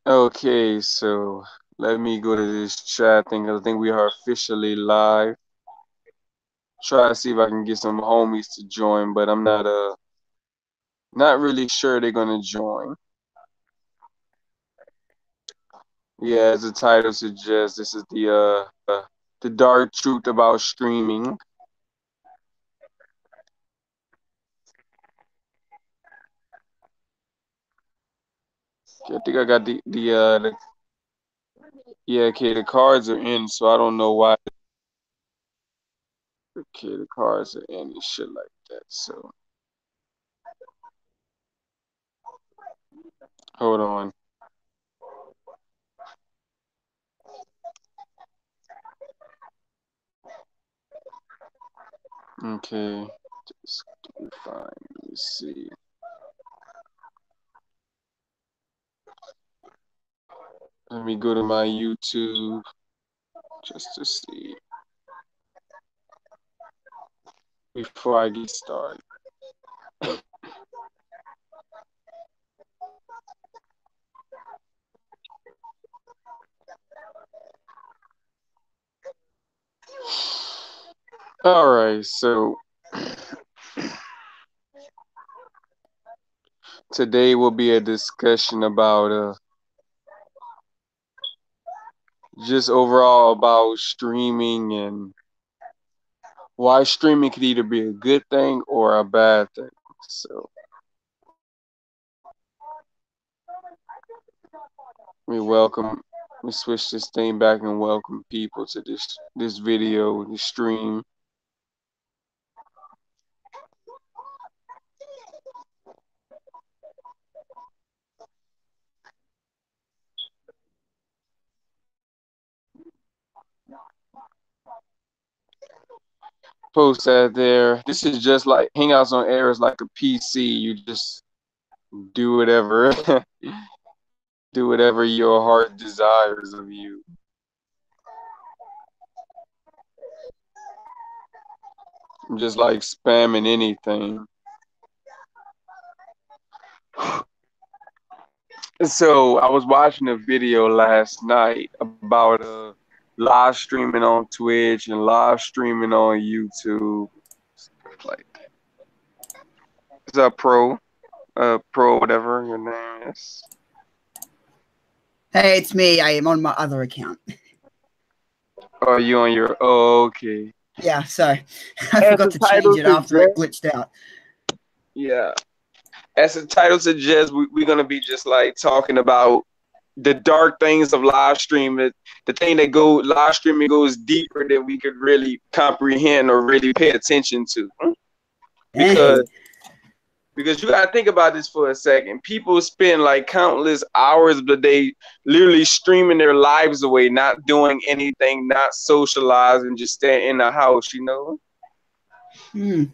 Okay, so let me go to this chat thing. I think we are officially live. Try to see if I can get some homies to join, but I'm not really sure they're gonna join. Yeah, as the title suggests, this is the dark truth about streaming. Okay, I think I got the yeah, okay, the cards are in, so I don't know why. Okay, the cards are in and shit like that. So hold on. Okay, just fine. Let me see. Let me go to my YouTube just to see before I get started. All right, so today will be a discussion about just overall about streaming and why streaming could either be a good thing or a bad thing. So we welcome we switch this thing back and welcome people to this video, this stream. Post that there. This is just like Hangouts on Air is like a PC. You just do whatever do whatever your heart desires of you. Just like spamming anything. So I was watching a video last night about live streaming on Twitch and live streaming on YouTube. Like, is that pro, whatever your name is? Hey, it's me. I am on my other account. Oh, you on your? Oh, okay. Yeah, so I As forgot the to title change it after it suggests, glitched out. yeah. As the title suggests, we're gonna be just like talking about the dark things of live streaming, the thing that go live streaming goes deeper than we could really comprehend or really pay attention to. Because Dang. because you gotta think about this for a second. People spend like countless hours of the day literally streaming their lives away, not doing anything, not socializing, just staying in the house, you know? Hmm.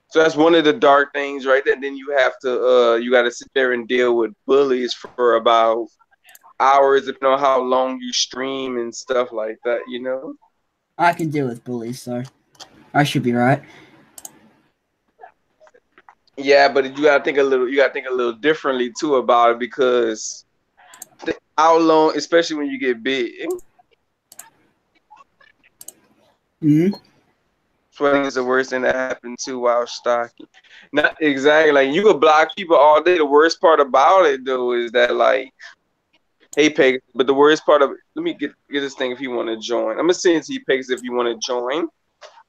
So that's one of the dark things, right? And then you gotta sit there and deal with bullies for about hours, depending on how long you stream and stuff like that, you know? I can deal with bullies, so I should be right. Yeah, but you gotta think a little differently too about it because how long, especially when you get big, Hmm. sweating is the worst thing that happened to while stocking. Not exactly like you could block people all day. The worst part about it though is that like, hey Peg, but the worst part of it, let me get this thing if you want to join. I'm gonna send it to you Pegs if you want to join.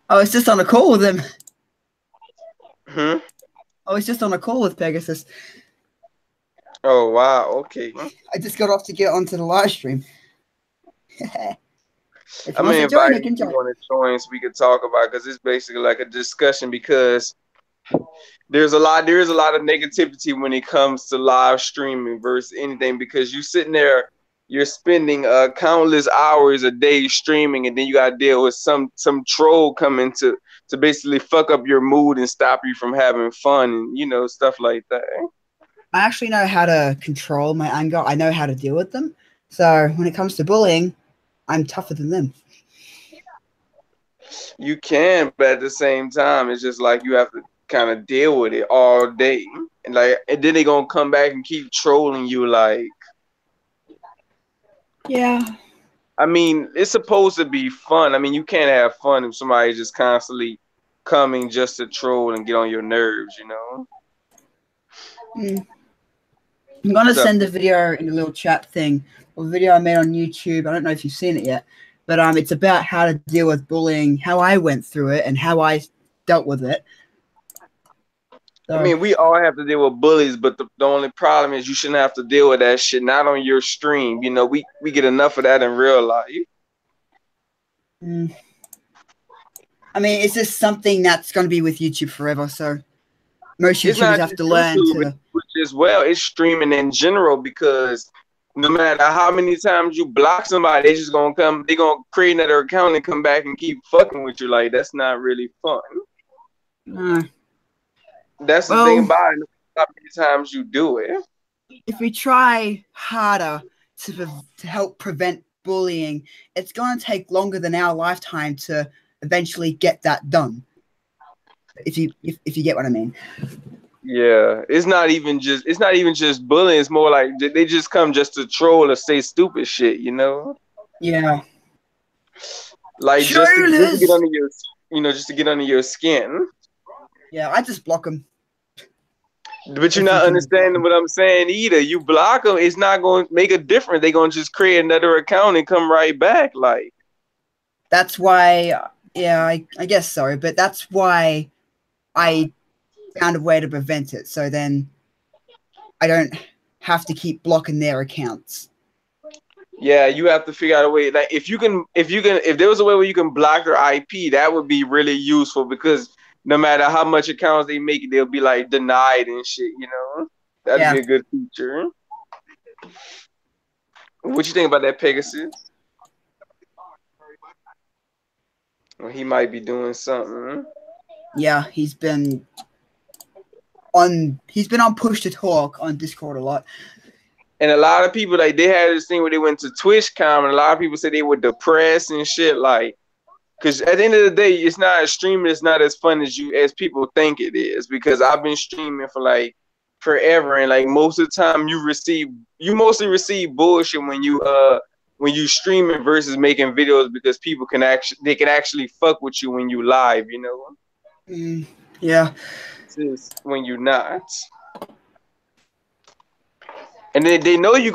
I was just on a call with him. Hmm? I was just on a call with Pegasus. Oh wow, okay. I just got off to get onto the live stream. If he I'm wants gonna to join, invite he him if can you join. want to join so we can talk about because it's basically like a discussion because there is a lot of negativity when it comes to live streaming versus anything because you sitting there you're spending countless hours a day streaming and then you got to deal with some troll coming to basically fuck up your mood and stop you from having fun and stuff like that. I actually know how to control my anger. I know how to deal with them. So when it comes to bullying, I'm tougher than them. You can, but at the same time it's just like you have to kind of deal with it all day, and then they gonna come back and keep trolling you. Like, Yeah. I mean, it's supposed to be fun. I mean, you can't have fun if somebody's just constantly coming just to troll and get on your nerves, you know? I'm gonna send a video in a little chat thing, a video I made on YouTube. I don't know if you've seen it yet, but it's about how to deal with bullying, how I went through it, and how I dealt with it. So, I mean, we all have to deal with bullies, but the only problem is you shouldn't have to deal with that shit, not on your stream. You know, we get enough of that in real life. I mean, it's just something that's going to be with YouTube forever, so most YouTubers have to learn to... Which as well, it's streaming in general, because no matter how many times you block somebody, they just gonna come, they gonna create another account and come back and keep fucking with you. Like, that's not really fun. That's the thing about it. How many times you do it. If we try harder to help prevent bullying, it's going to take longer than our lifetime to eventually get that done. If you get what I mean. Yeah, it's not even just bullying. It's more like they just come just to troll or say stupid shit, you know? Yeah. Like just to get under your, just to get under your skin. Yeah, I just block them. But you're not understanding what I'm saying either. You block them, it's not going to make a difference. They're going to just create another account and come right back. Like, that's why, yeah, I guess so. But that's why I found a way to prevent it. So then I don't have to keep blocking their accounts. Yeah, you have to figure out a way. Like, if there was a way where you can block their IP, that would be really useful, because no matter how much accounts they make, they'll be like denied and shit, you know? That'd be a good feature. What you think about that, Pegasus? Well, he might be doing something. Yeah, he's been on Push to Talk on Discord a lot. And a lot of people, like, they had this thing where they went to TwitchCon, and a lot of people said they were depressed and shit, like, because at the end of the day, it's not streaming. It's not as fun as people think it is. Because I've been streaming for like forever, and like most of the time, you mostly receive bullshit when you streaming versus making videos, because people can actually fuck with you when you live, you know. Yeah. It's when you're not. And then they know they're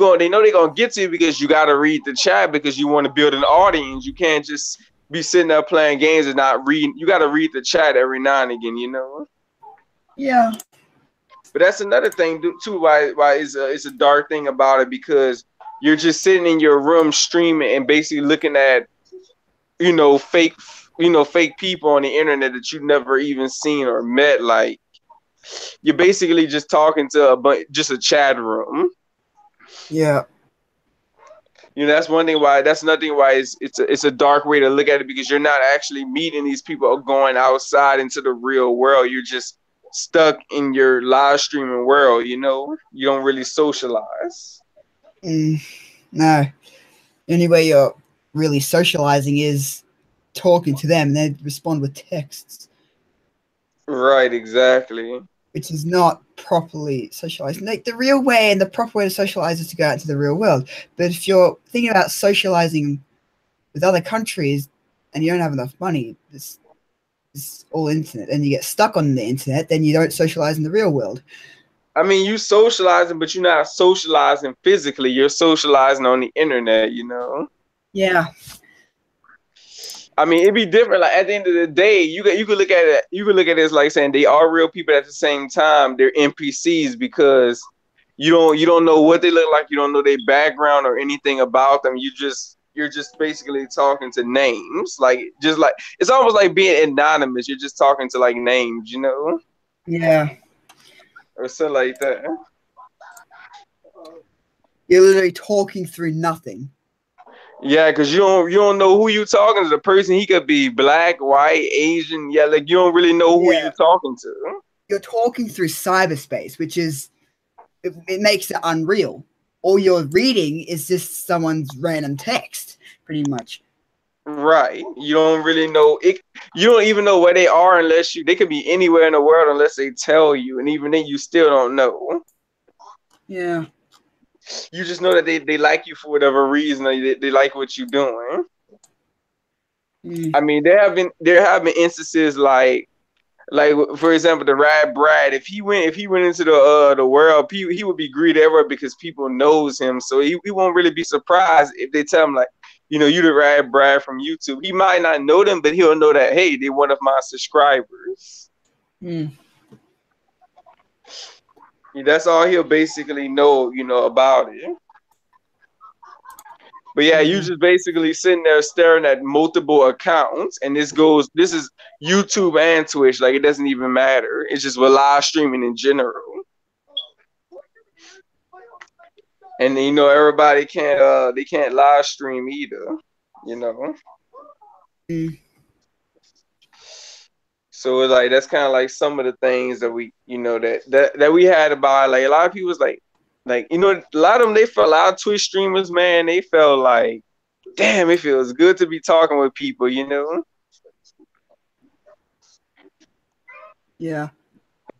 gonna get to you, because you gotta read the chat, because you want to build an audience. You can't just be sitting there playing games and not reading. You gotta read the chat every now and again, you know. Yeah. But that's another thing too. Why it's a dark thing about it, because you're just sitting in your room streaming and basically looking at, fake people on the internet that you've never even seen or met. Like, you're basically just talking to just a chat room. Yeah. That's one thing why. That's another thing why it's a dark way to look at it, because you're not actually meeting these people or going outside into the real world. You're just stuck in your live streaming world. You don't really socialize. No. The only way you're really socializing is talking to them. They respond with texts. Right. Exactly. Which is not properly socializing. Like, the real way and the proper way to socialize is to go out into the real world. But if you're thinking about socializing with other countries and you don't have enough money, it's all internet, and you get stuck on the internet, then you don't socialize in the real world. I mean, you socializing, but you're not socializing physically. You're socializing on the internet, you know? Yeah. I mean, it'd be different. Like, at the end of the day, you could look at it. You could look at it as like saying they are real people, at the same time they're NPCs, because you don't know what they look like. You don't know their background or anything about them. You're just basically talking to names. Like, it's almost like being anonymous. You're just talking to like names, you know? Yeah. Or something like that. You're literally talking through nothing. Yeah, because you don't know who you talking to. The person, he could be black, white, Asian. Yeah, like, you don't really know who you're talking to. You're talking through cyberspace, which is it makes it unreal. All you're reading is just someone's random text, pretty much. Right. You don't really know it. You don't even know where they are unless they could be anywhere in the world unless they tell you, and even then you still don't know. Yeah. You just know that they like you for whatever reason, or they like what you're doing. I mean, there have been instances like for example, the Rad Brad. If he went into the world, he would be greeted everywhere because people knows him. So he won't really be surprised if they tell him like, you the Rad Brad from YouTube. He might not know them, but he'll know that, hey, they're one of my subscribers. That's all he'll basically know, about it. But yeah, you just basically sitting there staring at multiple accounts, and this is YouTube and Twitch. Like, it doesn't even matter. It's just with live streaming in general. And everybody can't they can't live stream either. So it's like that's kind of like some of the things that we that we had about, like, a lot of people was like a lot of them, they felt, a lot of Twitch streamers, man, they felt like, damn, it feels good to be talking with people, Yeah.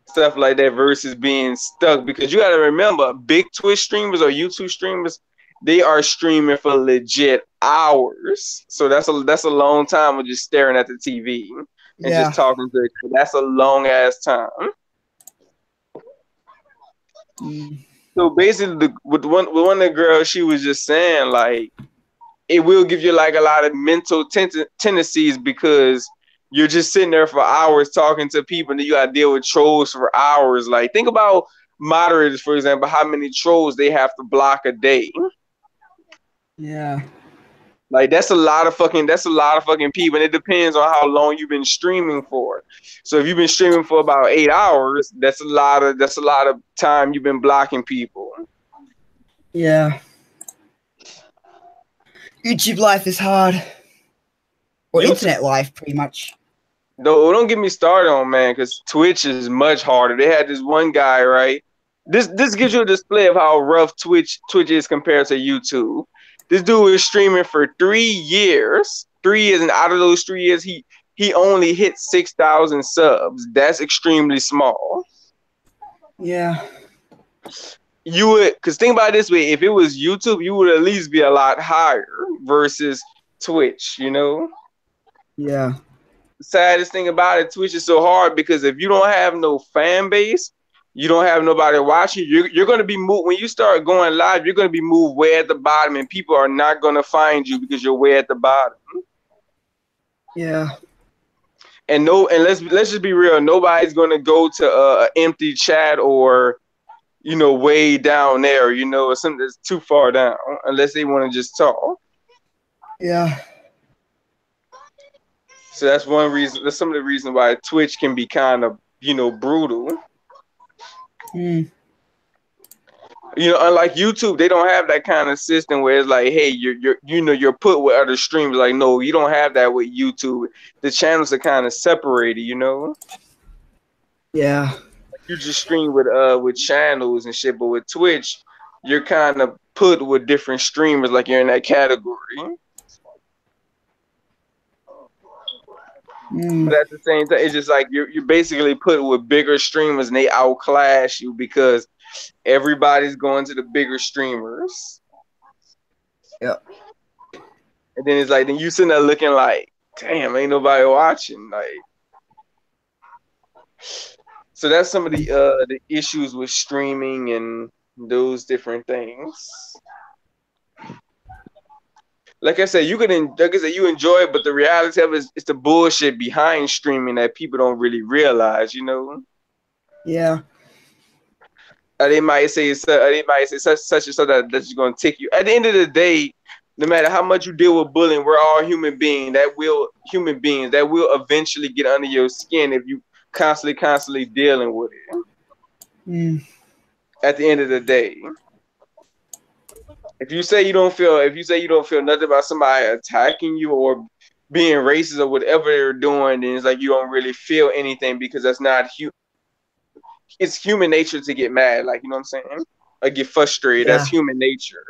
Stuff like that versus being stuck, because you got to remember, big Twitch streamers or YouTube streamers, they are streaming for legit hours. So that's a long time of just staring at the TV and just talking to it. That's a long ass time. So basically, with one of the girls, she was just saying, like, it will give you like a lot of mental tendencies because you're just sitting there for hours talking to people, and then you got to deal with trolls for hours. Like, think about moderators, for example, how many trolls they have to block a day. Yeah. Like, that's a lot of fucking people, and it depends on how long you've been streaming for. So if you've been streaming for about 8 hours, that's a lot of time you've been blocking people. Yeah. YouTube life is hard. Or internet life, pretty much. No, don't get me started on, man, because Twitch is much harder. They had this one guy, right? This gives you a display of how rough Twitch is compared to YouTube. This dude was streaming for 3 years. 3 years, and out of those 3 years, he only hit 6,000 subs. That's extremely small. Yeah. You would, because think about it this way, if it was YouTube, you would at least be a lot higher versus Twitch, Yeah. The saddest thing about it, Twitch is so hard because if you don't have no fan base, you don't have nobody watching, you're going to be moved. When you start going live, you're going to be moved way at the bottom, and people are not going to find you because you're way at the bottom. Yeah. And let's just be real, nobody's going to go to an empty chat or way down there, or something that's too far down, unless they want to just talk. Yeah. So that's one reason. That's some of the reasons why Twitch can be kind of, brutal. Unlike YouTube, they don't have that kind of system where it's like, hey, you're put with other streamers. Like, no, you don't have that with YouTube. The channels are kind of separated, Yeah. You just stream with channels and shit, but with Twitch, you're kind of put with different streamers, like you're in that category. But at the same time, it's just like you're basically put with bigger streamers, and they outclass you because everybody's going to the bigger streamers. Yep. And then it's like, then you sitting there looking like, damn, ain't nobody watching. Like, so that's some of the issues with streaming and those different things. Like I said, you enjoy it, but the reality of it is, it's the bullshit behind streaming that people don't really realize, Yeah. They might say such and such that's going to take you. At the end of the day, no matter how much you deal with bullying, we're all human beings that will eventually get under your skin if you constantly dealing with it. At the end of the day. If you say you don't feel nothing about somebody attacking you or being racist or whatever they're doing, then it's like you don't really feel anything because that's not human. It's human nature to get mad, like, you know what I'm saying? Or get frustrated. Yeah. That's human nature.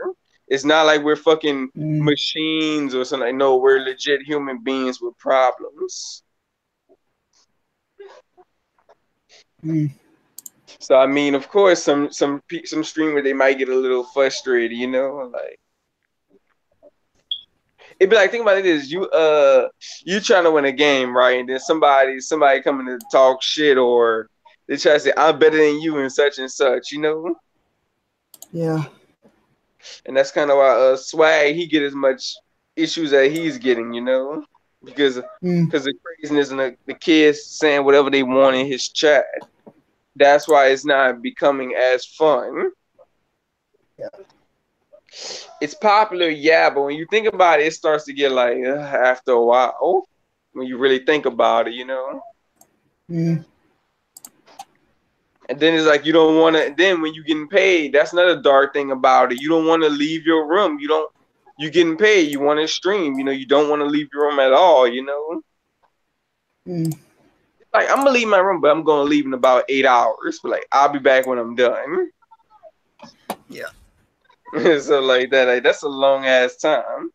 It's not like we're fucking Mm. machines or something. No, we're legit human beings with problems. Mm. So I mean, of course, some streamers they might get a little frustrated, you know, like it'd be like think about it is you trying to win a game, right? And then somebody coming to talk shit or they try to say I'm better than you and such, you know. Yeah. And that's kind of why Swag he get as much issues that he's getting, you know, because Mm. the craziness and the kids saying whatever they want in his chat. That's why it's not becoming as fun. Yeah. It's popular, yeah, but when you think about it, it starts to get like after a while when you really think about it, you know. Mm. And then it's like you don't want to. Then when you getting paid, that's another dark thing about it. You don't want to leave your room. You don't. You getting paid. You want to stream. You know. You don't want to leave your room at all. You know. Mm. Like I'm gonna leave my room, but I'm gonna leave in about 8 hours. But like I'll be back when I'm done. Yeah. So like that. Like, that's a long ass time.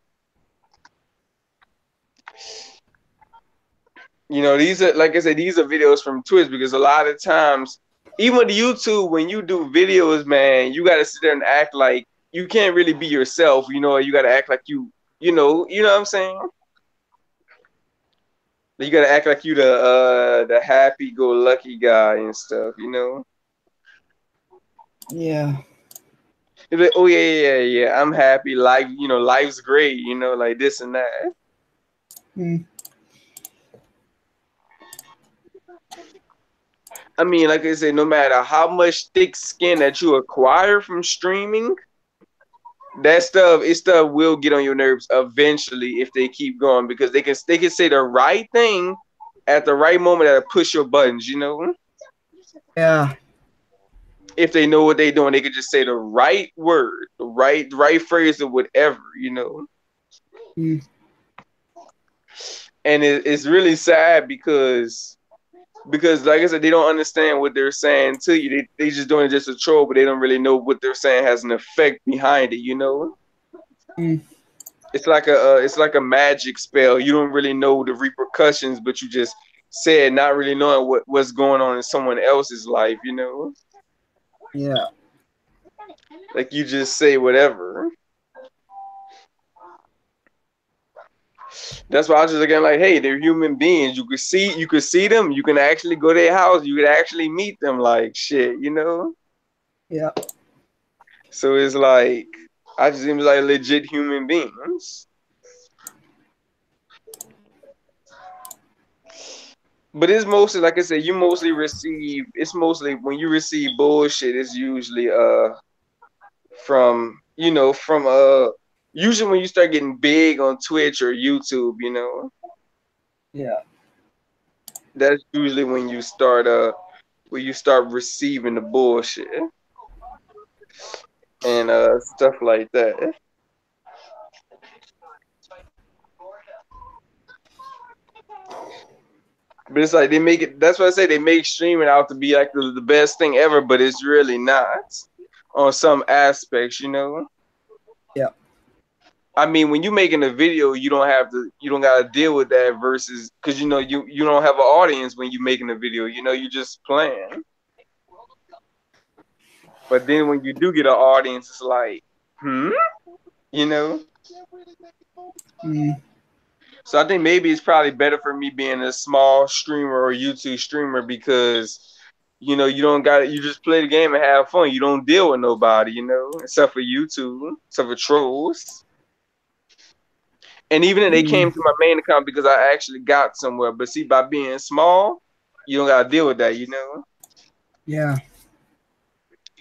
You know, these are like I said, these are videos from Twitch because a lot of times, even with YouTube, when you do videos, man, you gotta sit there and act like you can't really be yourself. You know, you gotta act like you know what I'm saying? You gotta act like you the happy go lucky guy and stuff. You know? Yeah. You're like, oh yeah. I'm happy. Life, life's great. You know, like this and that. Mm. I mean, like I said, no matter how much thick skin that you acquire from streaming, that stuff will get on your nerves eventually if they keep going because they can say the right thing at the right moment that'll push your buttons, you know. Yeah. If they know what they're doing, they can just say the right word, the right phrase or whatever, you know. Mm. And it's really sad because like I said, they don't understand what they're saying to you. They just doing it just a troll, but they don't really know what they're saying has an effect behind it, you know. Mm. It's like a magic spell. You don't really know the repercussions, but you just said not really knowing what's going on in someone else's life, you know? Yeah. Like you just say whatever. That's why I was just again like, hey, they're human beings. You could see them, you can actually go to their house, you could actually meet them like shit, you know? Yeah. So it's like I just seems like legit human beings. But it's mostly, like I said, it's mostly when you receive bullshit, it's usually from, usually when you start getting big on Twitch or YouTube, you know, Yeah. that's usually when you start receiving the bullshit and stuff like that. But it's like that's what I say, they make streaming out to be like the best thing ever, but it's really not on some aspects, you know. Yeah. I mean, when you're making a video, you don't gotta deal with that versus because you don't have an audience when you're making a video. You know, you just playing. But then when you do get an audience, it's like, you know. Mm. So I think maybe it's probably better for me being a small streamer or YouTube streamer because you don't got you just play the game and have fun. You don't deal with nobody, you know, except for YouTube, except for trolls. And even if they came Mm. to my main account because I actually got somewhere. But see, by being small, you don't gotta deal with that, you know? Yeah.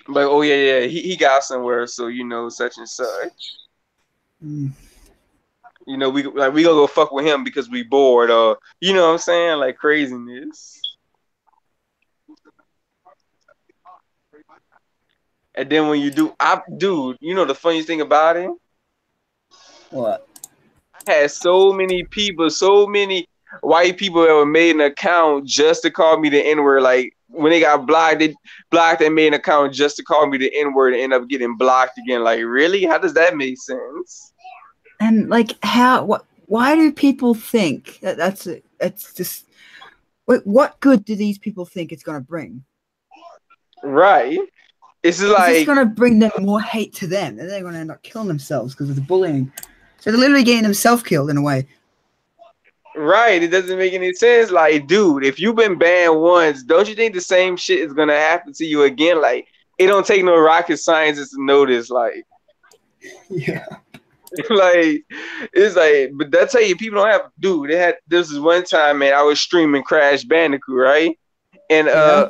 Like, oh yeah, he got somewhere, so such and such. Mm. We gonna go fuck with him because we bored, or you know what I'm saying? Like craziness. And then when you do, dude, the funniest thing about it, What? I had so many white people that were made an account just to call me the N-word. Like when they got blocked, they blocked and made an account just to call me the N-word and end up getting blocked again. Like, really? How does that make sense? And like, why do people think that's it? It's just, what good do these people think it's gonna bring? Right. It's just It's just like, gonna bring them more hate to them, and they're gonna end up killing themselves because of the bullying. So they're literally getting themselves killed in a way. right. It doesn't make any sense. Like, dude, if you've been banned once, don't you think the same shit is gonna happen to you again? Like, it don't take no rocket scientists to know this. Like, Yeah. like it's like, but that's how you people don't have. Dude, this is one time, man. I was streaming Crash Bandicoot, right? And Yeah.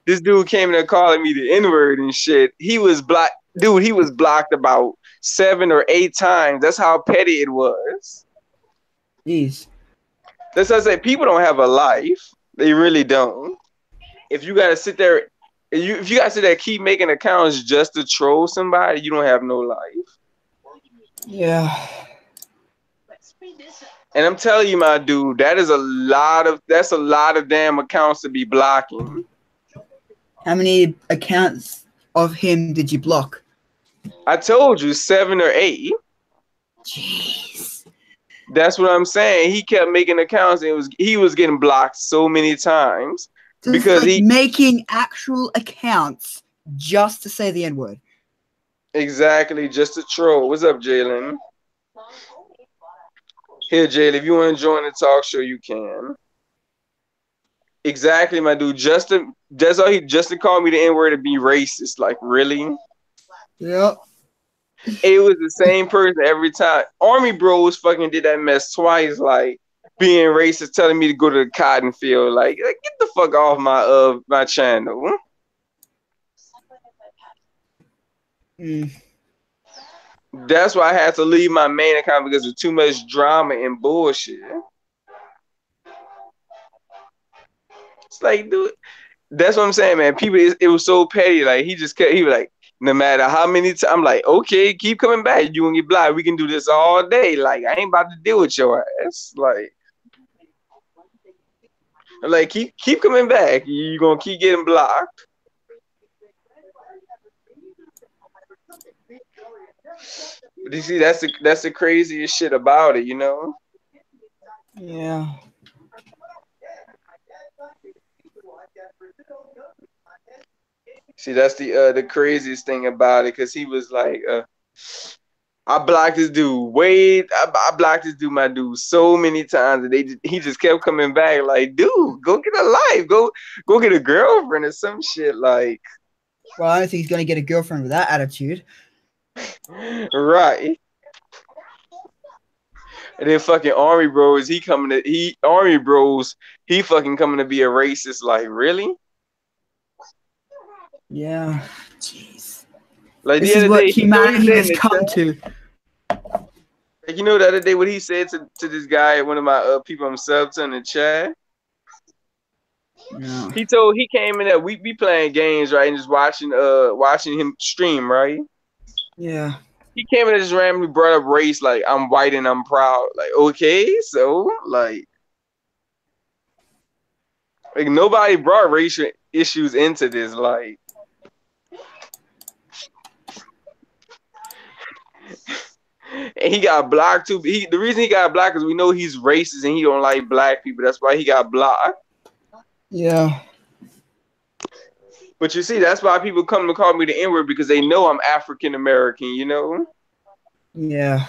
this dude came in there calling me the N-word and shit. He was blocked, dude. He was blocked about 7 or 8 times. That's how petty it was. Jeez. That's what I say. People don't have a life. They really don't. If you gotta sit there, if you gotta sit there, keep making accounts just to troll somebody, you don't have no life. Yeah. And I'm telling you, my dude, that's a lot of damn accounts to be blocking. How many accounts of him did you block? I told you 7 or 8. Jeez. That's what I'm saying. He kept making accounts and he was getting blocked so many times So because like he making actual accounts just to say the N-word. exactly just to troll. What's up, Jalen? Here, Jalen, if you want to join the talk show, you can. Exactly, my dude. That's all Justin called me the N-word to be racist. Like, really? Yep. It was the same person every time. Army Bros fucking did that mess twice, like being racist, telling me to go to the cotton field. Like get the fuck off my channel. Mm. That's why I had to leave my main account because of too much drama and bullshit. It's like, dude, that's what I'm saying, man. People, it was so petty. Like he was like, no matter how many times, I'm like, okay, keep coming back. You gonna get blocked. We can do this all day. Like I ain't about to deal with your ass. Like keep coming back. You gonna keep getting blocked. But you see, that's the craziest shit about it, you know? Yeah. See, that's the craziest thing about it, because he was like, I blocked this dude. I blocked this dude, my dude, so many times, and he just kept coming back. Like, dude, go get a life, go get a girlfriend or some shit. Like, Well, I don't think he's gonna get a girlfriend with that attitude. right. And then fucking Army Bros, he fucking coming to be a racist. Like, really? Yeah. Jeez. Like This the is other what day, humanity has come to. Like, you know, the other day what he said to this guy, one of my people I'm subbed to in the chat. Yeah. He came in there, we be playing games, right, and just watching him stream, right? Yeah. He came in and just randomly brought up race, like, I'm white and I'm proud. Like, okay, so like nobody brought racial issues into this, like. And he got blocked too. The reason he got blocked is we know he's racist and he don't like black people. That's why he got blocked. Yeah. But you see, that's why people come to call me the N-word, because they know I'm African American, you know? Yeah.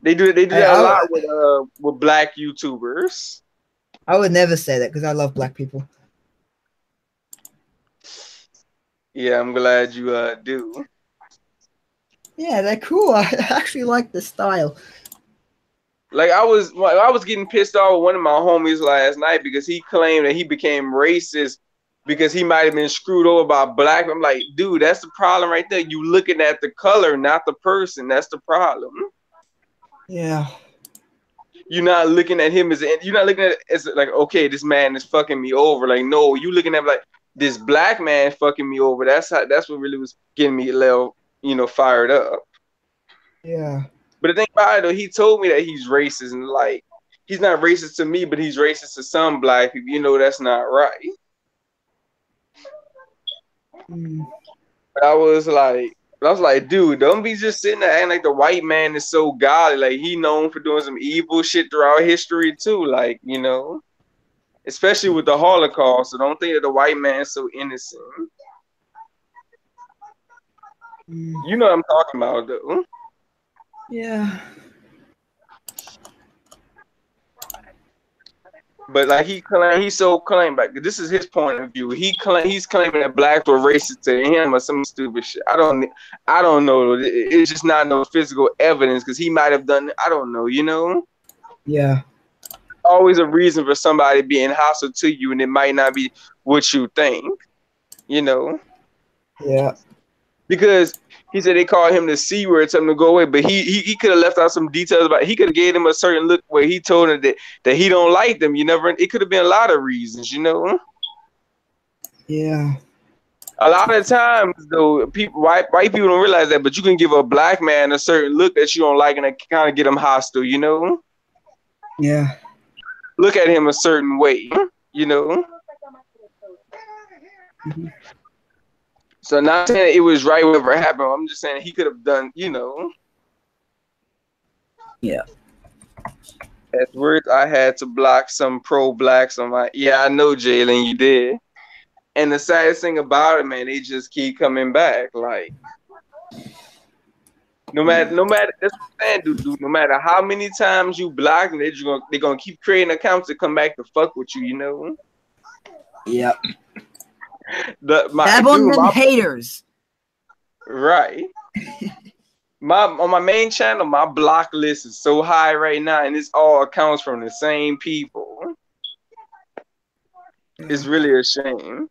They do that a lot with black YouTubers. I would never say that because I love black people. Yeah, I'm glad you do. Yeah, they're cool. I actually like the style. Like I was getting pissed off with one of my homies last night because he claimed that he became racist because he might have been screwed over by black. I'm like, dude, that's the problem right there. You looking at the color, not the person. That's the problem. Yeah. You're not looking at him you're not looking at it as like, okay, this man is fucking me over. Like, no, you looking at like this black man fucking me over. That's what really was getting me a little, fired up. Yeah. But the thing about it, though, he told me that he's racist, and like, he's not racist to me, but he's racist to some black people. You know, that's not right. But I was like, dude, don't be just sitting there acting like the white man is so godly. Like he known for doing some evil shit throughout history too. Like, you know, especially with the Holocaust. So don't think that the white man is so innocent. You know what I'm talking about, though. Yeah. But like he's so claimed, like this is his point of view. He's claiming that blacks were racist to him or some stupid shit. I don't know. It's just not no physical evidence because he might have done it. I don't know. You know. Yeah. Always a reason for somebody being hostile to you, and it might not be what you think. You know. Yeah. Because he said they called him the C word, something to go away, but he could have left out some details about it. He could have gave him a certain look where he told him that he don't like them. It could have been a lot of reasons, you know. Yeah. A lot of times though, white people don't realize that, but you can give a black man a certain look that you don't like and it kind of get him hostile, you know. Yeah. Look at him a certain way, you know. So not saying it was right whatever happened. I'm just saying he could have done, you know. Yeah. As words, I had to block some pro-blacks on my. Yeah, I know, Jalen, you did. And the saddest thing about it, man, they just keep coming back. Like, no matter. That's what I'm saying, dude. No matter how many times you block them, they're gonna keep creating accounts to come back to fuck with you. You know. Yep. Dab on them haters. Right. On my main channel, my block list is so high right now, and it's all accounts from the same people. It's really a shame.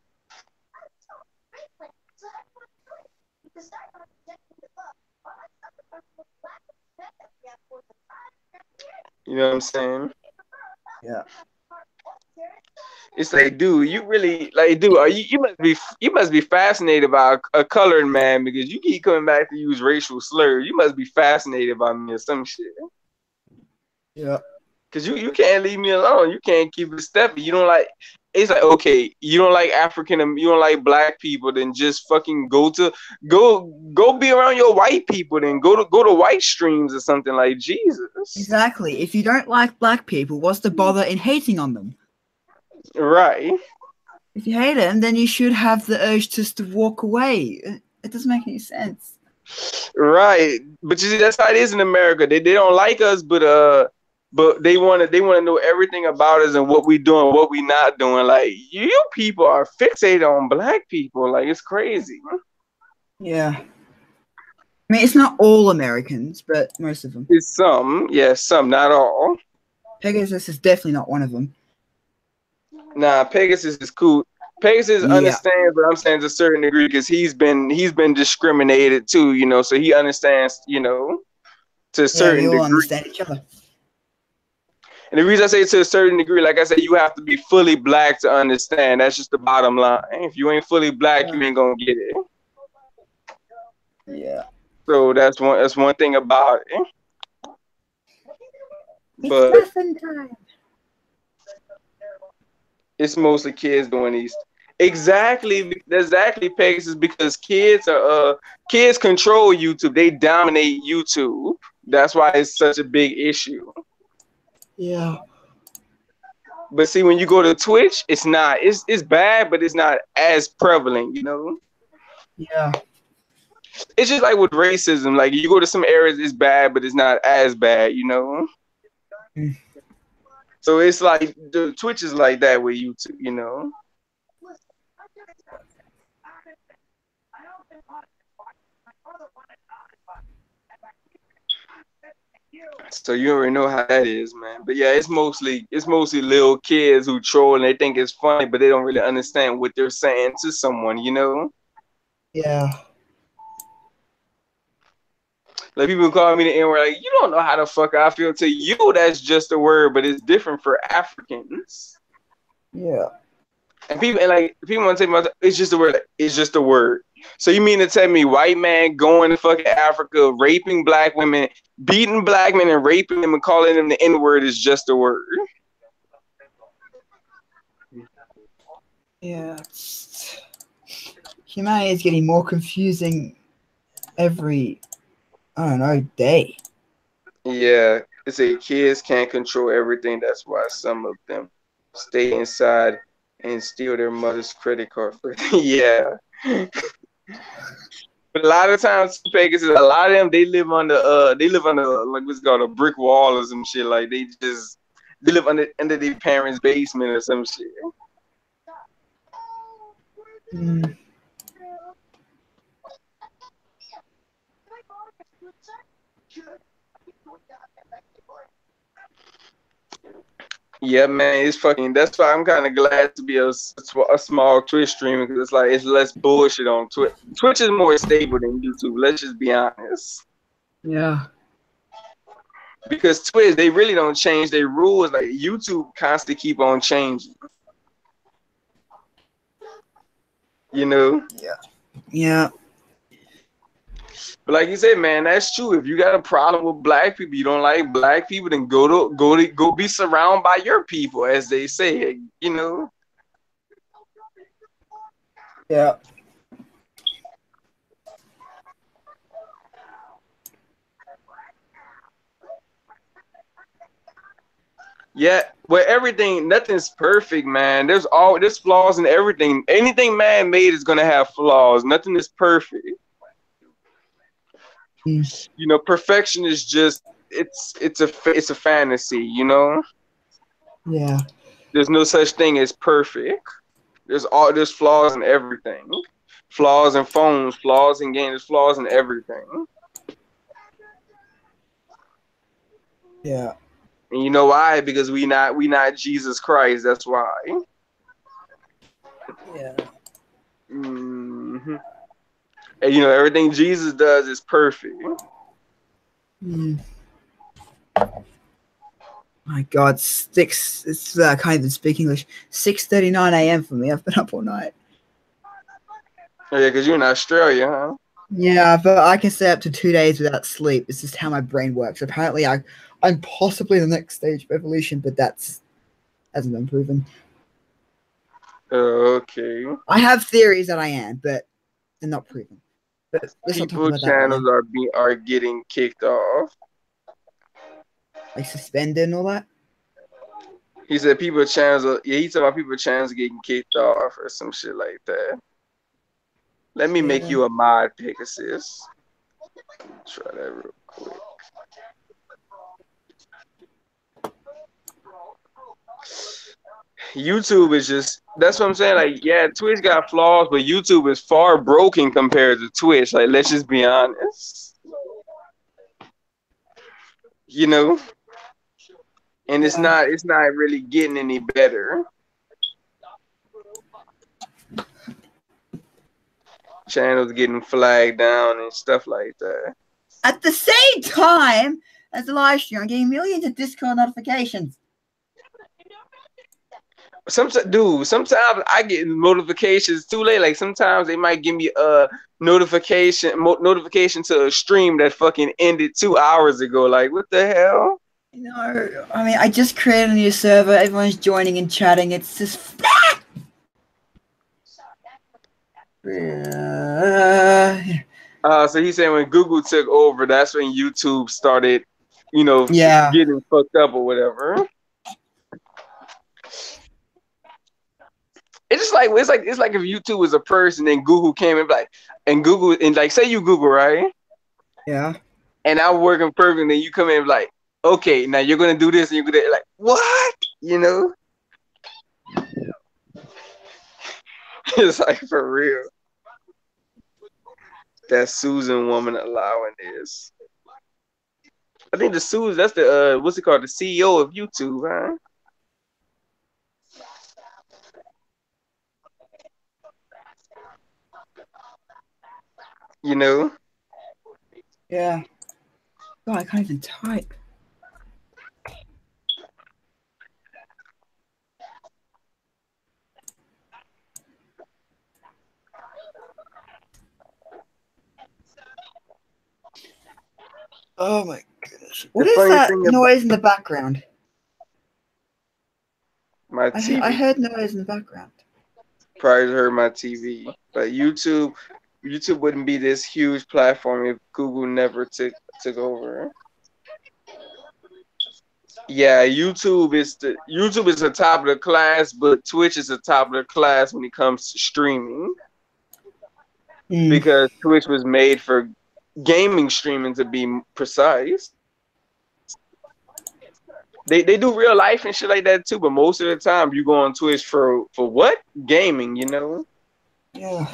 You know what I'm saying? Yeah. It's like, dude, you really like, dude, you must be fascinated by a colored man because you keep coming back to use racial slurs. You must be fascinated by me or some shit. Yeah. Cause you can't leave me alone. You can't keep it stepping. You don't like. It's like, okay, you don't like you don't like black people. Then just fucking go be around your white people. Then go to white streams or something like Jesus. Exactly. If you don't like black people, what's the bother in hating on them? Right. If you hate them, then you should have the urge just to walk away. It doesn't make any sense. Right. But you see, that's how it is in America. They don't like us, but they want to know everything about us and what we doing, what we not doing. Like you people are fixated on black people. Like it's crazy. Yeah. I mean, it's not all Americans, but most of them. It's some, yeah, some, not all. Pegasus is definitely not one of them. Nah, Pegasus is cool. Pegasus understands, but I'm saying to a certain degree because he's been discriminated too, you know, so he understands, you know, to a certain degree. Understand each other. And the reason I say to a certain degree, like I said, you have to be fully black to understand. That's just the bottom line. If you ain't fully black, you ain't gonna get it. Yeah. So that's one thing about it. But it's lesson time. It's mostly kids doing these. Exactly, Pegasus, because kids control YouTube. They dominate YouTube. That's why it's such a big issue. Yeah. But see, when you go to Twitch, it's not. It's bad, but it's not as prevalent, you know? Yeah. It's just like with racism. Like you go to some areas, it's bad, but it's not as bad, you know? So it's like the Twitch is like that with YouTube, you know? So you already know how that is, man. But yeah, it's mostly little kids who troll and they think it's funny, but they don't really understand what they're saying to someone, you know? Yeah. Like people call me the N-word, like, you don't know how the fuck I feel. To you, that's just a word, but it's different for Africans. Yeah. And people want to tell me it's just a word. It's just a word. So you mean to tell me white man going to fucking Africa, raping black women, beating black men and raping them and calling them the N-word is just a word? Yeah. humanity is getting more confusing every, I don't know, day. Yeah, it's a kids can't control everything. That's why some of them stay inside and steal their mother's credit card for yeah. But a lot of times, Vegas, a lot of them they live under like what's called a brick wall or some shit. Like they live under their parents' basement or some shit. Mm. Yeah, man, it's fucking. That's why I'm kind of glad to be a small Twitch streamer because it's like it's less bullshit on Twitch. Twitch is more stable than YouTube. Let's just be honest. Yeah. Because Twitch, they really don't change their rules. Like YouTube constantly keep on changing. You know? Yeah. Yeah. But like you said, man, that's true. If you got a problem with black people, you don't like black people, then go be surrounded by your people, as they say. You know? Yeah. Yeah, well, everything, nothing's perfect, man. There's flaws in everything. Anything man made is gonna have flaws. Nothing is perfect. Mm. You know, perfection is just it's a fantasy. You know, Yeah. there's no such thing as perfect. There's flaws in everything. Flaws in phones, flaws in games, flaws in everything. Yeah. And you know why? Because we not Jesus Christ. That's why. Yeah. Mm-hmm. And you know everything Jesus does is perfect. Mm. My God, it's I can't even speak English. 6:39 a.m. for me. I've been up all night. Oh, yeah, because you're in Australia, huh? Yeah, but I can stay up to 2 days without sleep. It's just how my brain works. Apparently, I'm possibly the next stage of evolution, but that hasn't been proven. Okay. I have theories that I am, but they're not proven. But let's not talk People about that right channels now. are getting kicked off. Like suspended and all that. He said people channels are, yeah, he talking about people channels getting kicked off or some shit like that. Let me make Yeah. you a mod, Pegasus. Try that real quick. YouTube is just, that's what I'm saying. Like, yeah, Twitch got flaws, but YouTube is far broken compared to Twitch. Like, let's just be honest. You know? And it's Yeah. not really getting any better. Channels getting flagged down and stuff like that. At the same time as the live stream, I'm getting millions of Discord notifications. Sometimes I get notifications too late. Like sometimes they might give me a notification to a stream that fucking ended 2 hours ago. Like what the hell? No, I mean I just created a new server. Everyone's joining and chatting. It's just. So he's saying when Google took over, that's when YouTube started, you know, Yeah. getting fucked up or whatever. It's like if YouTube was a person and Google came and say you Google, right? Yeah. And I'm working perfect, and then you come in and like, okay, now you're gonna do this, and you're gonna like what? You know? It's like for real. That Susan woman allowing this. I think that's the what's it called? The CEO of YouTube, huh? You know? Yeah. God, I can't even type. Oh my goodness. What is that noise in the background? My TV. I heard noise in the background. Probably heard my TV. But YouTube wouldn't be this huge platform if Google never took over. Yeah, YouTube is the top of the class, but Twitch is the top of the class when it comes to streaming because Twitch was made for gaming streaming to be precise. They do real life and shit like that too, but most of the time you go on Twitch for what? Gaming, you know? Yeah.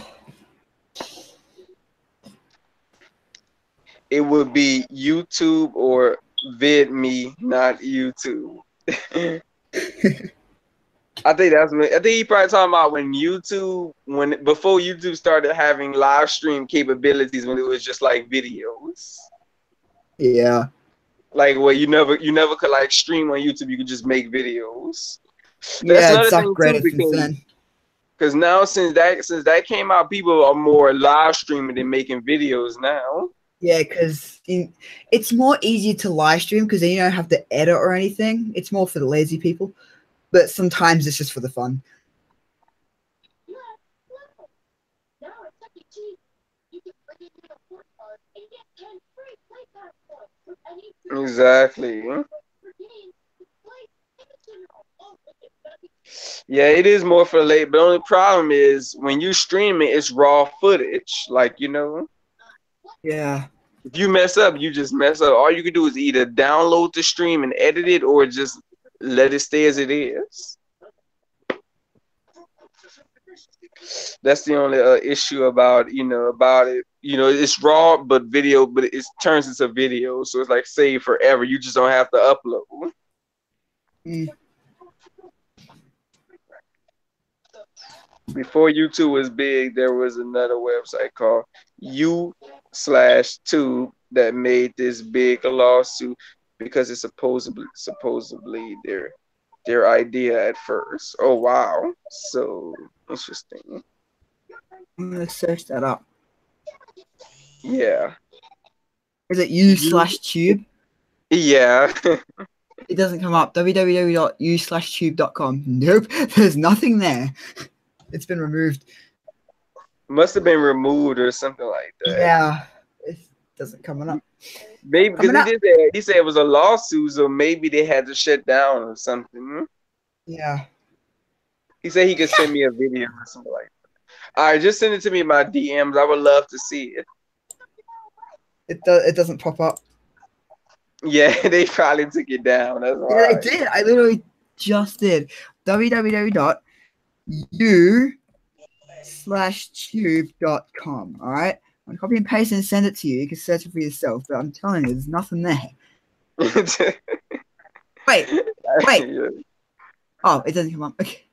It would be YouTube or VidMe, not YouTube. I think he probably talking about before YouTube started having live stream capabilities when it was just like videos. Yeah. Like where you never could like stream on YouTube, you could just make videos. Yeah, it's upgraded since then. Because now since that came out, people are more live streaming than making videos now. Yeah, because it's more easy to live stream because then you don't have to edit or anything. It's more for the lazy people, but sometimes it's just for the fun. Exactly. Yeah, it is more for the late, but the only problem is when you stream it, it's raw footage. Like, you know. Yeah. If you mess up, you just mess up. All you can do is either download the stream and edit it or just let it stay as it is. That's the only issue about it. It's raw, but it turns into video. So it's like saved forever. You just don't have to upload. Before YouTube was big, there was another website called U/Tube that made this big lawsuit because it's supposedly their idea at first. Oh wow, so interesting. I'm gonna search that up. Yeah. Is it U/Tube? Yeah. It doesn't come up. www.u/tube.com. Nope, there's nothing there. It's been removed. Must have been removed or something like that. Yeah, it doesn't come up. Maybe because he said it was a lawsuit, so maybe they had to shut down or something. Yeah. He said he could send me a video or something like that. All right, just send it to me in my DMs. I would love to see it. It doesn't pop up. Yeah, they probably took it down. That's why. Yeah, they did. I literally just did. www.u/tube.com. All right. I'm copy and paste and send it to you. You can search it for yourself. But I'm telling you, there's nothing there. Wait. Yeah. Oh, it doesn't come up. Okay.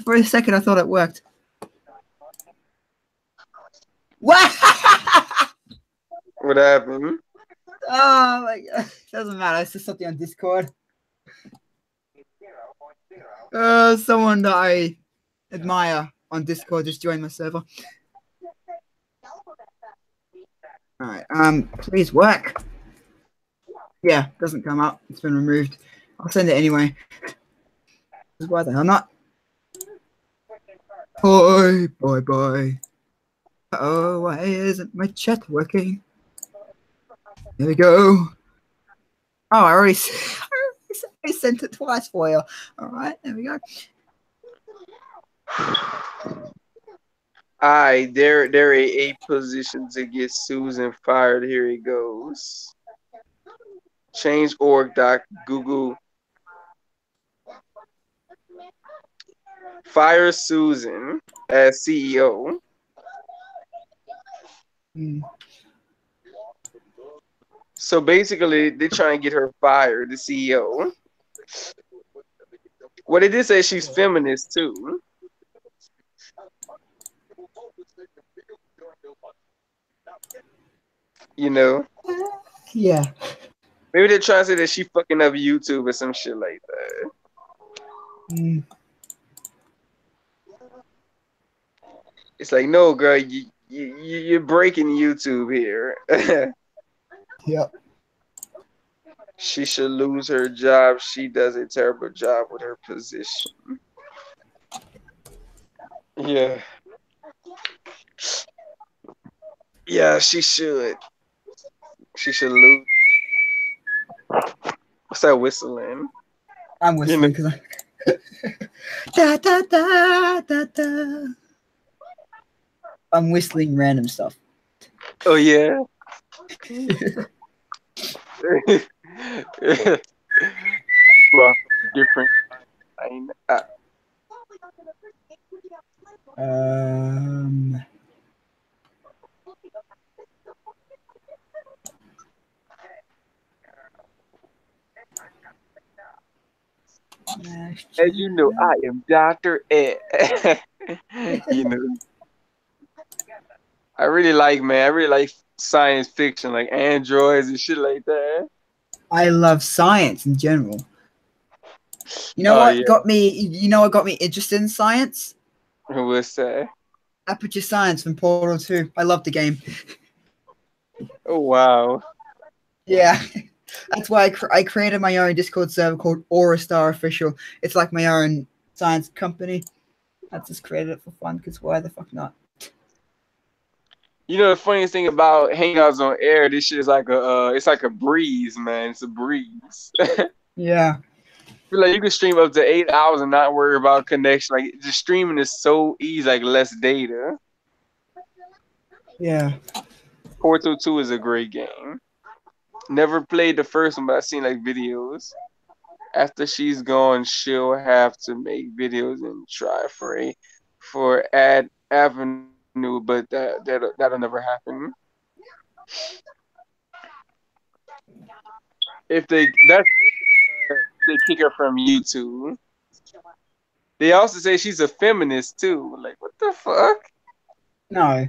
For a second, I thought it worked. What? What happened? Oh my god. It doesn't matter. It's just something on Discord. Someone that I admire on Discord just joined my server. Alright, please work. Yeah, doesn't come up. It's been removed. I'll send it anyway. Why the hell not? Bye. Oh, why isn't my chat working? There we go. Oh, I already sent it twice for you. All right, there we go. They're a position to get Susan fired. Here he goes. Change.org.google. Fire Susan as CEO. So basically, they're trying to get her fired, the CEO. Well, they did say she's feminist too. You know? Yeah. Maybe they're trying to say that she fucking up YouTube or some shit like that. It's like, no, girl, you're breaking YouTube here. Yep. She should lose her job. She does a terrible job with her position. Yeah. Yeah, she should. She should lose. What's that whistling? I'm whistling because I. Da da da da da. I'm whistling random stuff. Oh yeah. Well, different. Um. As you know, I am Dr. Ed. You know, I really like science fiction, like androids and shit like that. I love science in general. You know Oh what yeah, got me? You know what got me interested in science? who was that? Aperture Science from Portal 2. I love the game. Oh wow. Yeah, that's why I created my own Discord server called Aura Star Official. It's like my own science company. I just created it for fun because why the fuck not? You know the funniest thing about Hangouts on Air, this shit is like it's like a breeze, man. It's a breeze. Yeah, Feel like you can stream up to 8 hours and not worry about connection. Like just streaming is so easy, like less data. yeah. Portal 2 is a great game. Never played the first one, but I've seen like videos. After she's gone, she'll have to make videos and try for ad avenue, but that'll never happen. If they kick her from YouTube. They also say she's a feminist too. Like what the fuck? No.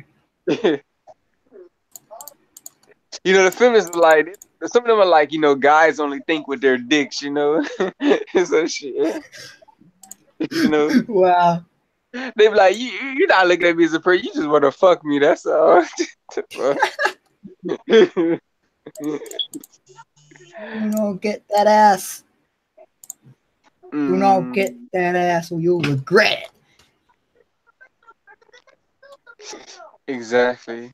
You know, the feminists are like some of them are like, you know, guys only think with their dicks, you know. So shit. You know. Wow. They be like, you're not looking at me as a person, you just wanna fuck me, that's all. Do not get that ass. Do not get that ass or you'll regret it. Exactly.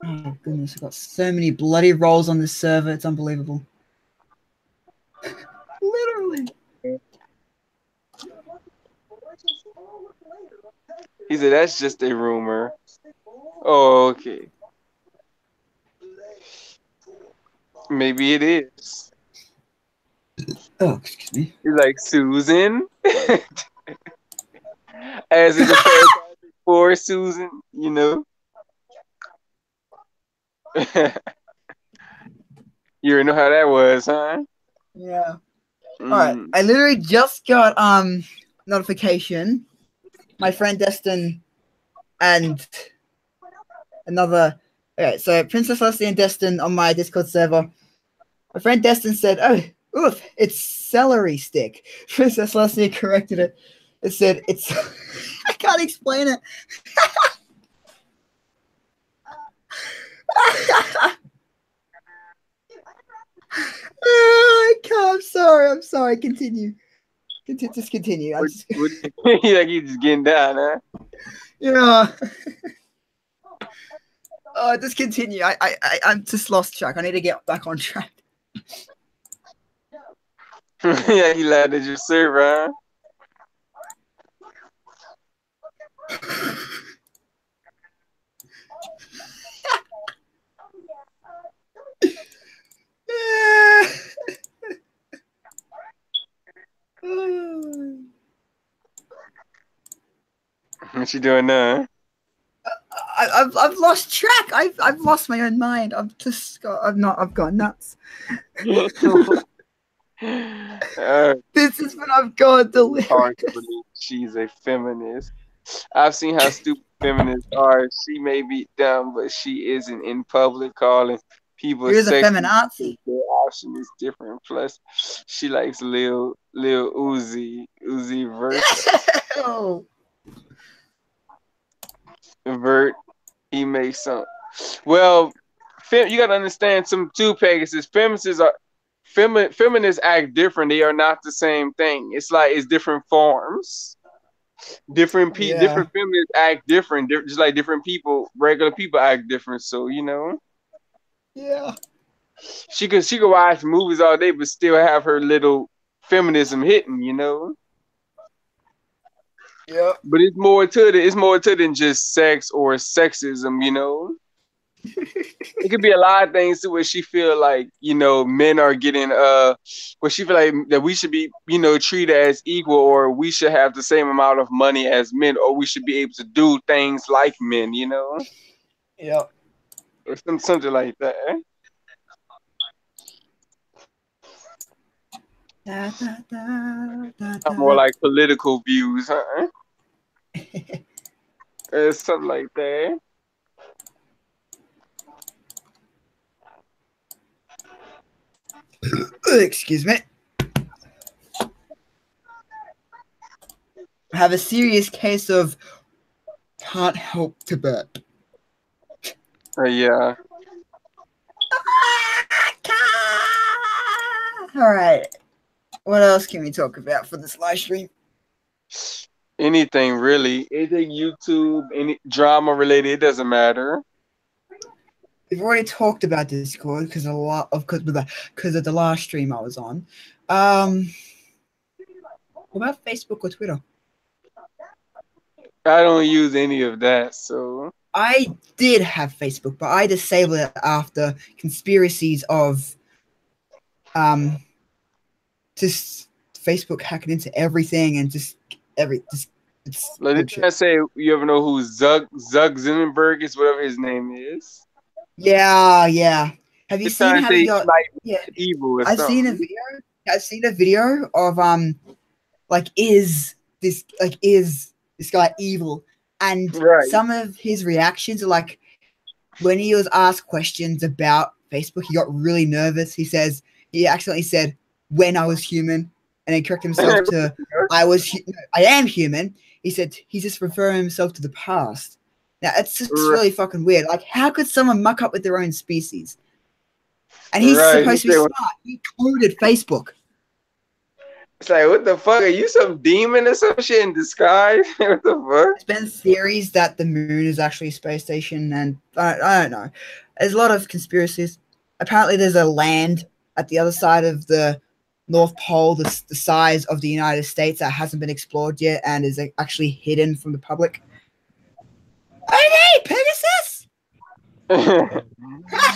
Oh goodness, I've got so many bloody roles on this server, it's unbelievable. Literally. He said that's just a rumor. Oh, okay. Maybe it is. Oh, excuse me. He's like Susan. As in the Fantastic Four, Susan, you know. You already know how that was, huh? Yeah. Alright. I literally just got notification. My friend Destin and another. Okay, so Princess Leslie and Destin on my Discord server. My friend Destin said, "Oh, oof, it's celery stick." Princess Leslie corrected it. It said it's. I can't explain it. I can't. I'm sorry. Continue. Just continue. Like he's just getting down, huh? Yeah. Just continue. I'm just lost track. I need to get back on track. Yeah, he laughed at your server, huh? What you doing now? I've lost track. I've lost my own mind. I've gone nuts. This is when I've gone delirious. Hard to believe she's a feminist. I've seen how stupid feminists are. She may be dumb, but she isn't in public calling people Here's a sexy. feminazi. Their option is different. Plus, she likes Lil Uzi Vert. Oh. Vert. He makes some. Well, you gotta understand some too, Pegasus. feminists act different. They are not the same thing. It's like it's different forms. Yeah. Different feminists act different, just like different people, regular people act different. So Yeah. she could watch movies all day, but still have her little feminism hitting. Yep. But it's more to than just sex or sexism. It could be a lot of things to where she feel like men are getting where she feel like that we should be treated as equal, or we should have the same amount of money as men, or we should be able to do things like men, Yep. or something like that. Da, da, da, da, More da. like political views, huh? Something like that. Excuse me. I have a serious case of can't help to burp. Yeah. All right. What else can we talk about for this live stream? Anything really, anything YouTube, any drama related, it doesn't matter. We've already talked about Discord because of the last stream I was on. What about Facebook or Twitter? I don't use any of that, so I did have Facebook, but I disabled it after conspiracies of just Facebook hacking into everything and just it's like this bullshit. guy say, you ever know who Zug Zinenberg is, whatever his name is? Yeah. Have you He's seen trying to how say he he's got? like Yeah, evil or I've seen a something. video. I've seen a video of is this guy evil? And Right. some of his reactions are like when he was asked questions about Facebook, he got really nervous. He accidentally said when I was human, and then corrected himself to I am human. He said he's just referring himself to the past. Now it's just Right. really fucking weird. Like, how could someone muck up with their own species? And he's Right. supposed to be smart. He coded Facebook. It's like, what the fuck? Are you some demon or some shit in disguise? What the fuck? There's been theories that the moon is actually a space station, and I don't know. There's a lot of conspiracies. Apparently, there's a land at the other side of the North Pole, the size of the United States, that hasn't been explored yet and is actually hidden from the public. Hey, Pegasus!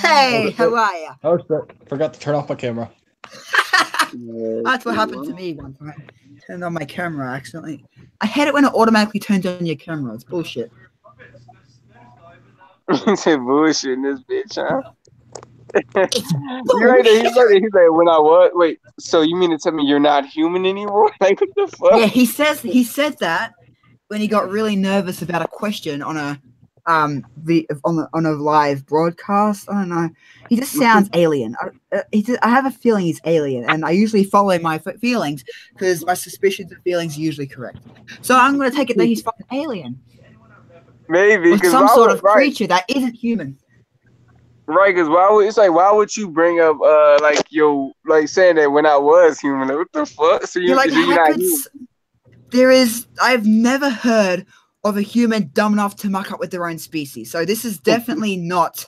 Hey, how are you? Oh shit! Forgot to turn off my camera. That's what happened to me one time. Turned on my camera accidentally. I hate it when it automatically turns on your camera. It's bullshit. Say bullshit in this bitch, huh? It's You right there. He's like, when I was. Wait, so you mean to tell me you're not human anymore? Like, what the fuck? Yeah, he said that when he got really nervous about a question on a on a live broadcast. I don't know. He just sounds alien. I have a feeling he's alien, and I usually follow my feelings because my suspicions and feelings are usually correct. So I'm going to take it that he's fucking alien. Maybe Or because some sort of creature that isn't human. Right, because why would you bring up like saying that when I was human? Like, what the fuck? So You're like, you're not human. I've never heard of a human dumb enough to muck up with their own species. So this is definitely not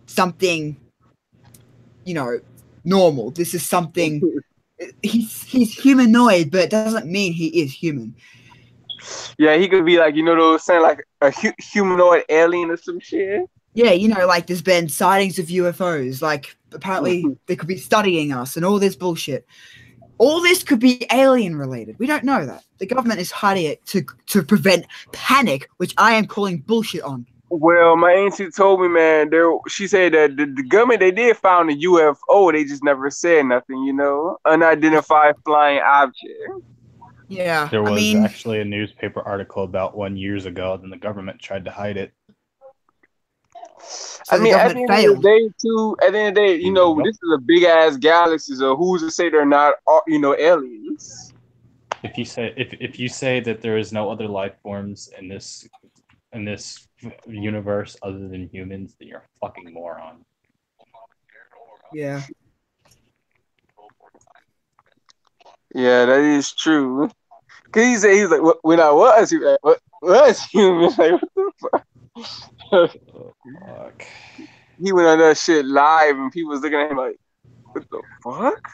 something, normal. This is something. He's humanoid, but it doesn't mean he is human. Yeah, he could be like those saying like a humanoid alien or some shit. Yeah, like there's been sightings of UFOs. Like apparently they could be studying us and all this bullshit. All this could be alien related. We don't know that. The government is hiding it to prevent panic, which I am calling bullshit on. Well, my auntie told me, man, she said that the government, they did found a UFO. They just never said nothing, unidentified flying object. Yeah. There was actually a newspaper article about 1 year ago, then the government tried to hide it. So at the end of the day, too, this is a big ass galaxy, so who's to say they're not, aliens? If you say that there is no other life forms in this universe other than humans, then you're a fucking moron. Yeah. Yeah, that is true. Cause he said he's like, when I was, he was like, what was human? Like, what the fuck? Fuck. He went on that shit live, and people was looking at him like, what the fuck?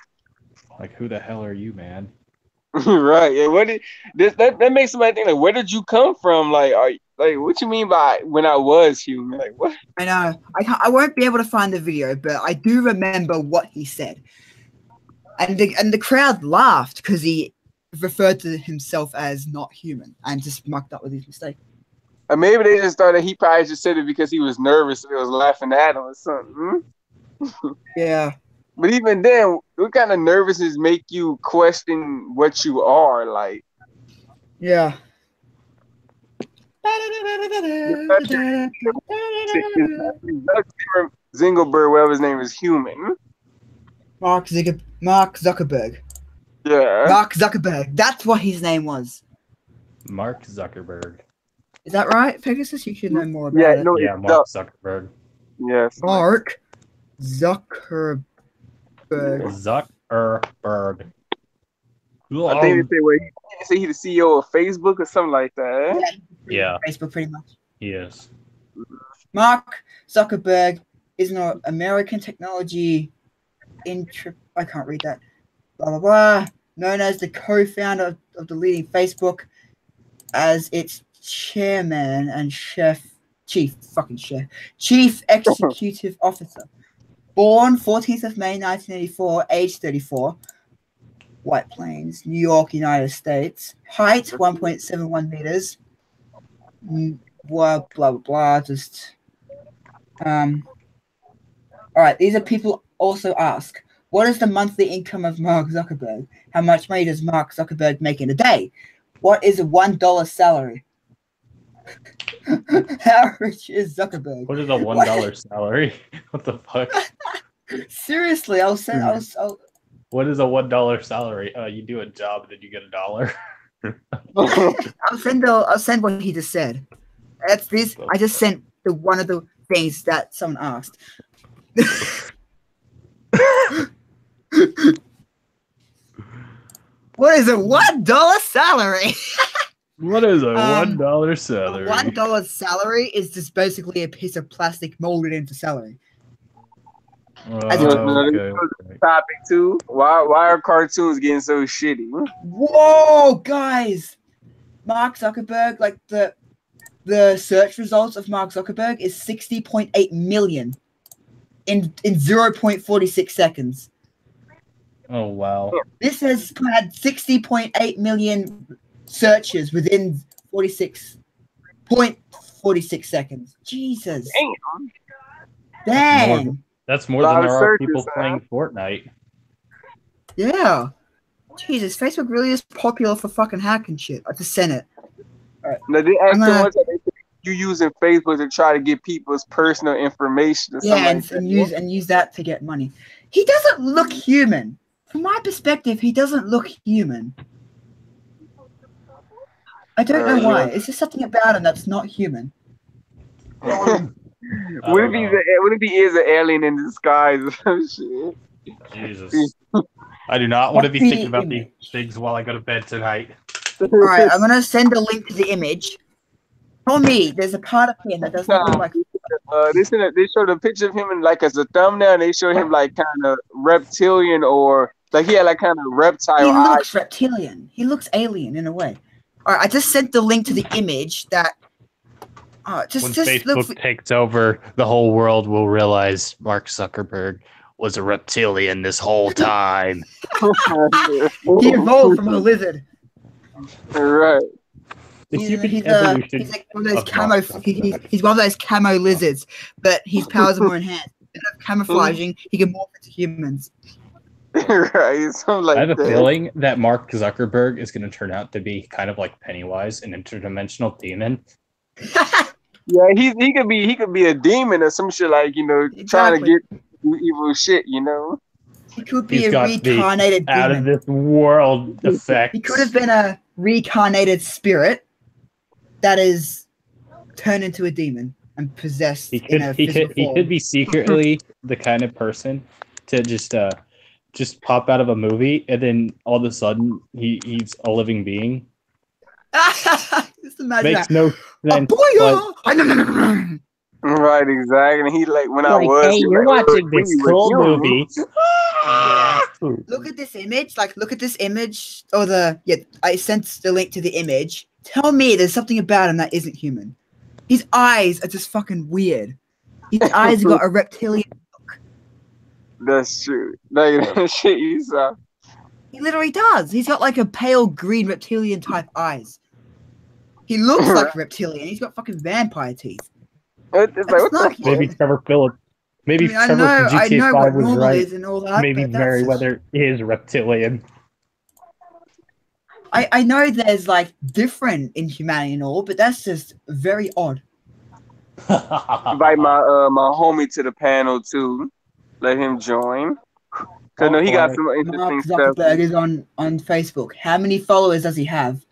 Like, who the hell are you, man? Right? Yeah. What did that makes somebody think like, where did you come from? Like, what you mean by when I was human? Like, what? I know. I won't be able to find the video, but I do remember what he said. And the crowd laughed because he referred to himself as not human and just mucked up with his mistake. Or maybe they just thought that he probably just said it because he was nervous and they was laughing at him or something. Yeah. But even then, what kind of nervousness make you question what you are? Like, Yeah. Zingelberg, whatever his name is, human. Mark Zuckerberg. Yeah. Mark Zuckerberg. That's what his name was. Mark Zuckerberg. Is that right, Pegasus? You should know more about Yeah, it. no, Yeah, Mark Zuckerberg. Yes. Mark Zuckerberg. Zuckerberg. I think they say, well, he say he's the CEO of Facebook or something like that. Yeah. Facebook, pretty much. Yes. Mark Zuckerberg is an American technology I can't read that. Blah blah blah. Known as the co-founder of the leading Facebook, as its chairman and chief executive officer. Born 14th of May 1984, age 34. White Plains, New York, United States. Height 1.71 meters. Blah blah blah. Just all right. These are people also ask, what is the monthly income of Mark Zuckerberg? How much money does Mark Zuckerberg make in a day? What is a $1 salary? How rich is Zuckerberg? What is a $1 salary? What the fuck? Seriously, I'll send. What is a $1 salary? You do a job and then you get $1. I'll send what he just said. That's this. I just sent one of the things that someone asked. What is a $1 salary? What is a $1 salary? $1 salary is just basically a piece of plastic molded into salary. Okay. Topic too. Why are cartoons getting so shitty? Whoa, guys! Mark Zuckerberg, like the search results of Mark Zuckerberg is 60.8 million in 0.46 seconds. Oh wow! This has had 60.8 million searches within 46.46 seconds. Jesus! Dang! That's more than there are people playing Fortnite. Yeah. Jesus, Facebook really is popular for fucking hacking shit. I just sent it. Right. Now they ask you using Facebook to try to get people's personal information. Or and use that to get money. He doesn't look human. From my perspective, he doesn't look human. I don't know why. It's just something about him that's not human. What if he is an alien in disguise or some shit? Jesus. I do not want to be thinking about these things while I go to bed tonight. Alright, I'm gonna send a link to the image. Tell me, there's a part of him that doesn't look like they showed a picture of him in, like, as a thumbnail, and they showed him like kind of reptilian, or like he had like kind of reptile eyes. He looks reptilian. He looks alien in a way. Alright, I just sent the link to the image that when Facebook takes over, the whole world will realize Mark Zuckerberg was a reptilian this whole time. He evolved from a lizard. Right. He's like one of those camo. He's one of those camo lizards, but his powers are more enhanced. Instead of camouflaging, he can morph into humans. Right. I have a feeling that Mark Zuckerberg is going to turn out to be kind of like Pennywise, an interdimensional demon. Yeah, he could be a demon or some shit, like, trying to get evil shit, He could be a reincarnated demon. Out of this world effect. He could have been a reincarnated spirit that is turned into a demon and possessed. He could be secretly the kind of person to just just pop out of a movie, and then all of a sudden he's a living being. Just imagine Makes that. no sense. Right, exactly. And he like when I Like, was, hey, he you're like, watching this cool movie. Look at this image. Like, look at this image. Or I sent the link to the image. Tell me there's something about him that isn't human. His eyes are just fucking weird. His eyes have got a reptilian look. That's true. Like that shit you saw. He literally does. He's got like a pale green reptilian type eyes. He looks like a reptilian. He's got fucking vampire teeth. It's like, what the fuck? Maybe Trevor Phillips. Maybe Trevor from I GTA know 5 what was normal right. is and all that. Maybe but that's Merryweather is reptilian. I know there's like different in humanity and all, but that's just very odd. Invite my homie to the panel too. Let him join. Cause no, he got some interesting Mark stuff. Zuckerberg is on Facebook. How many followers does he have?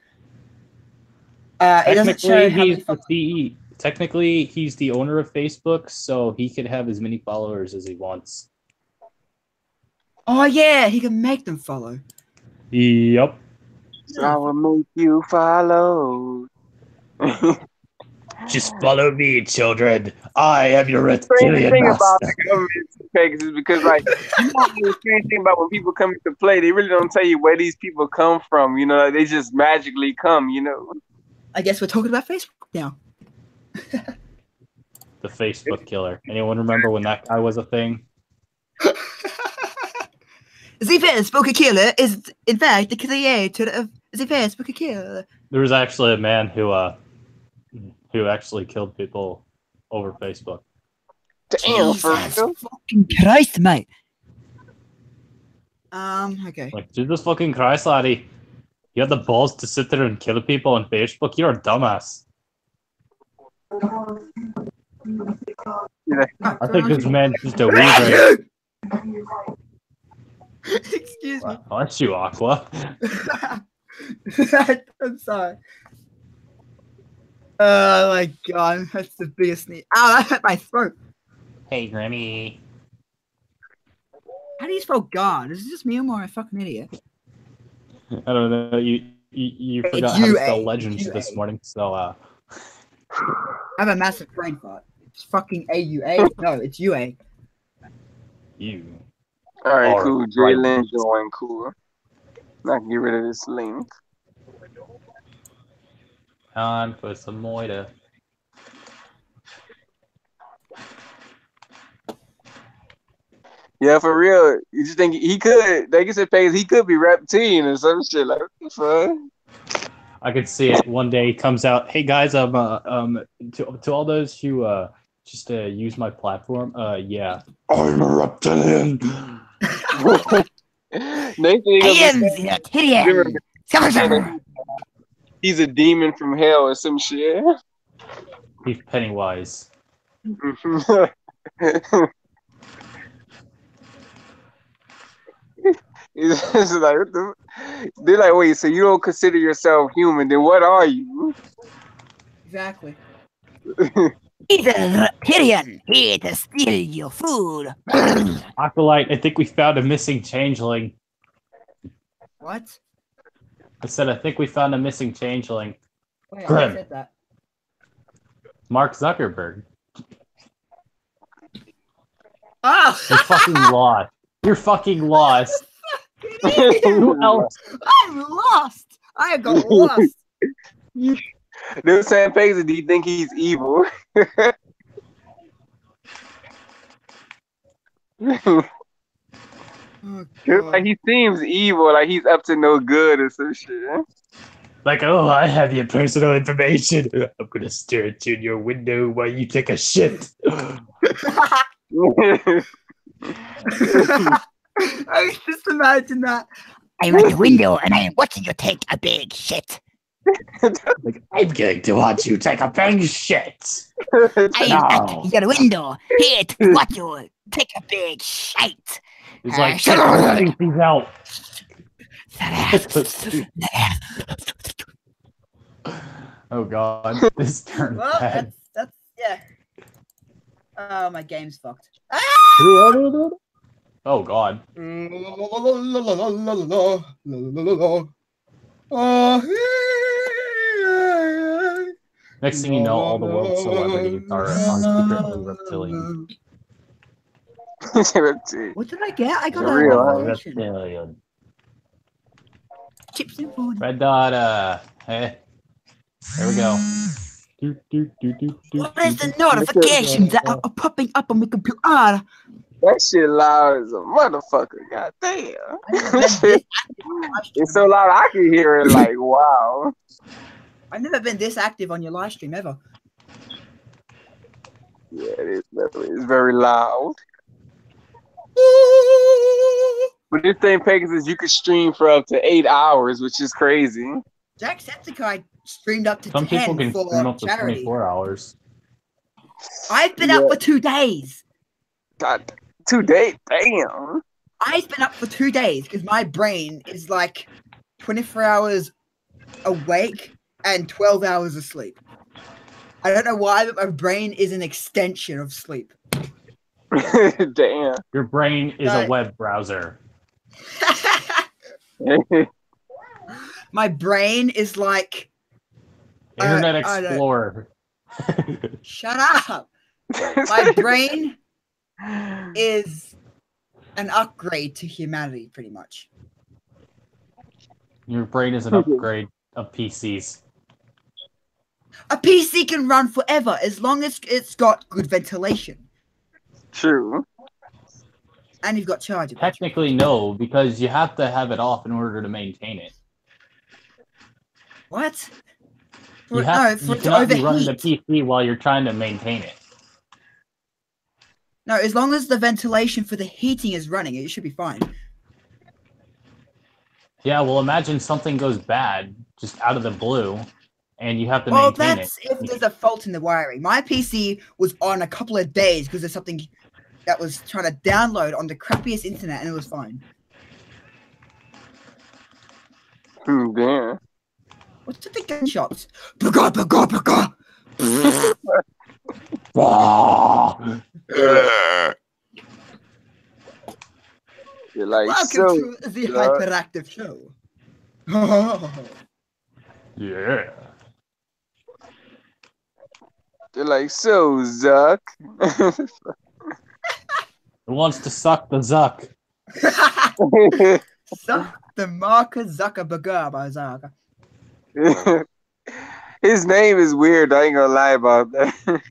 It doesn't show how many followers. Technically, he's the owner of Facebook, so he could have as many followers as he wants. Oh yeah, he can make them follow. Yep. So I will make you follow. Just follow me, children. I am your The reptilian thing master. about the government is because, like, you know, the strange thing about when people come to play, they really don't tell you where these people come from. You know, like, they just magically come. You know. I guess we're talking about Facebook now. The Facebook killer. Anyone remember when that guy was a thing? The Facebook killer is, in fact, the creator of the Facebook killer. There was actually a man who actually killed people over Facebook. Damn, for Jesus real? fucking Christ, mate. Okay. Like, Jesus fucking Christ, laddie. You have the balls to sit there and kill people on Facebook? You're a dumbass. I think this man's just a weirdo. Excuse me. Aren't you, Aqua? I'm sorry. Oh my god, that's the biggest sneeze. Ow, that hurt my throat. Hey, Grammy. How do you spell God? Is it just me or am I a fucking idiot? I don't know. You forgot It's how to UA. spell legends UA. this morning, so I have a massive brain fart. It's fucking AUA? No, it's UA. you. All right, All cool. right. Jalen join, cool. I can get rid of this link. Time for some moita. Yeah, for real. You just think he could? They can say Pace. He could be reptilian or some shit like what the fuck. I could see it one day. He comes out. Hey guys, to all those who just use my platform. Yeah, I'm a reptilian. Next thing he's a demon from hell or some shit. He's Pennywise. It's just like, what the, they're like, wait, so you don't consider yourself human? Then what are you? Exactly. He's a reptilian here to steal your food. Acolyte, I think we found a missing changeling. What? I said, I think we found a missing changeling. Wait, Grim. I said that. Mark Zuckerberg. Oh! You're fucking lost. You're fucking lost. Who else? I'm lost. I have got lost. They're saying, Pace, do you think he's evil? Oh, Like he seems evil, like he's up to no good or some shit. Like, oh, I have your personal information. I'm gonna stare at you in your window while you take a shit. I just imagine that. I'm at the window and I am watching you take a big shit. Like, I'm going to watch you take a big shit. I am at your window here to watch you take a big shite. He's like, check these out. Oh god, this turned Well, bad. that's yeah. Oh, my game's fucked. Oh God. Next thing you know, all the world's celebrities are secretly reptilian. What did I get? I got For a real, huh? notification. Reptilian. Chips and food. Red dot. Hey. There we go. What is the notifications that are popping up on my computer? That shit loud as a motherfucker. God damn. I've never been this active on your live stream. It's so loud I can hear it like wow. I've never been this active on your live stream ever. Yeah, it's very loud. But this thing, Pegasus, you could stream for up to 8 hours, which is crazy. Jacksepticeye streamed up to Some people 10 can stream for up to charity. 24 hours. I've been up for 2 days. God, 2 days, damn. I've been up for 2 days because my brain is like 24 hours awake and 12 hours asleep. I don't know why, but my brain is an extension of sleep. Damn. Your brain is a web browser. My brain is like Internet I don't- Explorer. shut up. My brain is an upgrade to humanity, pretty much. Your brain is an upgrade of PCs. A PC can run forever as long as it's got good ventilation True. and you've got charging. Technically, no, because you have to have it off in order to maintain it. What? You For cannot it to be running the overheat. PC while you're trying to maintain it. No, as long as the ventilation for the heating is running, it should be fine. Yeah, well, imagine something goes bad just out of the blue, and you have to Well, maintain that's it. if there's a fault in the wiring. My PC was on a couple of days because there's something that was trying to download on the crappiest internet, and it was fine. Damn. What's with the gunshots? Baga, baga, baga. You're like, Welcome so, to the hyperactive show. Yeah. you're like, so, Zuck. Who wants to suck the Zuck? Suck the Marker Zuckerberg. His name is weird. I ain't gonna lie about that.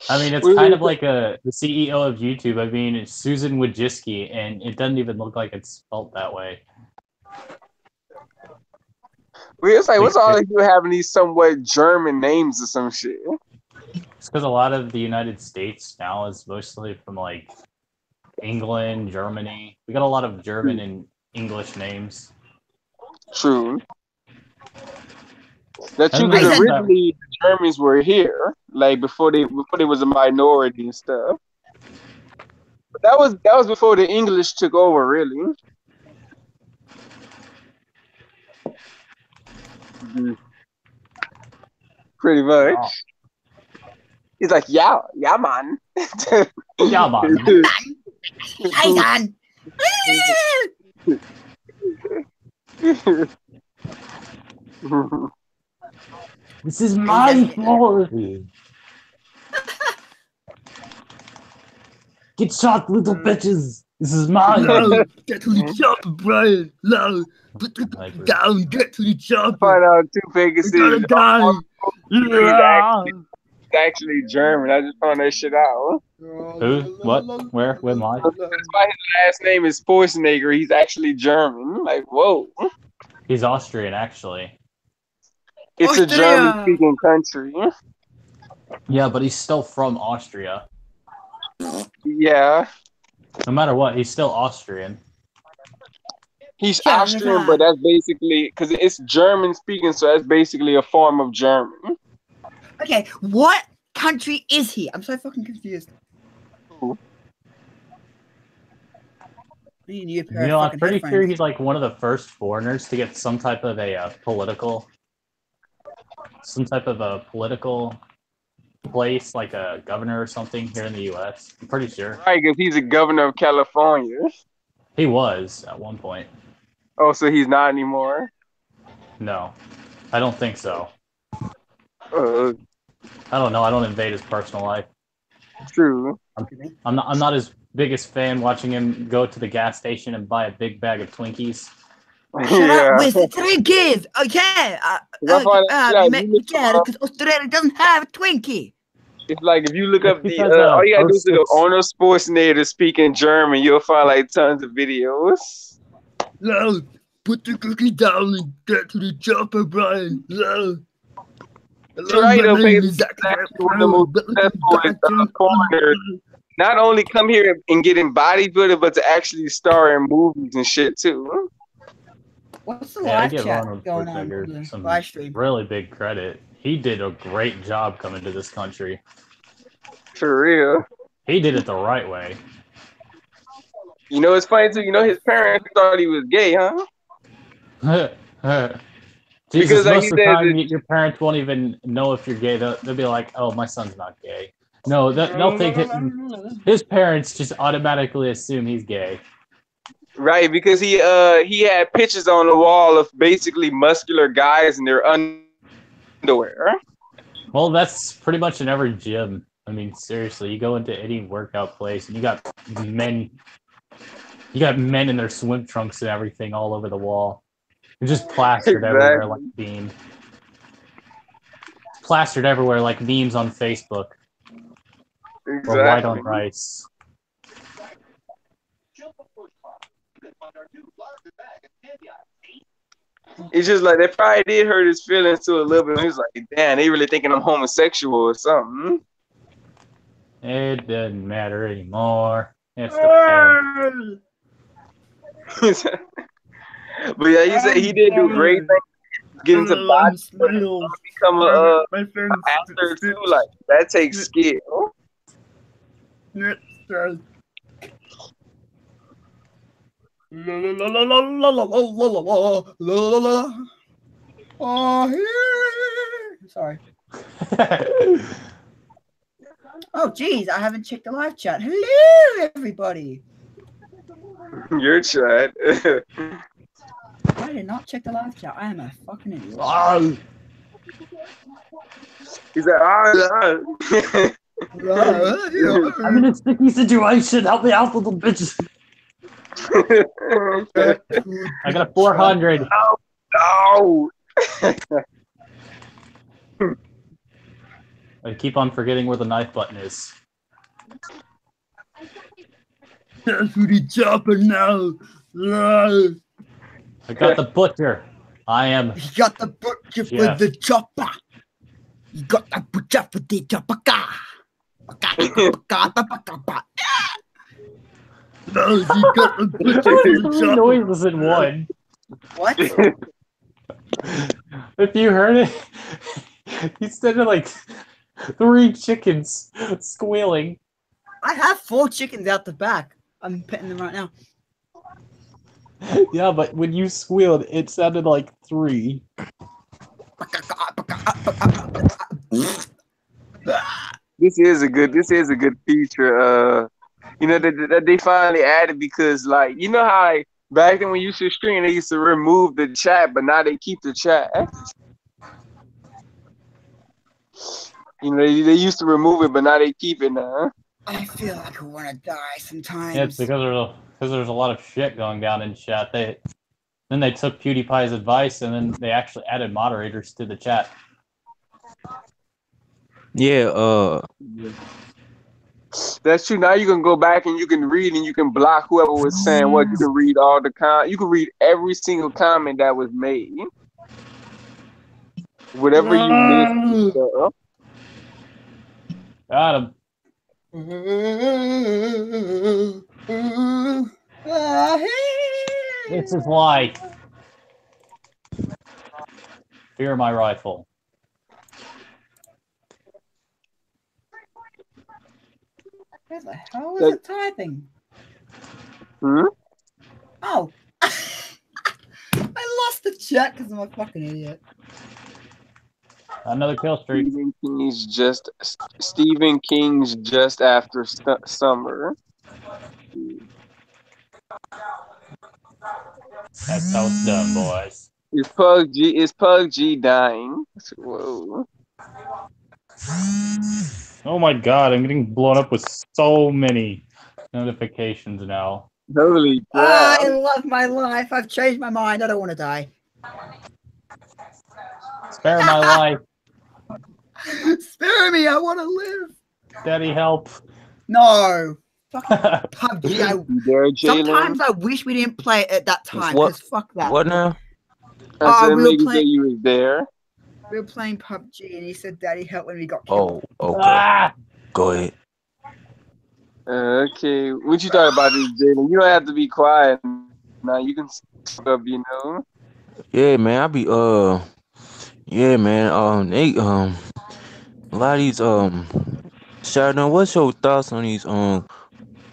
I mean, it's kind of like the CEO of YouTube. I mean, it's Susan Wojcicki, and it doesn't even look like it's spelled that way. It's like, what's all of you having these somewhat German names or some shit? It's because a lot of the United States now is mostly from like England, Germany. We got a lot of German and English names. True. That's true, I because said- originally the Germans were here, like before they was a minority and stuff. But that was before the English took over, really. Pretty much. Wow. He's like, yeah, man. Yeah, man. Hey, son. This is my floor. Get shot, little bitches. This is mine. No, get to the chopper, Brian. No, put the gun down. Get to the chopper. Find out two Vegas We is gotta die. actually German. I just found that shit out. Who? What? Where? When? Why? That's why his last name is Schwarzenegger. He's actually German. Like, whoa. He's Austrian, actually. It's a Austria. German-speaking country. Yeah, but he's still from Austria. Yeah. No matter what, he's still Austrian. He's Yeah, Austrian, yeah. but that's basically, because it's German-speaking, so that's basically a form of German. Okay, what country is he? I'm so fucking confused. Who? You need a pair You of know, I'm fucking pretty headphones. sure he's like one of the first foreigners to get some type of a political place, like a governor or something here in the U.S. I'm pretty sure. Right, because he's a governor of California. He was at one point. Oh, so he's not anymore? No, I don't think so. Uh, I don't know. I don't invade his personal life. True. I'm not his biggest fan watching him go to the gas station and buy a big bag of Twinkies. Shut up with the Twinkies! Okay! Because Australia doesn't have a Twinkie! It's like if you look up the, Because, all you gotta do is look up 06 Arnold Schwarzenegger speaking German, you'll find like tons of videos. No, put the cookie down and get to the chopper, Brian. No. Right, one of the most successful foreigners. Not only come here and get in bodybuilder, but to actually star in movies and shit too. What's the Yeah, I live give chat Arnold going on? Schwarzenegger The some live stream. really big credit. He did a great job coming to this country. For real. He did it the right way. You know, it's funny too. You know, his parents thought he was gay, huh? Jesus, Because, like most he of the said, time, your parents won't even know if you're gay. They'll be like, "Oh, my son's not gay." No, they'll think his parents just automatically assume he's gay. Right, because he had pictures on the wall of basically muscular guys in their underwear. Well, that's pretty much in every gym. I mean, seriously, you go into any workout place and you got men in their swim trunks and everything all over the wall. They're just plastered everywhere like beams. Plastered everywhere like memes on Facebook. Exactly. Or white on rice. It's just like they probably did hurt his feelings too a little bit. He was like, "Damn, they really thinking I'm homosexual or something." It doesn't matter anymore. It's the past. But yeah, he said he did do great things. Get into bodybuilding, become a actor too. Like that takes skill. Sorry. Oh, geez, I haven't checked the live chat. Hello, everybody. Your chat. I did not check the live chat. I am a fucking idiot. He's like, I'm in a sticky situation. Help me out, little bitches. I got a 400. No. I keep on forgetting where the knife button is. That's for the chopper now. I got the butcher. I am. You got the butcher for the chopper. You got the butcher for the chopper. No, you got the butcher for the Three chopper. noises in one. What? If you heard it, he said it like 3 chickens squealing. I have 4 chickens out the back. I'm petting them right now. Yeah, but when you squealed, it sounded like 3. This is a good feature. You know that they finally added because, like, you know how back then when you used to stream, they used to remove the chat, but now they keep the chat. You know, they used to remove it, but now they keep it now. I feel like I want to die sometimes. Yeah, it's because there's a lot of shit going down in chat. Then they took PewDiePie's advice and then they actually added moderators to the chat. Yeah, That's true. Now you can go back and you can read and you can block whoever was saying what. You can read all the you can read every single comment that was made. Whatever you missed. Got him. This is life. Fear my rifle. Where the hell is it typing? Hmm? Oh. I lost the chat because I'm a fucking idiot. Another kill streak. Stephen King's just after summer. That's how it's done, boys. Is PUBG dying? Whoa. Oh my god, I'm getting blown up with so many notifications now. Holy I crap. love my life. I've changed my mind. I don't want to die. Spare my life. Spare me. I want to live. Daddy, help. No. Fucking PUBG. You there, Jalen? Sometimes I wish we didn't play it at that time. What? Because fuck that. What now? I said, we were nigga playing- say you was there. We were playing PUBG and he said Daddy help when we got killed. Oh, okay. Ah! Go ahead. Okay. What you talking about this, Jalen? You don't have to be quiet. Now you can speak up, you know. Yeah, man. I be yeah, man. They a lot of these Sheldon, what's your thoughts on these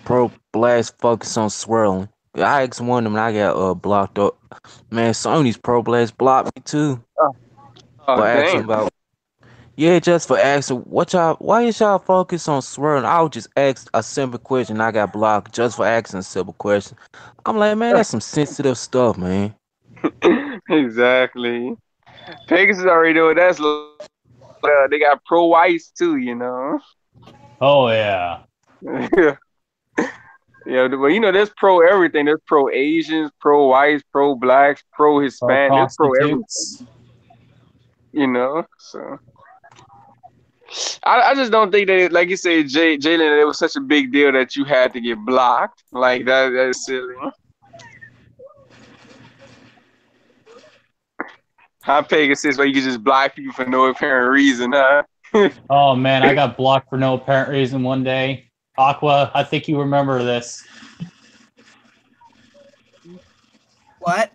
pro blast focus on swirling? I asked one of them and I got blocked up. Man, some of these pro blast blocked me too. Oh, For asking damn. about just for asking why is y'all focus on swirling? I would just ask a simple question. I got blocked just for asking a simple question. I'm like, man, that's some sensitive stuff, man. Exactly. Pegasus already know what that's they got pro whites too, you know. Oh yeah. Yeah, but you know, there's pro everything. There's pro Asians, pro whites, pro blacks, pro Hispanic. There's pro everything. Prostitutes. You know, so I just don't think that, like you said, Jalen, it was such a big deal that you had to get blocked. Like that's silly. How Pegasus, where you can just block people for no apparent reason, huh? Oh man, I got blocked for no apparent reason one day. Aqua, I think you remember this. What?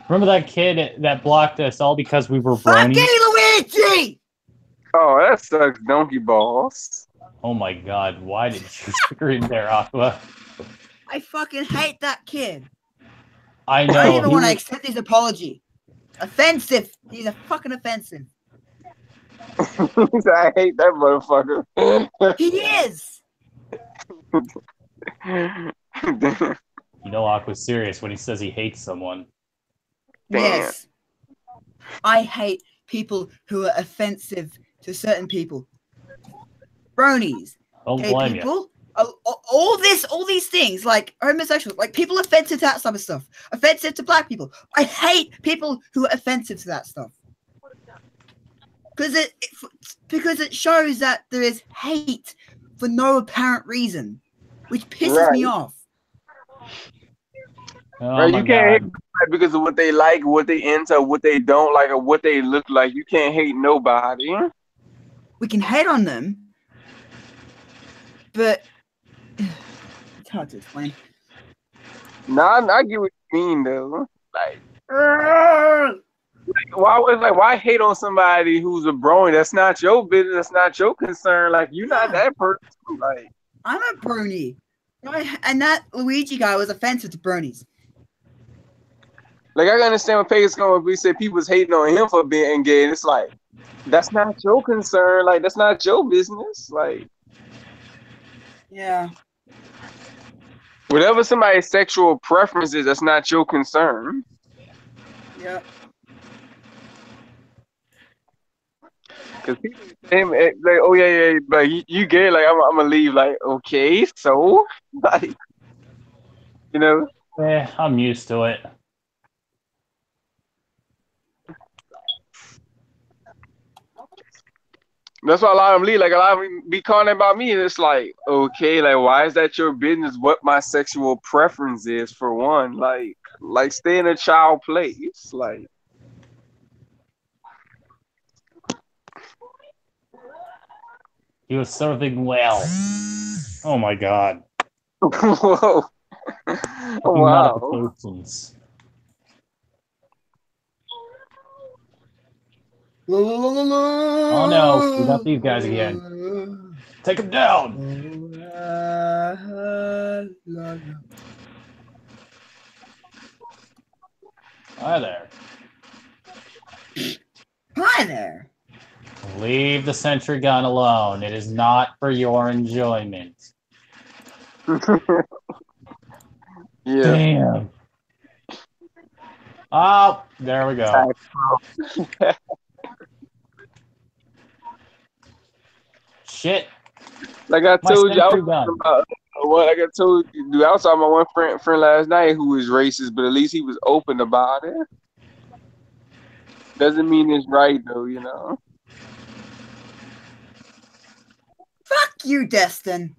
Remember that kid that blocked us all because we were Fucking bronies? Luigi! Oh, that sucks, donkey balls. Oh my god, why did you scream there, Aqua? I fucking hate that kid. I I don't know. even want to accept his apology. Offensive. He's a fucking offensive. I hate that motherfucker. He is. You know Aqua's serious when he says he hates someone. Damn. Yes. I hate people who are offensive to certain people. Bronies. Don't Gay blame you. people. All these things, like homosexuals, like people offensive to that type of stuff. Offensive to black people. I hate people who are offensive to that stuff. Because it shows that there is hate for no apparent reason, which pisses me off. Oh Right, my you can't hate god. nobody because of what they like, what they into, what they don't like, or what they look like. You can't hate nobody. We can hate on them, but it's hard to explain. Nah, I get what you mean though. Why hate on somebody who's a brony? That's not your business. That's not your concern. Like you're not that person. Like I'm a brony, and that Luigi guy was offensive to bronies. I can understand what Pegasus going. We say people's hating on him for being gay. And it's like that's not your concern. Like that's not your business. Like Yeah. whatever somebody's sexual preference is, that's not your concern. Yeah. Cause people say, like, oh yeah, but you gay, like I'm gonna leave. Like okay, so like you know. I'm used to it. That's why a lot of them leave. Like a lot of them be calling about me, and it's like, okay, like why is that your business? What my sexual preference is, for one. Like stay in a child place. Like He was serving well. Oh my god. whoa, wow. Notifications. Oh no, we got these guys again. Take him down. Hi there. Hi there. Leave the sentry gun alone. It is not for your enjoyment. Yeah. Damn. Oh, there we go. Shit. Like I My told you, I sentry was gun. talking about like I told you, dude. I was talking about one friend last night who was racist, but at least he was open about it. Doesn't mean it's right though, you know. Fuck you, Destin.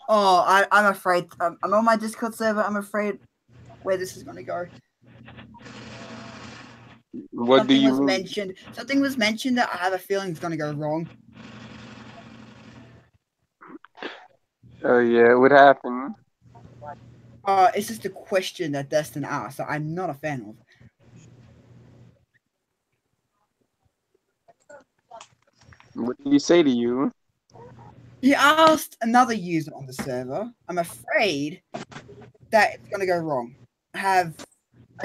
Oh, I'm afraid. I'm on my Discord server. I'm afraid where this is going to go. What do you mean? mentioned. Something was mentioned that I have a feeling is going to go wrong. Oh yeah, what happened? It's just a question that Destin asked that I'm not a fan of. What did he say to you? He asked another user on the server. I'm afraid that it's going to go wrong. I've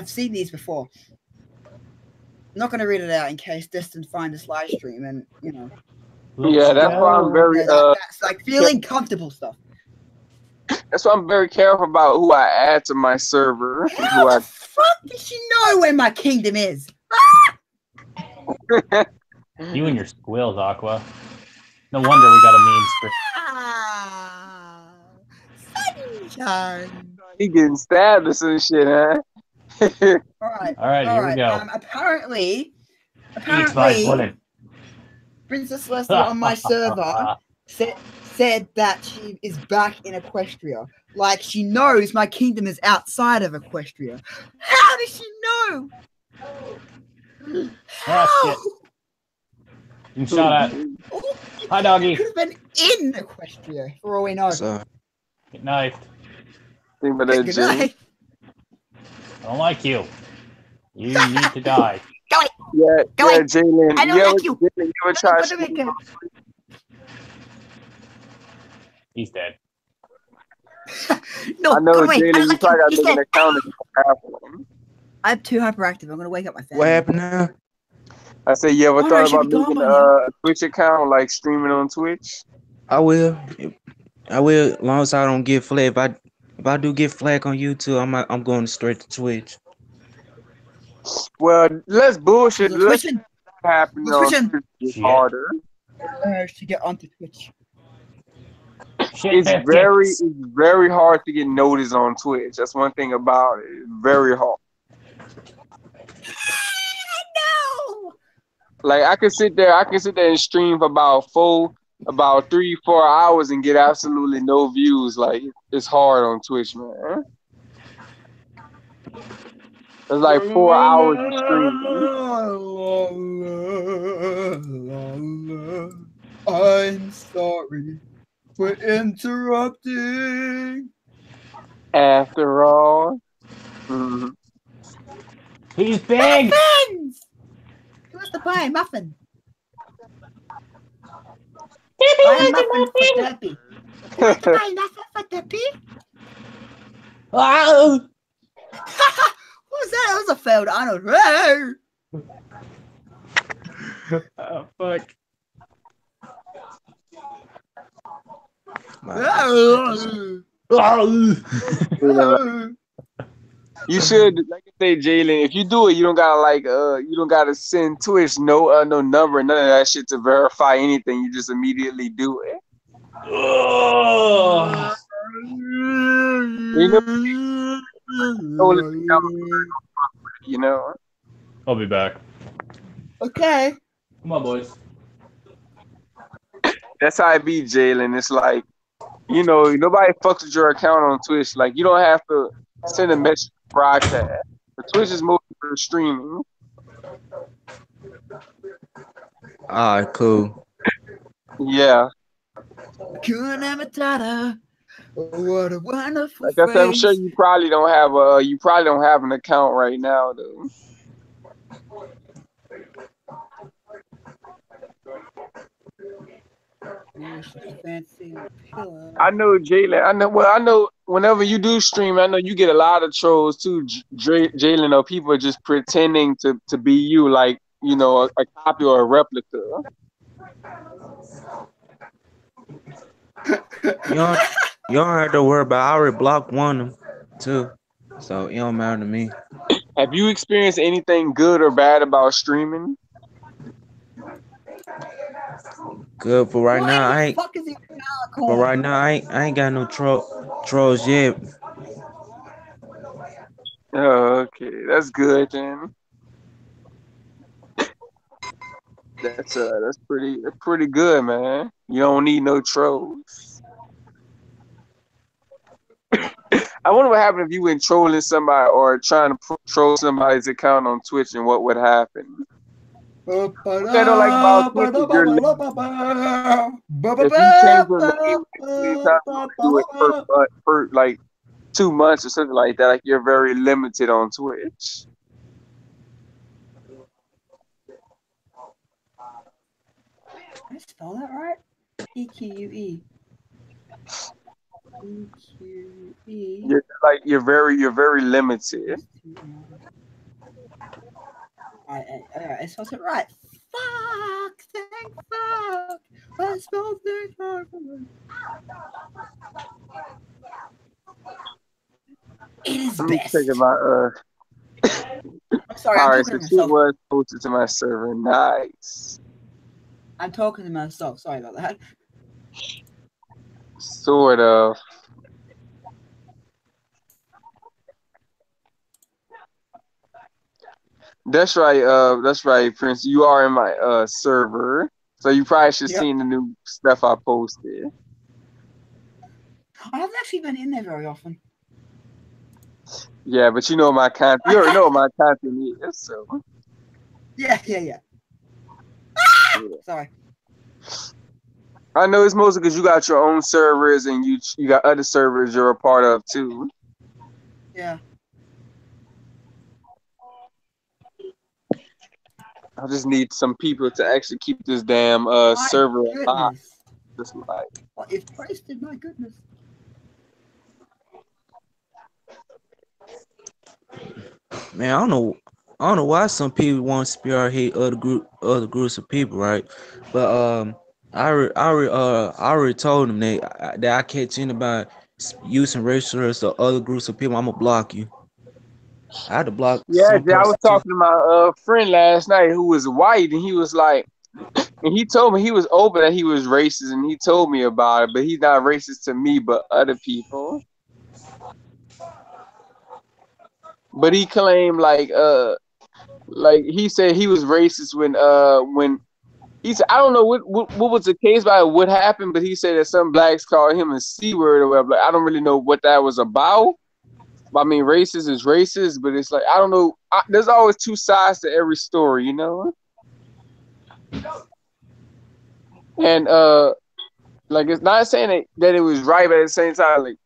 seen these before. I'm not going to read it out in case Destin finds this live stream and, you know. Yeah, that's why I'm very that's like feeling comfortable stuff. That's why I'm very careful about who I add to my server. How the fuck does she know where my kingdom is? You and your squills, Aqua. No wonder we got a mean streak. Sunshine. He getting stabbed or some shit, huh? All right, here we go. Apparently, Princess Leslie on my server said that she is back in Equestria. Like she knows my kingdom is outside of Equestria. How does she know? Oh, shit. You shot at. Hi, doggy. Could have been in Equestria, for all we know. Get knifed. Think about that, Good night. I don't like you. You need to die. Go away. Yeah, Go away. Jalen. I don't like you. Jalen, you ever try to He's dead. No, I know, go away. Jalen, you probably got to He's make an dead. account if you have one. I'm too hyperactive. I'm gonna wake up my family. What happened now? I said, you ever Oh, I thought should about be gone making by now. a Twitch account, like streaming on Twitch? I will. I will, as long as I don't get flagged. If I do get flagged on YouTube, I'm going straight to Twitch. Well, let's bullshit. We're Let's switching. happen We're on switching. Twitch. It's Shit. harder. To get onto Twitch. Shit, It's biscuits. very hard to get noticed on Twitch. That's one thing about it. It's very hard. No. Like I can sit there and stream for about 3-4 hours and get absolutely no views. Like it's hard on Twitch, man. It's like 4 hours of streaming. I'm sorry for interrupting. After all. Mhm. He's big. Muffins! Who wants to buy a muffin? Buy a muffin for Debbie. Who wants to buy a muffin for Debbie? Oh, What was that? That was a failed Arnold. oh fuck. You should, like I say, Jalen. If you do it, you don't gotta send Twitch no number, none of that shit to verify anything. You just immediately do it. You know. I'll be back. Okay. Come on, boys. That's how it be, Jalen. It's like, you know, nobody fucks with your account on Twitch. Like you don't have to send a message broadcast. The Twitch is mostly for streaming. All right, cool. Yeah. Kuna Matata. What a wonderful Like I said, I'm phrase. sure you probably don't have an account right now, though. Fancy pillow. I know Jalen. I know whenever you do stream, I know you get a lot of trolls too, Jalen. Or people are just pretending to be you, like a copy or a replica. You don't have to worry about. I already blocked one of them too, so it don't matter to me. Have you experienced anything good or bad about streaming? Good for right now. I ain't. Fuck is he For right now, I ain't got no trolls yet. Oh, okay, that's good then. That's pretty good, man. You don't need no trolls. I wonder what happened if you went trolling somebody or trying to troll somebody's account on Twitch, and what would happen. What I don't like about Twitch is your name. If you change your name, do it for like 2 months or something like that, like you're very limited on Twitch. Did I spell that right? EQUE. EQE. You're very limited. I spelled it right. Fuck! Thank fuck! I spelled it right. It is Let me best. check about I'm sorry, all I'm right, talking so to she myself. was posted to my server. Nice. I'm talking to myself. Sorry about that. Sort of. That's right, Prince. You are in my server, so you probably should Yep. seen the new stuff I posted. I haven't actually been in there very often. Yeah, but you know my content. You already know what my content is, so. Yeah. Yeah. Sorry. I know it's mostly because you got your own servers and you got other servers you're a part of too. Yeah. I just need some people to actually keep this damn My server alive. goodness. Just like. What if Christ did? My goodness. Man, I don't know why some people want to spearhead other groups of people, right? But I already told them that I catch anybody using racial slurs or other groups of people, I'm gonna block you. I had to block Yeah, some I was person too. talking to my friend last night who was white, and he was like, and he told me he was open that he was racist, and he told me about it, but he's not racist to me, but other people. But he claimed like he said he was racist when he said I don't know what was the case about what happened, but he said that some blacks called him a C word or whatever. Like, I don't really know what that was about. I mean, racist is racist, but it's like I don't know. There's always two sides to every story, you know. And like it's not saying that it was right, but at the same time, like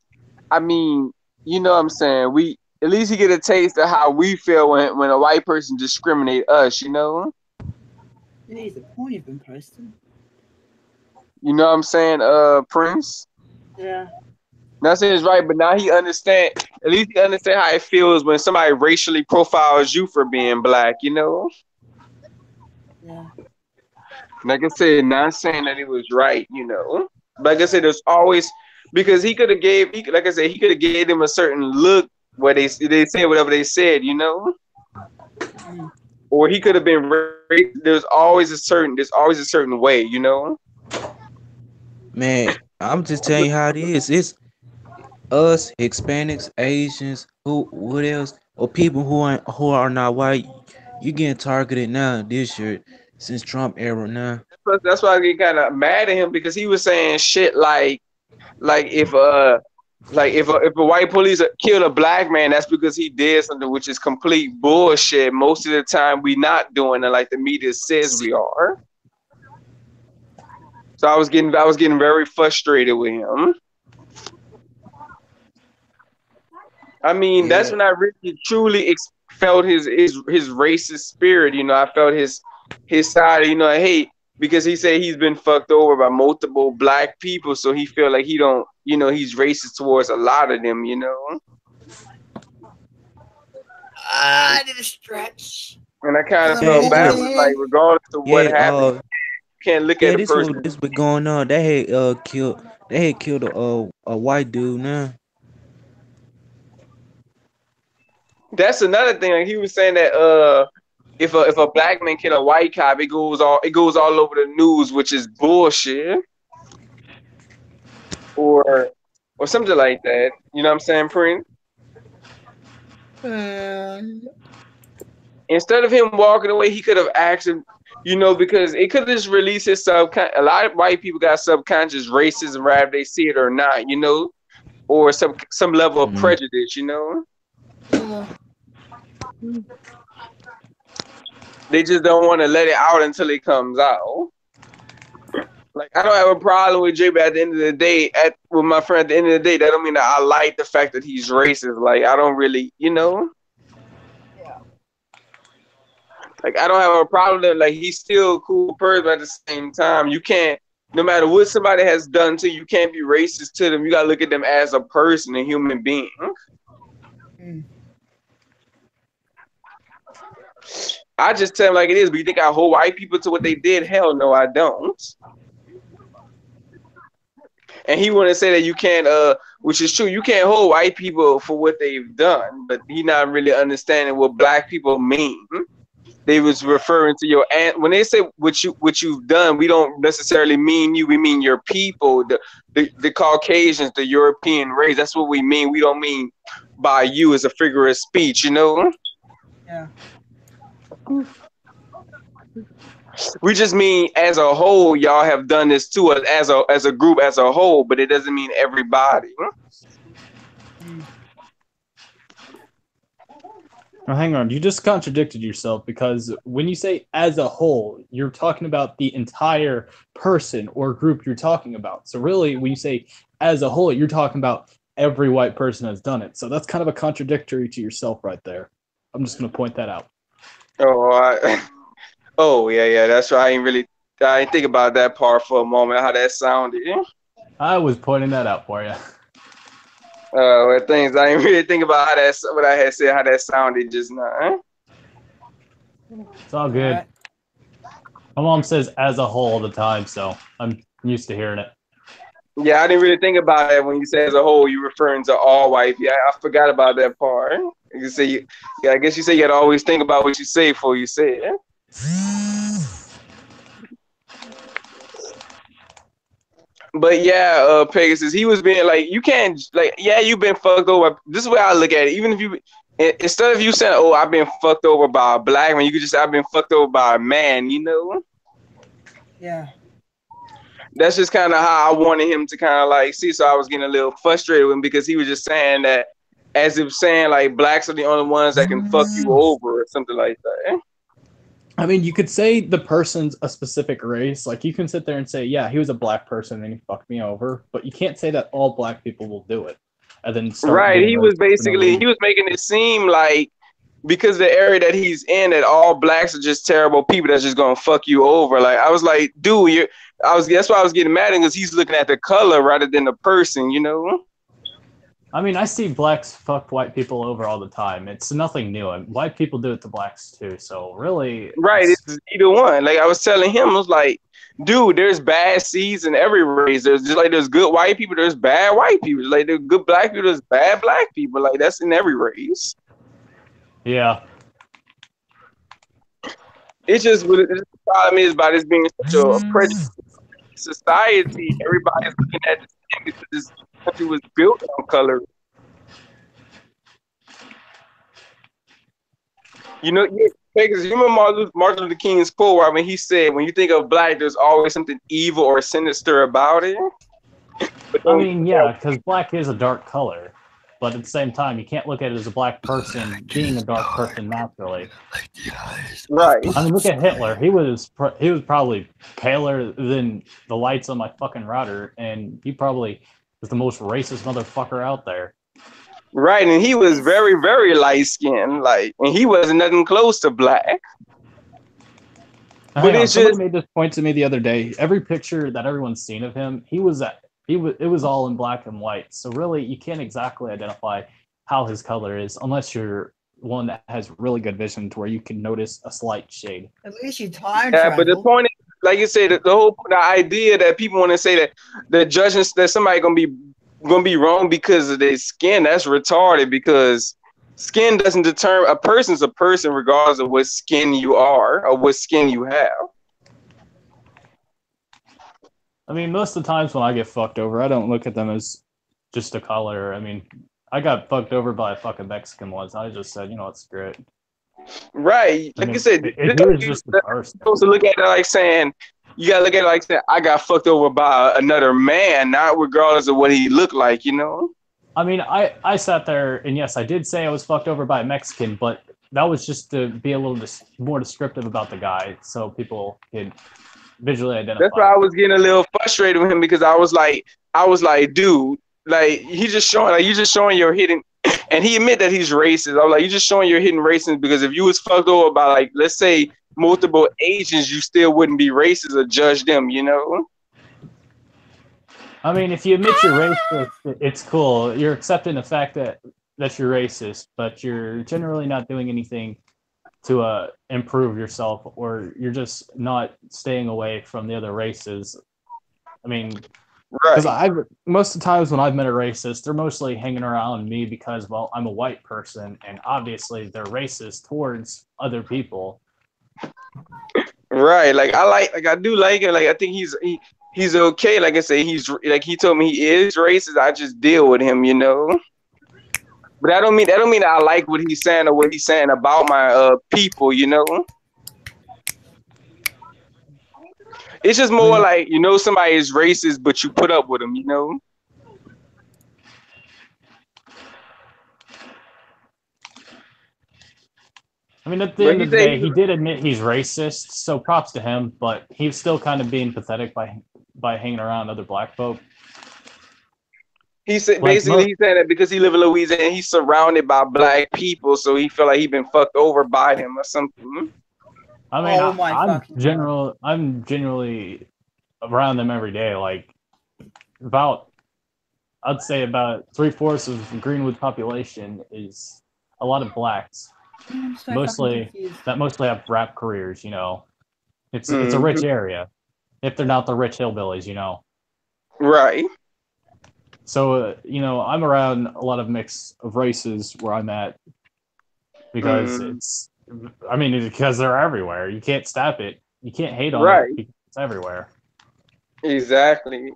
I mean, you know what I'm saying? We at least you get a taste of how we feel when a white person discriminate us, you know? It is the point you've been posting. You know what I'm saying, Prince? Yeah. Not saying it's right, but now he understand. At least he understand how it feels when somebody racially profiles you for being black, you know? Yeah. Like I said, not saying that it was right, you know. But like I said, there's always because he could have like I said, he could have gave them a certain look where they said whatever they said, you know. Or he could have been. There's always a certain way, you know. Man, I'm just telling you how it is. It's us, Hispanics, Asians, what else, or people who are not white. You getting targeted now this year since Trump era now. That's why I get kind of mad at him because he was saying shit like if a white police killed a black man, that's because he did something, which is complete bullshit. Most of the time, we not doing it like the media says we are. So I was getting very frustrated with him. I mean, that's when I really truly felt his racist spirit. You know, I felt his side. You know, hey, because he said he's been fucked over by multiple black people, so he feel like he don't you know, he's racist towards a lot of them, you know. I did a stretch. And I kind of Yeah, felt bad, but like regardless of what Yeah, happened, you can't look at a person. this was going on. They had killed a white dude now. That's another thing. Like he was saying that if a black man kill a white cop, it goes all over the news, which is bullshit. Or something like that. You know what I'm saying, Prince? Instead of him walking away, he could have asked him, you know, because it could have just released his subconscious. A lot of white people got subconscious racism, whether they see it or not, you know, or some level of prejudice, you know. They just don't want to let it out until it comes out. Like I don't have a problem with Jay, but at the end of the day, with my friend, at the end of the day, that don't mean that I like the fact that he's racist. Like I don't really, you know. Like I don't have a problem with, like he's still a cool person, but at the same time, you can't, no matter what somebody has done to you, you can't be racist to them. You gotta look at them as a person, a human being. I just tell him like it is, but you think I hold white people to what they did? Hell no, I don't. And he want to say that you can't, which is true, you can't hold white people for what they've done, but he not really understanding what black people mean. They was referring to your aunt when they say what you've done. We don't necessarily mean you. We mean your people, the Caucasians, the European race. That's what we mean. We don't mean by you as a figure of speech. You know. Yeah. We just mean as a whole, y'all have done this to us as a group as a whole, but it doesn't mean everybody. Now, hang on, you just contradicted yourself because when you say as a whole, you're talking about the entire person or group you're talking about. So really, when you say as a whole, you're talking about every white person has done it. So that's kind of a contradictory to yourself right there. I'm just going to point that out. Yeah, that's right. I didn't think about that part for a moment, how that sounded. I was pointing that out for you. Things I didn't really think about what I had said, how that sounded just now. It's all good. My mom says as a whole all the time, so I'm used to hearing it. Yeah, I didn't really think about it when you say as a whole, you're referring to all white people. I forgot about that part. You say, I guess you say you got to always think about what you say before you say it. But yeah, Pegasus, he was being like, you can't, like, yeah, you've been fucked over. This is where I look at it. Even if you, instead of you saying, oh, I've been fucked over by a black man, you could just say, I've been fucked over by a man, you know? Yeah. That's just kind of how I wanted him to kind of like see. So I was getting a little frustrated with him because he was just saying that as if saying like blacks are the only ones that can fuck you over or something like that. I mean, you could say the person's a specific race. Like, you can sit there and say, yeah, he was a black person and he fucked me over. But you can't say that all black people will do it. And then right. He was basically, he was making it seem like because the area that he's in, that all blacks are just terrible people that's just going to fuck you over. Like, I was like, dude, that's why I was getting mad because he's looking at the color rather than the person, you know? I mean, I see blacks fuck white people over all the time. It's nothing new. White people do it to blacks too. So really, right, it's either one. Like I was telling him, I was like, dude, there's bad seeds in every race. There's just like there's good white people, there's bad white people. Like there's good black people, there's bad black people. Like that's in every race. Yeah. It's just what the problem is by this being such a prejudiced society. Everybody's looking at the same because this country was built on color. You know, because you remember Martin Luther King's quote, right, when he said, when you think of black, there's always something evil or sinister about it. I mean, yeah, because black is a dark color. But at the same time, you can't look at it as a black person being a dark person naturally. Right. I mean, look at Hitler. He was probably paler than the lights on my fucking router, and he probably was the most racist motherfucker out there. Right, and he was very, very light skinned, like, and he wasn't nothing close to black. But it's somebody made this point to me the other day. Every picture that everyone's seen of him, he was It was all in black and white. So really, you can't exactly identify how his color is unless you're one that has really good vision to where you can notice a slight shade. At least you time Yeah, travel. but the point is, like you said, the idea that people want to say that the judging that somebody gonna be wrong because of their skin, that's retarded, because skin doesn't determine a person's a person regardless of what skin you are or what skin you have. I mean, most of the times when I get fucked over, I don't look at them as just a color. I mean, I got fucked over by a fucking Mexican once. I just said, you know, it's great. Right. Like I mean, I said, he was just the person. supposed to look at it like saying, you gotta look at it like saying, I got fucked over by another man, not regardless of what he looked like, you know? I mean, I sat there, and yes, I did say I was fucked over by a Mexican, but that was just to be a little more descriptive about the guy so people could visually identify. That's why I was getting a little frustrated with him, because I was like, dude, like you just showing your hidden, and he admit that he's racist. I was like, you're just showing your hidden racism, because if you was fucked over by, like, let's say multiple Asians, you still wouldn't be racist or judge them, you know? I mean, if you admit you're racist, it's cool. You're accepting the fact that you're racist, but you're generally not doing anything to improve yourself, or you're just not staying away from the other races. I mean, because most of the times when I've met a racist, they're mostly hanging around me because, well, I'm a white person, and obviously they're racist towards other people. Right. Like I do like it. Like I think he's okay. Like I say, he told me he is racist. I just deal with him, you know. But that don't mean that I like what he's saying or what he's saying about my people, you know. It's just more like, you know, somebody is racist, but you put up with them, you know. I mean, at the end of the day, he did admit he's racist, so props to him. But he's still kind of being pathetic by hanging around other black folk. He said basically he's saying that because he live in Louisiana and he's surrounded by black people, so he feel like he been fucked over by them or something. I mean, I'm generally around them every day. Like I'd say about 3/4 of the Greenwood population is a lot of blacks. Mostly have rap careers, you know. It's a rich area. If they're not the rich hillbillies, you know. Right. So, you know, I'm around a lot of mix of races where I'm at because because they're everywhere. You can't stop it. You can't hate on it because it's everywhere. Exactly.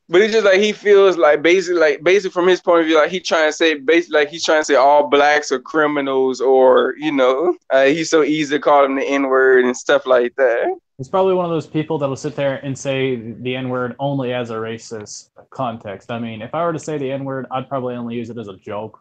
But it's just like he feels like basically from his point of view, like he's trying to say all blacks are criminals, or, you know, he's so easy to call them the N-word and stuff like that. He's probably one of those people that'll sit there and say the N-word only as a racist context. I mean, if I were to say the N-word, I'd probably only use it as a joke.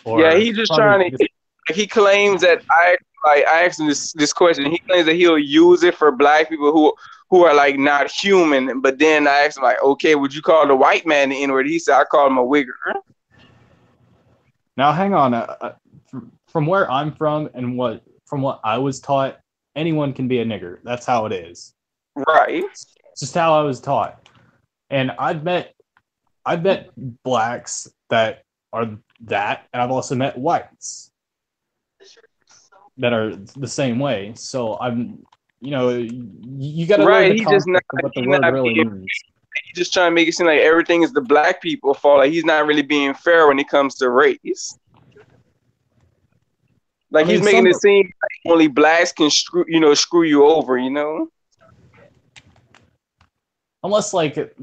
He's just trying to. He claims that I asked him this question. He claims that he'll use it for black people who are like not human. But then I asked him, like, okay, would you call the white man the N-word? He said, I call him a wigger. Now, hang on. From where I'm from and from what I was taught, anyone can be a nigger. That's how it is. Right. It's just how I was taught. And I've met blacks that are that, and I've also met whites that are the same way. So I'm, you know, you got to know the concept of what the word really means. He's just trying to make it seem like everything is the black people's fault. Like he's not really being fair when it comes to race. Like he's making it seem like only blacks can screw you over, you know? Unless like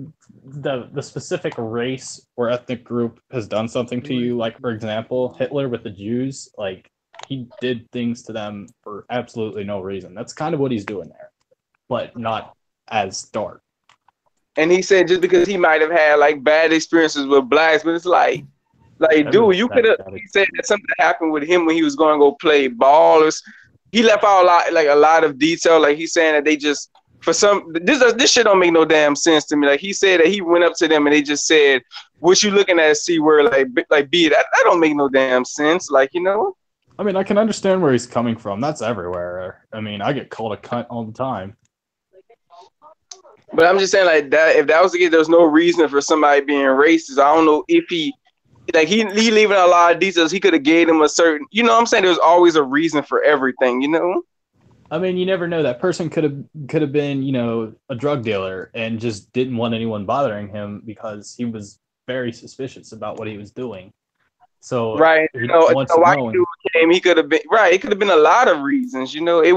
the specific race or ethnic group has done something to you, like for example, Hitler with the Jews, like he did things to them for absolutely no reason. That's kind of what he's doing there, but not as dark. And he said just because he might have had like bad experiences with blacks, but it's like dude, you could have. He said that something happened with him when he was going to go play ball. He left out a lot of detail. Like he's saying that they just this shit don't make no damn sense to me. Like he said that he went up to them and they just said, "What you looking at? C word like B." That don't make no damn sense. Like, you know. I mean, I can understand where he's coming from. That's everywhere. I mean, I get called a cunt all the time. But I'm just saying, like that. If that was the case, there's no reason for somebody being racist. I don't know if he leaving a lot of details. He could have gave him a certain. You know what I'm saying? There's always a reason for everything. You know. I mean, you never know. That person could have been, you know, a drug dealer and just didn't want anyone bothering him because he was very suspicious about what he was doing. So right, you know, why dude came? He could have been right. It could have been a lot of reasons. You know, it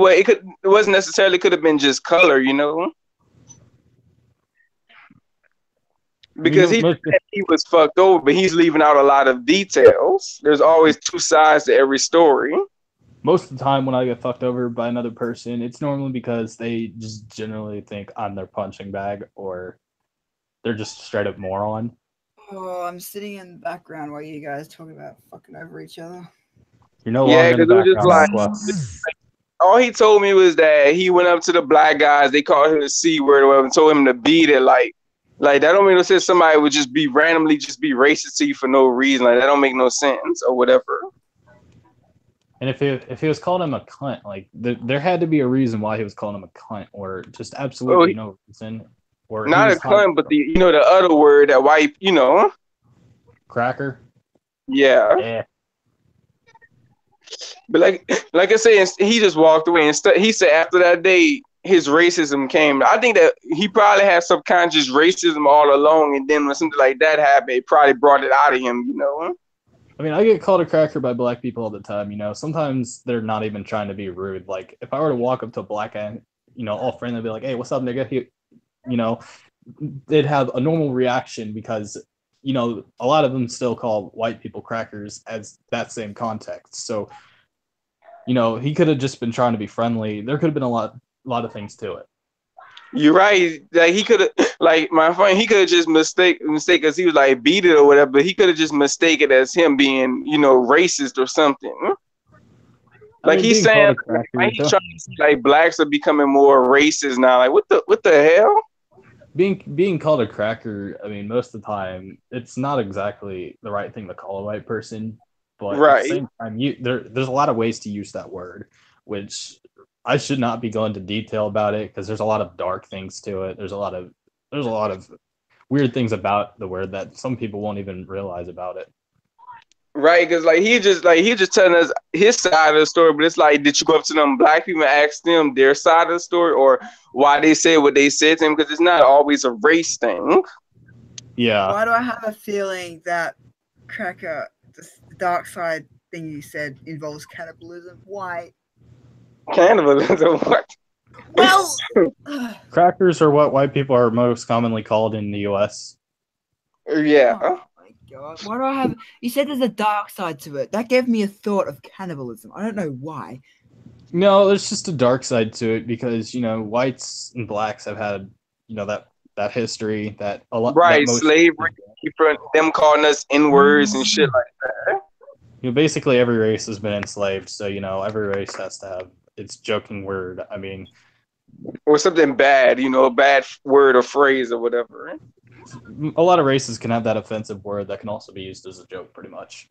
wasn't necessarily could have been just color. You know, because he was fucked over, but he's leaving out a lot of details. There's always two sides to every story. Most of the time when I get fucked over by another person, it's normally because they just generally think I'm their punching bag or they're just straight up moron. Oh, I'm sitting in the background while you guys talk about fucking over each other. You're no longer in the background. All he told me was that he went up to the black guys, they called him the C word or whatever, and told him to beat it. Like that don't make no sense. Somebody would just be randomly just be racist to you for no reason. Like that don't make no sense or whatever. And if he was calling him a cunt, like there had to be a reason why he was calling him a cunt, or just absolutely no reason. Or not a cunt, but the other word that white, cracker. Yeah. But like I said, he just walked away. And he said after that day, his racism came. I think that he probably had subconscious racism all along, and then when something like that happened, it probably brought it out of him. You know. I mean, I get called a cracker by black people all the time, you know. Sometimes they're not even trying to be rude. Like, if I were to walk up to a black guy, all friendly, be like, hey, what's up, nigga? They'd have a normal reaction because, a lot of them still call white people crackers as that same context. So, he could have just been trying to be friendly. There could have been a lot of things to it. You're right. Like he could have, like my friend, he could have just mistake because he was like beat it or whatever. But he could have just mistaken it as him being, racist or something. Like he's saying, he's trying to see like blacks are becoming more racist now. Like what the hell? Being called a cracker, I mean, most of the time it's not exactly the right thing to call a white person, but at the same time, there's a lot of ways to use that word, which I should not be going into detail about it because there's a lot of dark things to it. There's a lot of weird things about the word that some people won't even realize about it. Right, because he just telling us his side of the story, but it's like, did you go up to them black people and ask them their side of the story, or why they said what they said to him? Because it's not always a race thing. Yeah. Why do I have a feeling that cracker, the dark side thing you said, involves cannibalism? Why? Cannibalism? What? Well, crackers are what white people are most commonly called in the U.S. Yeah. Oh my god! Why do I have? You said there's a dark side to it. That gave me a thought of cannibalism. I don't know why. No, there's just a dark side to it because whites and blacks have had that history that a lot. Right, slavery, them calling us N-words and shit like that. Basically every race has been enslaved, so every race has to have its joking word. I mean, or something bad, a bad word or phrase or whatever. A lot of races can have that offensive word that can also be used as a joke, pretty much.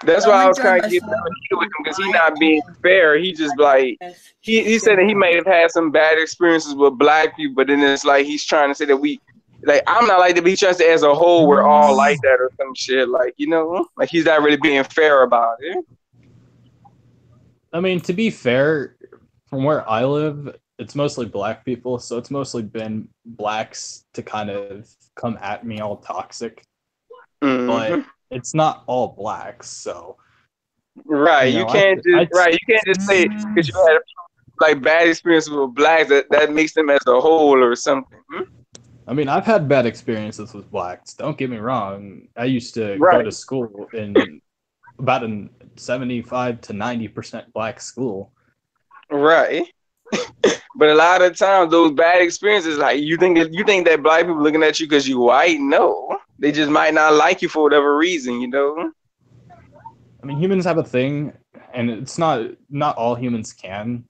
That's why I was kind of getting with him because he's not being fair. He just like he said that he may have had some bad experiences with black people, but then it's like he's trying to say that I'm not like that, but he's trying to say as a whole we're all like that or some shit. Like like he's not really being fair about it. I mean, to be fair, from where I live, it's mostly black people, so it's mostly been blacks to kind of come at me all toxic. Mm-hmm. But it's not all blacks, so right. You can't just say because you had like bad experiences with blacks that makes them as a whole or something. I mean, I've had bad experiences with blacks. Don't get me wrong. I used to go to school in about a 75 to 90% black school. Right. But a lot of times those bad experiences, like you think that black people looking at you because you white. No, they just might not like you for whatever reason. I mean, humans have a thing, and it's not all humans can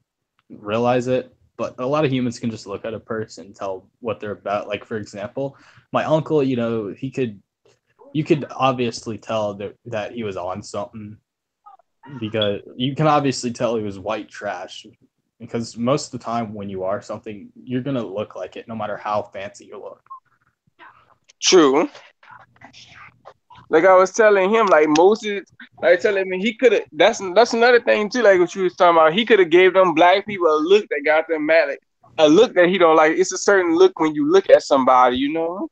realize it, but a lot of humans can just look at a person and tell what they're about. Like, for example, my uncle, you could obviously tell that he was on something because you can obviously tell he was white trash. because most of the time when you are something, you're gonna look like it, no matter how fancy you look. True. Like I was telling him, like Moses, like telling me he could have. That's another thing too. Like what you was talking about, he could have gave them black people a look that got them mad. Like, a look that he don't like. It's a certain look when you look at somebody, you know.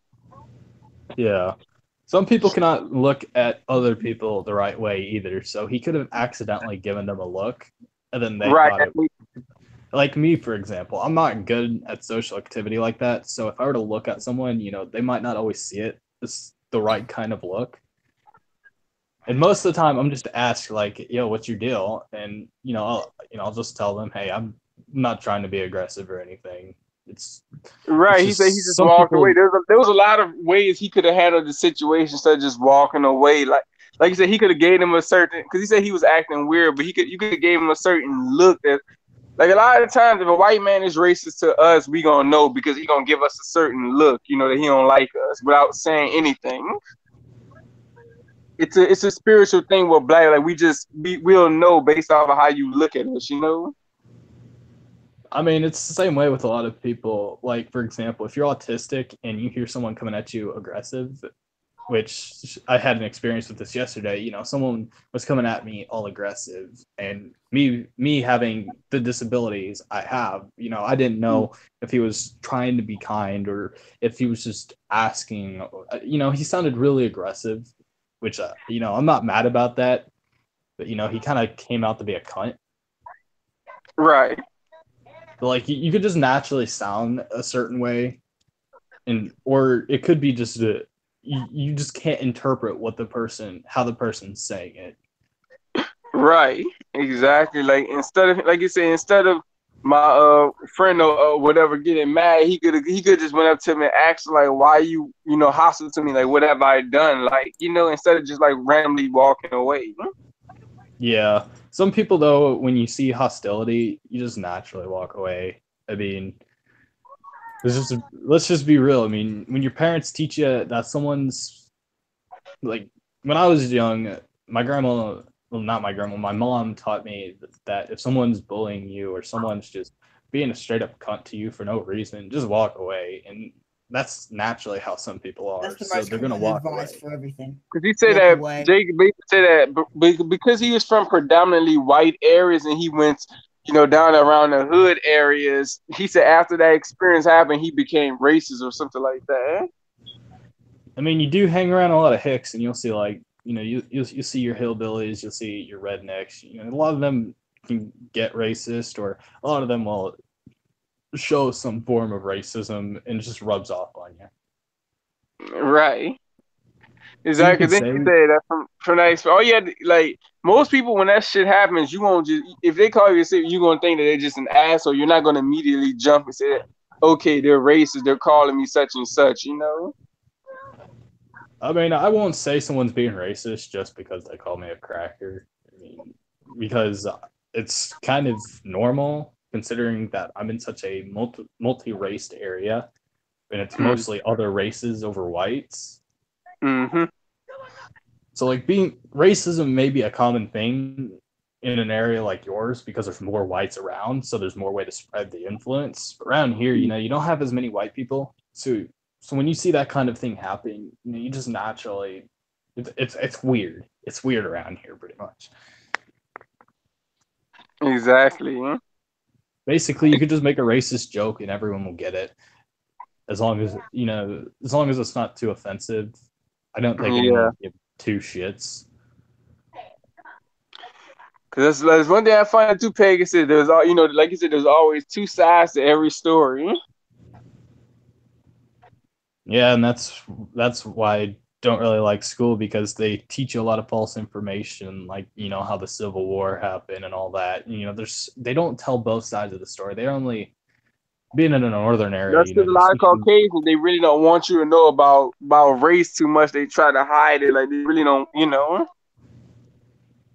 Yeah. Some people cannot look at other people the right way either, so he could have accidentally given them a look, and then they Right. thought it. Like me, for example, I'm not good at social activity like that, so if I were to look at someone, they might not always see it as the right kind of look. And most of the time, I'm just asked like, "Yo, what's your deal?" And I'll just tell them, "Hey, I'm not trying to be aggressive or anything. It's Right. He just said he just some walked people." away. There was a lot of ways he could have handled the situation instead of just walking away. Like you said, he could have gave him a certain, because he said he was acting weird, but you could have gave him a certain look that, like a lot of times, if a white man is racist to us, we gonna know because he gonna give us a certain look, that he don't like us without saying anything. It's a spiritual thing with black. Like we'll know based off of how you look at us, I mean, it's the same way with a lot of people. Like, for example, if you're autistic and you hear someone coming at you aggressive, which I had an experience with this yesterday, someone was coming at me all aggressive, and me having the disabilities I have, I didn't know if he was trying to be kind or if he was just asking. He sounded really aggressive, which I'm not mad about that, but he kind of came out to be a cunt. Right. But, like, you could just naturally sound a certain way, or it could be just you just can't interpret how the person's saying it. Right. Exactly. Like instead of my friend or whatever getting mad, he could just went up to me and asked like, why you hostile to me? Like, what have I done? Like, instead of just like randomly walking away. Yeah. Some people, though, when you see hostility, you just naturally walk away. I mean, let's just be real. I mean, when your parents teach you that someone's, like, when I was young, my grandma, well, not my grandma, my mom taught me that if someone's bullying you or someone's just being a straight up cunt to you for no reason, just walk away. And that's naturally how some people are. That's the So most they're gonna common walk advice away. for everything. Because he said Walk that away. Jake basically said that because he was from predominantly white areas and he went, down around the hood areas. He said after that experience happened, he became racist or something like that. I mean, you do hang around a lot of hicks, and you'll see like you see your hillbillies, you'll see your rednecks. A lot of them can get racist, or a lot of them will show some form of racism, and it just rubs off on you. Right. So you Exactly. could Then say, he said that from that experience. Oh yeah, like most people when that shit happens, you won't just if they call you a sick, you're gonna think that they're just an asshole. You're not gonna immediately jump and say, okay, they're racist, they're calling me such and such, I mean, I won't say someone's being racist just because they call me a cracker. I mean, because it's kind of normal considering that I'm in such a multi-raced area, and it's mostly other races over whites. Mm-hmm. So, like, being racism may be a common thing in an area like yours because there's more whites around, so there's more way to spread the influence. Around here, you don't have as many white people, so when you see that kind of thing happen, you just naturally, it's weird. It's weird around here, pretty much. Exactly. Yeah. Basically, you could just make a racist joke and everyone will get it, as long as it's not too offensive. I don't think anyone will give two shits. Cause that's one thing I find too, Peg. Said there's like you said, there's always two sides to every story. Yeah, and that's why I don't really like school, because they teach you a lot of false information, like how the Civil War happened and all that. They don't tell both sides of the story. They only, being in a northern area. That's because a lot of Caucasians, they really don't want you to know about race too much. They try to hide it, like they really don't.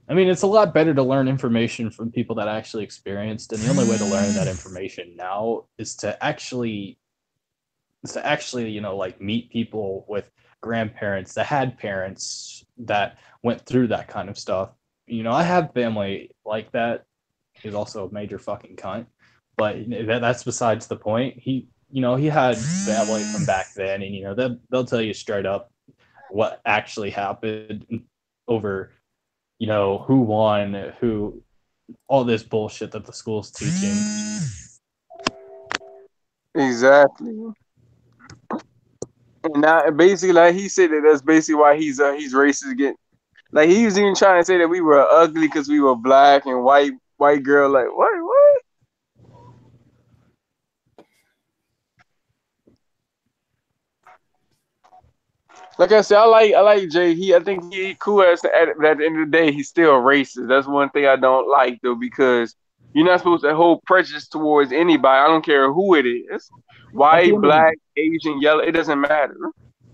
I mean, it's a lot better to learn information from people that actually experienced, and the only way to learn that information now is to actually like meet people with grandparents that had parents that went through that kind of stuff. I have family like that who's also a major fucking cunt, But that's besides the point. He had family from back then, and they'll tell you straight up what actually happened over, who won, who, all this bullshit that the school's teaching. Exactly. And now, basically, like he said that that's basically why he's racist again. Like he was even trying to say that we were ugly because we were black and white girl. Like what? Like I said, I like Jay. I think he cool at the end of the day, he's still racist. That's one thing I don't like though, because you're not supposed to hold prejudice towards anybody. I don't care who it is, white, black, Asian, yellow. It doesn't matter.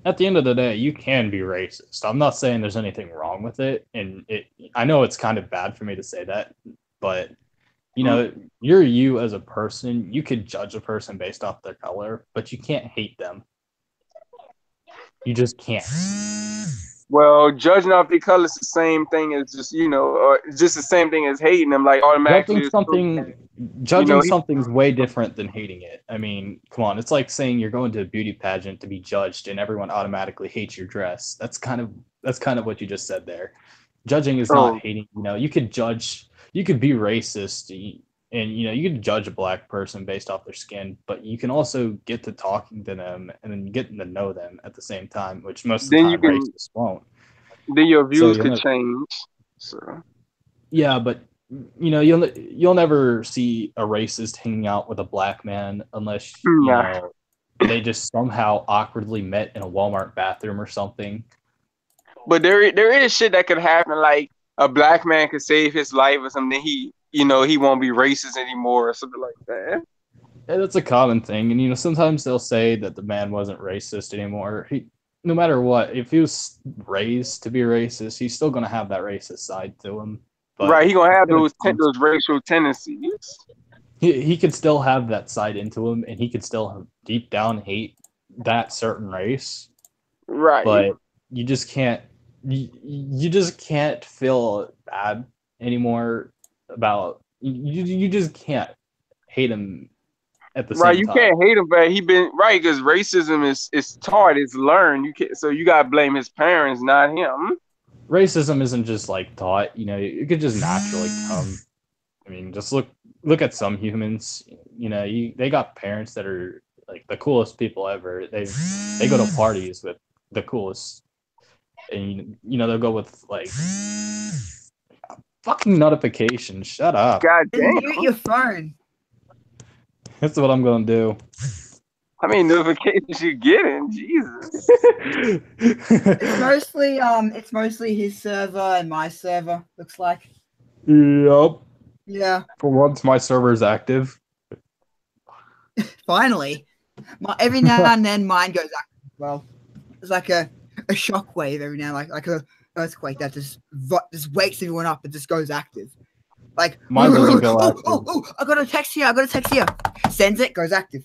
At the end of the day, you can be racist. I'm not saying there's anything wrong with it, and I know it's kind of bad for me to say that, but you're you as a person. You could judge a person based off their color, but you can't hate them. You just can't. Well, judging off their color is the same thing as just or just the same thing as hating them. Like automatically, judging something's way different than hating it. I mean, come on, it's like saying you're going to a beauty pageant to be judged, and everyone automatically hates your dress. That's kind of what you just said there. Judging is not hating. You could judge. You could be racist. And you can judge a black person based off their skin, but you can also get to talking to them and then getting to know them at the same time, which most of the time racists won't. Then your views could change. So yeah, but you'll never see a racist hanging out with a black man unless they just somehow awkwardly met in a Walmart bathroom or something. But there is shit that could happen, like a black man could save his life or something. He won't be racist anymore or something like that. Yeah, that's a common thing. And, sometimes they'll say that the man wasn't racist anymore. No matter what, if he was raised to be racist, he's still going to have that racist side to him. But right, he's going to have those racial tendencies. He could still have that side into him, and he could still deep down hate that certain race. Right. But you just can't feel bad anymore about you just can't hate him at the same time. Right, you can't hate him, but he been right because racism is taught, it's learned. So you gotta blame his parents, not him. Racism isn't just like taught, it could just naturally come. I mean, just look at some humans. They got parents that are like the coolest people ever. They go to parties with the coolest, and they'll go with like. Fucking notification. Shut up. God damn. Mute your phone. That's what I'm gonna do. How many notifications you getting? Jesus. It's mostly his server and my server, looks like. Yep. Yeah. For once my server is active. Finally. Every now and then mine goes active as well. It's like a shockwave every now, like a earthquake that just wakes everyone up and just goes active. Like mine doesn't go active. I got a text here. Sends it, goes active.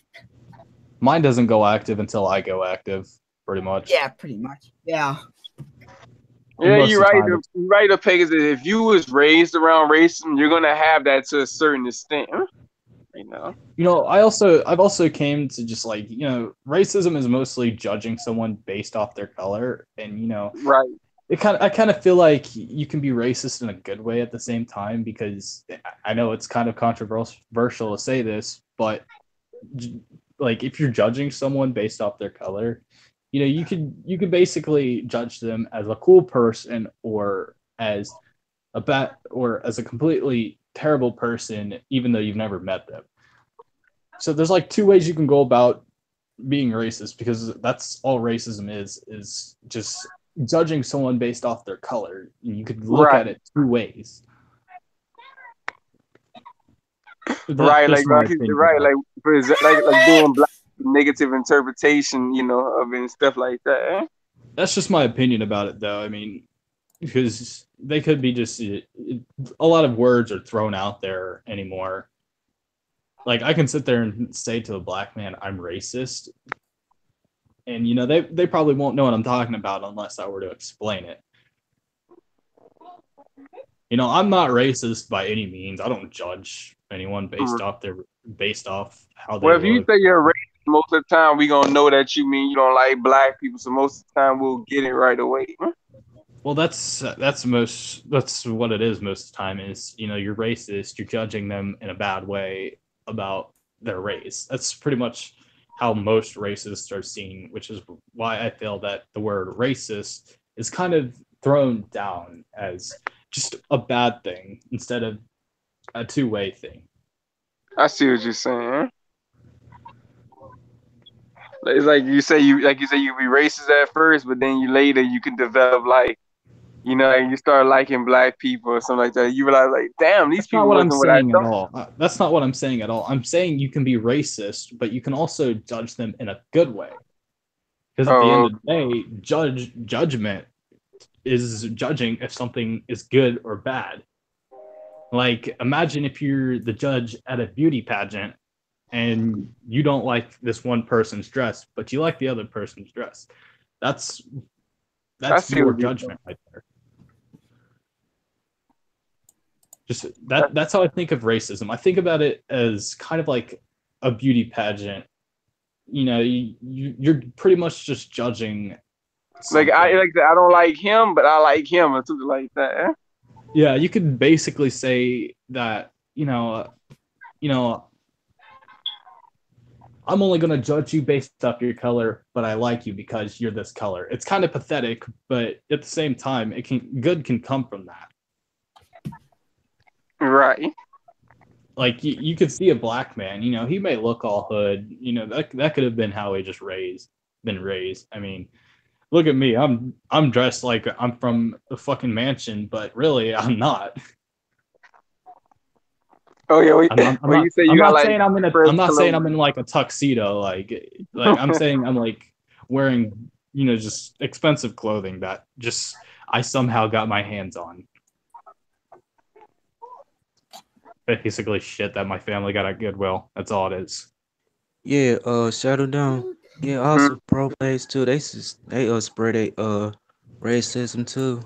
Mine doesn't go active until I go active, pretty much. Yeah, pretty much. Yeah. Yeah, you're right. You're right, Pegasus. If you was raised around racism, you're gonna have that to a certain extent. I've also came to just like, racism is mostly judging someone based off their color, and right. I kind of feel like you can be racist in a good way at the same time, because I know it's kind of controversial to say this, but like if you're judging someone based off their color, you could basically judge them as a cool person or as a completely terrible person, even though you've never met them. So there's like two ways you can go about being racist, because that's all racism is just judging someone based off their color. You could look at it two ways. Right, like being black, negative interpretation, of it and stuff like that. That's just my opinion about it, though. I mean, because they could be just a lot of words are thrown out there anymore. Like I can sit there and say to a black man, "I'm racist," and they probably won't know what I'm talking about unless I were to explain it. I'm not racist by any means. I don't judge anyone based off how they Well, if you look. say you're racist, most of the time we gonna know that you mean you don't like black people. So most of the time we'll get it right away. Well, that's what it is most of the time. Is you're racist, you're judging them in a bad way about their race. That's pretty much how most racists are seen, which is why I feel that the word racist is kind of thrown down as just a bad thing instead of a two-way thing. I see what you're saying. It's like you say you be racist at first, but then later you can develop and you start liking black people or something like that. You realize damn, these That's not people what I'm wasn't what I saying at thought. all. That's not what I'm saying at all. I'm saying you can be racist, but you can also judge them in a good way. Because at the end of the day, judgment is judging if something is good or bad. Like, imagine if you're the judge at a beauty pageant and you don't like this one person's dress, but you like the other person's dress. That's your judgment right there. Just that's how I think of racism. I think about it as kind of like a beauty pageant. You're pretty much just judging something. I don't like him, but I like him or something like that. Yeah, you could basically say that, I'm only going to judge you based off your color, but I like you because you're this color. It's kind of pathetic, but at the same time, good can come from that. Right. Like you could see a black man, he may look all hood, that could have been how he just been raised. I mean, look at me. I'm dressed like I'm from a fucking mansion, but really I'm not. Oh yeah, I'm not saying I'm in like a tuxedo, like I'm saying I'm like wearing, just expensive clothing that just I somehow got my hands on. Basically shit that my family got at Goodwill. That's all it is. Yeah, Shadow Down. Yeah, also pro players too. They spread racism too.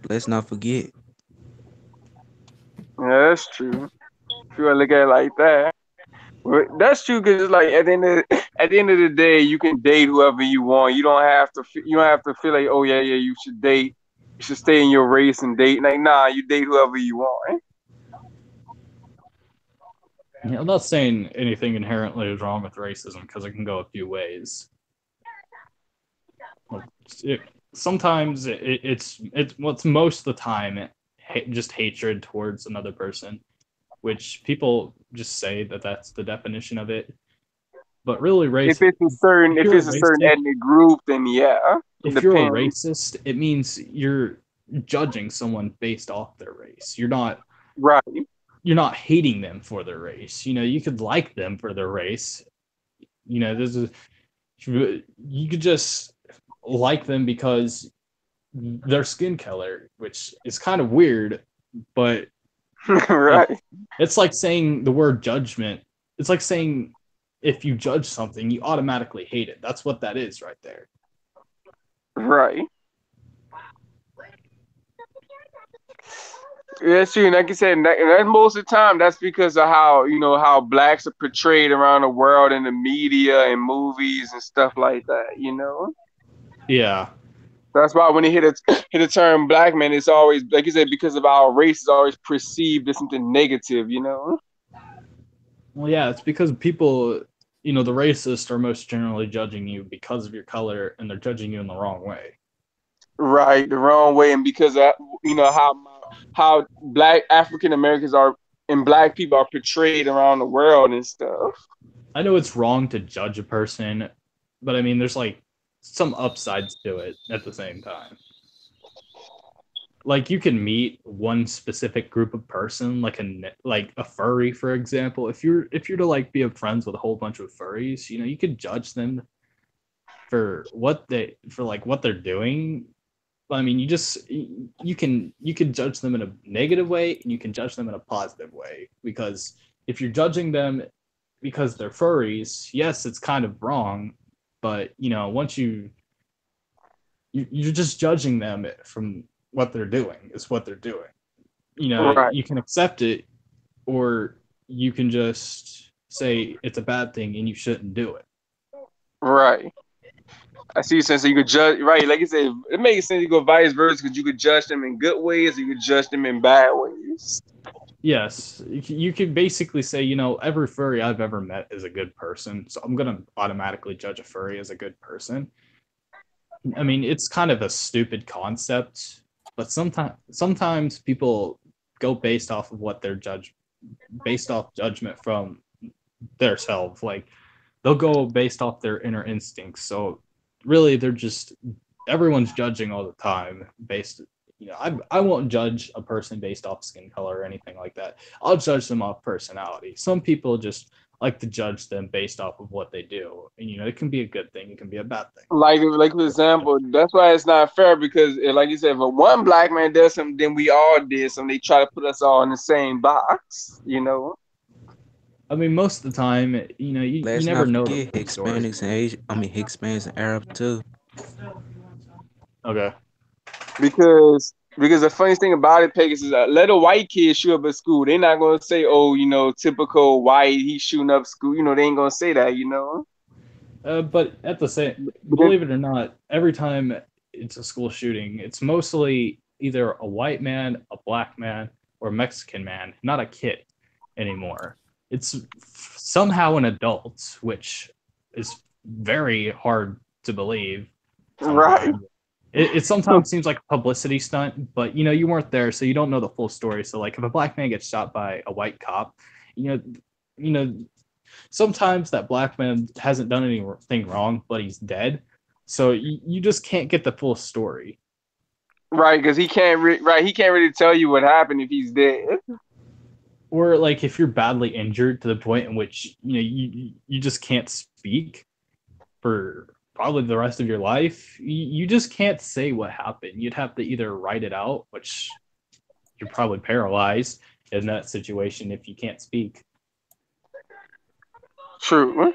Let's not forget. Yeah, that's true. If you want to look at it like that, but that's true because it's like at the end of the day, you can date whoever you want. You don't have to feel like, oh yeah, you should date. You should stay in your race and date. Like, nah, you date whoever you want. Right? Yeah, I'm not saying anything inherently is wrong with racism because it can go a few ways. Sometimes it's what's most of the time just hatred towards another person, which people just say that that's the definition of it. But really, if it's a certain ethnic group, then yeah. If you're a racist, it means you're judging someone based off their race. You're not right. You're not hating them for their race. You could like them for their race. You could just like them because their skin color, which is kind of weird, but right. It's like saying the word judgment. It's like saying if you judge something, you automatically hate it. That's what that is right there. Right. Yeah, true. Like you said, and most of the time, that's because of how blacks are portrayed around the world in the media and movies and stuff like that. Yeah. That's why when they hit a term black man, it's always, like you said, because of our race, is always perceived as something negative. Well, yeah, it's because people, the racists are most generally judging you because of your color, and they're judging you in the wrong way. Right, the wrong way, and because of how black African Americans are and black people are portrayed around the world and stuff. I know it's wrong to judge a person, but I mean, there's like some upsides to it at the same time. Like you can meet one specific group of person, like a furry, for example. If you're to like be friends with a whole bunch of furries, you could judge them for what they're doing. I mean, you can judge them in a negative way and you can judge them in a positive way, because if you're judging them because they're furries, yes, it's kind of wrong, but once you're just judging them from what they're doing is what they're doing. Right. You can accept it or you can just say it's a bad thing and you shouldn't do it. Right. I see. So you could judge, right? Like you said, it makes sense. You go vice versa because you could judge them in good ways, or you could judge them in bad ways. Yes, you could basically say, you know, every furry I've ever met is a good person, so I'm gonna automatically judge a furry as a good person. I mean, it's kind of a stupid concept, but sometimes people go based off of what they're based off judgment from their self. Like they'll go based off their inner instincts. So really, they're just everyone's judging all the time based. You know, I won't judge a person based off skin color or anything like that. I'll judge them off personality. Some people just like to judge them based off of what they do, and you know, it can be a good thing, it can be a bad thing. Like for example, that's why it's not fair because, like you said, if one black man does something, then we all did something. They try to put us all in the same box, you know. I mean, most of the time, you know, you Let's never not know forget the story. Hispanics and Asian. I mean Hispanics and Arab too. Okay. Because the funniest thing about it, Pegasus, is let a white kid shoot up at school. They're not gonna say, "Oh, you know, typical white, he's shooting up school." You know, they ain't gonna say that. You know. But at the same, But believe it or not, every time it's a school shooting, it's mostly either a white man, a black man, or a Mexican man, not a kid anymore. It's somehow an adult, which is very hard to believe. Right. Sometimes. It sometimes seems like a publicity stunt, but you know, you weren't there, so you don't know the full story. So like if a black man gets shot by a white cop, you know, sometimes that black man hasn't done anything wrong, but he's dead. So you just can't get the full story. Right, because he can't. He can't really tell you what happened if he's dead. Or like if you're badly injured to the point in which you know you just can't speak for probably the rest of your life, you just can't say what happened. You'd have to either write it out, which you're probably paralyzed in that situation if you can't speak. True.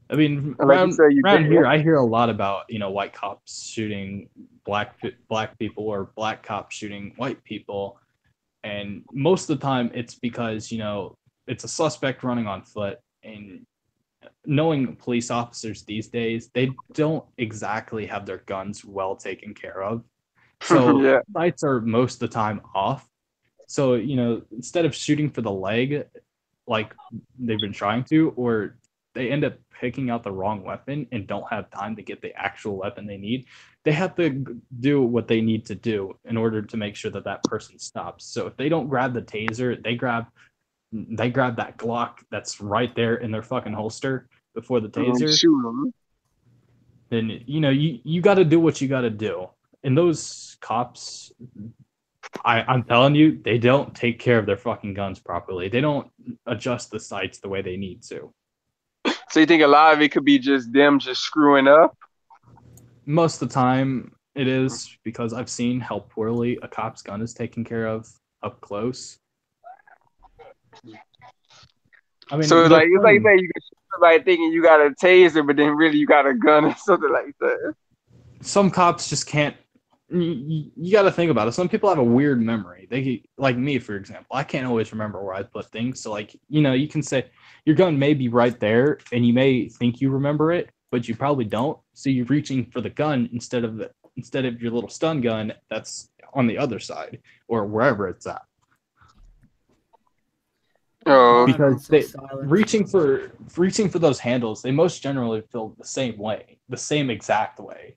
I mean, Like you said, around here, I hear a lot about, you know, white cops shooting black people or black cops shooting white people, and most of the time it's because, you know, it's a suspect running on foot. And knowing police officers these days, they don't exactly have their guns well taken care of. So Yeah. sights are most of the time off. So, you know, instead of shooting for the leg like they've been trying to, or they end up picking out the wrong weapon and don't have time to get the actual weapon they need, they have to do what they need to do in order to make sure that that person stops. So if they don't grab the taser, they grab that Glock that's right there in their fucking holster before the taser. Shoot them. Then you know you got to do what you got to do. And those cops, I'm telling you, they don't take care of their fucking guns properly. They don't adjust the sights the way they need to. So you think a lot of it could be just them just screwing up? Most of the time it is, because I've seen how poorly a cop's gun is taken care of up close. I mean, so it's like you can shoot somebody thinking you got a taser, but then really you got a gun or something like that. Some cops just can't. You got to think about it. Some people have a weird memory. They, like me, for example, I can't always remember where I put things. So, like, you know, you can say your gun may be right there, and you may think you remember it, but you probably don't. So you're reaching for the gun instead of your little stun gun that's on the other side or wherever it's at. Oh, Because reaching for those handles, they most generally feel the same way, the same exact way,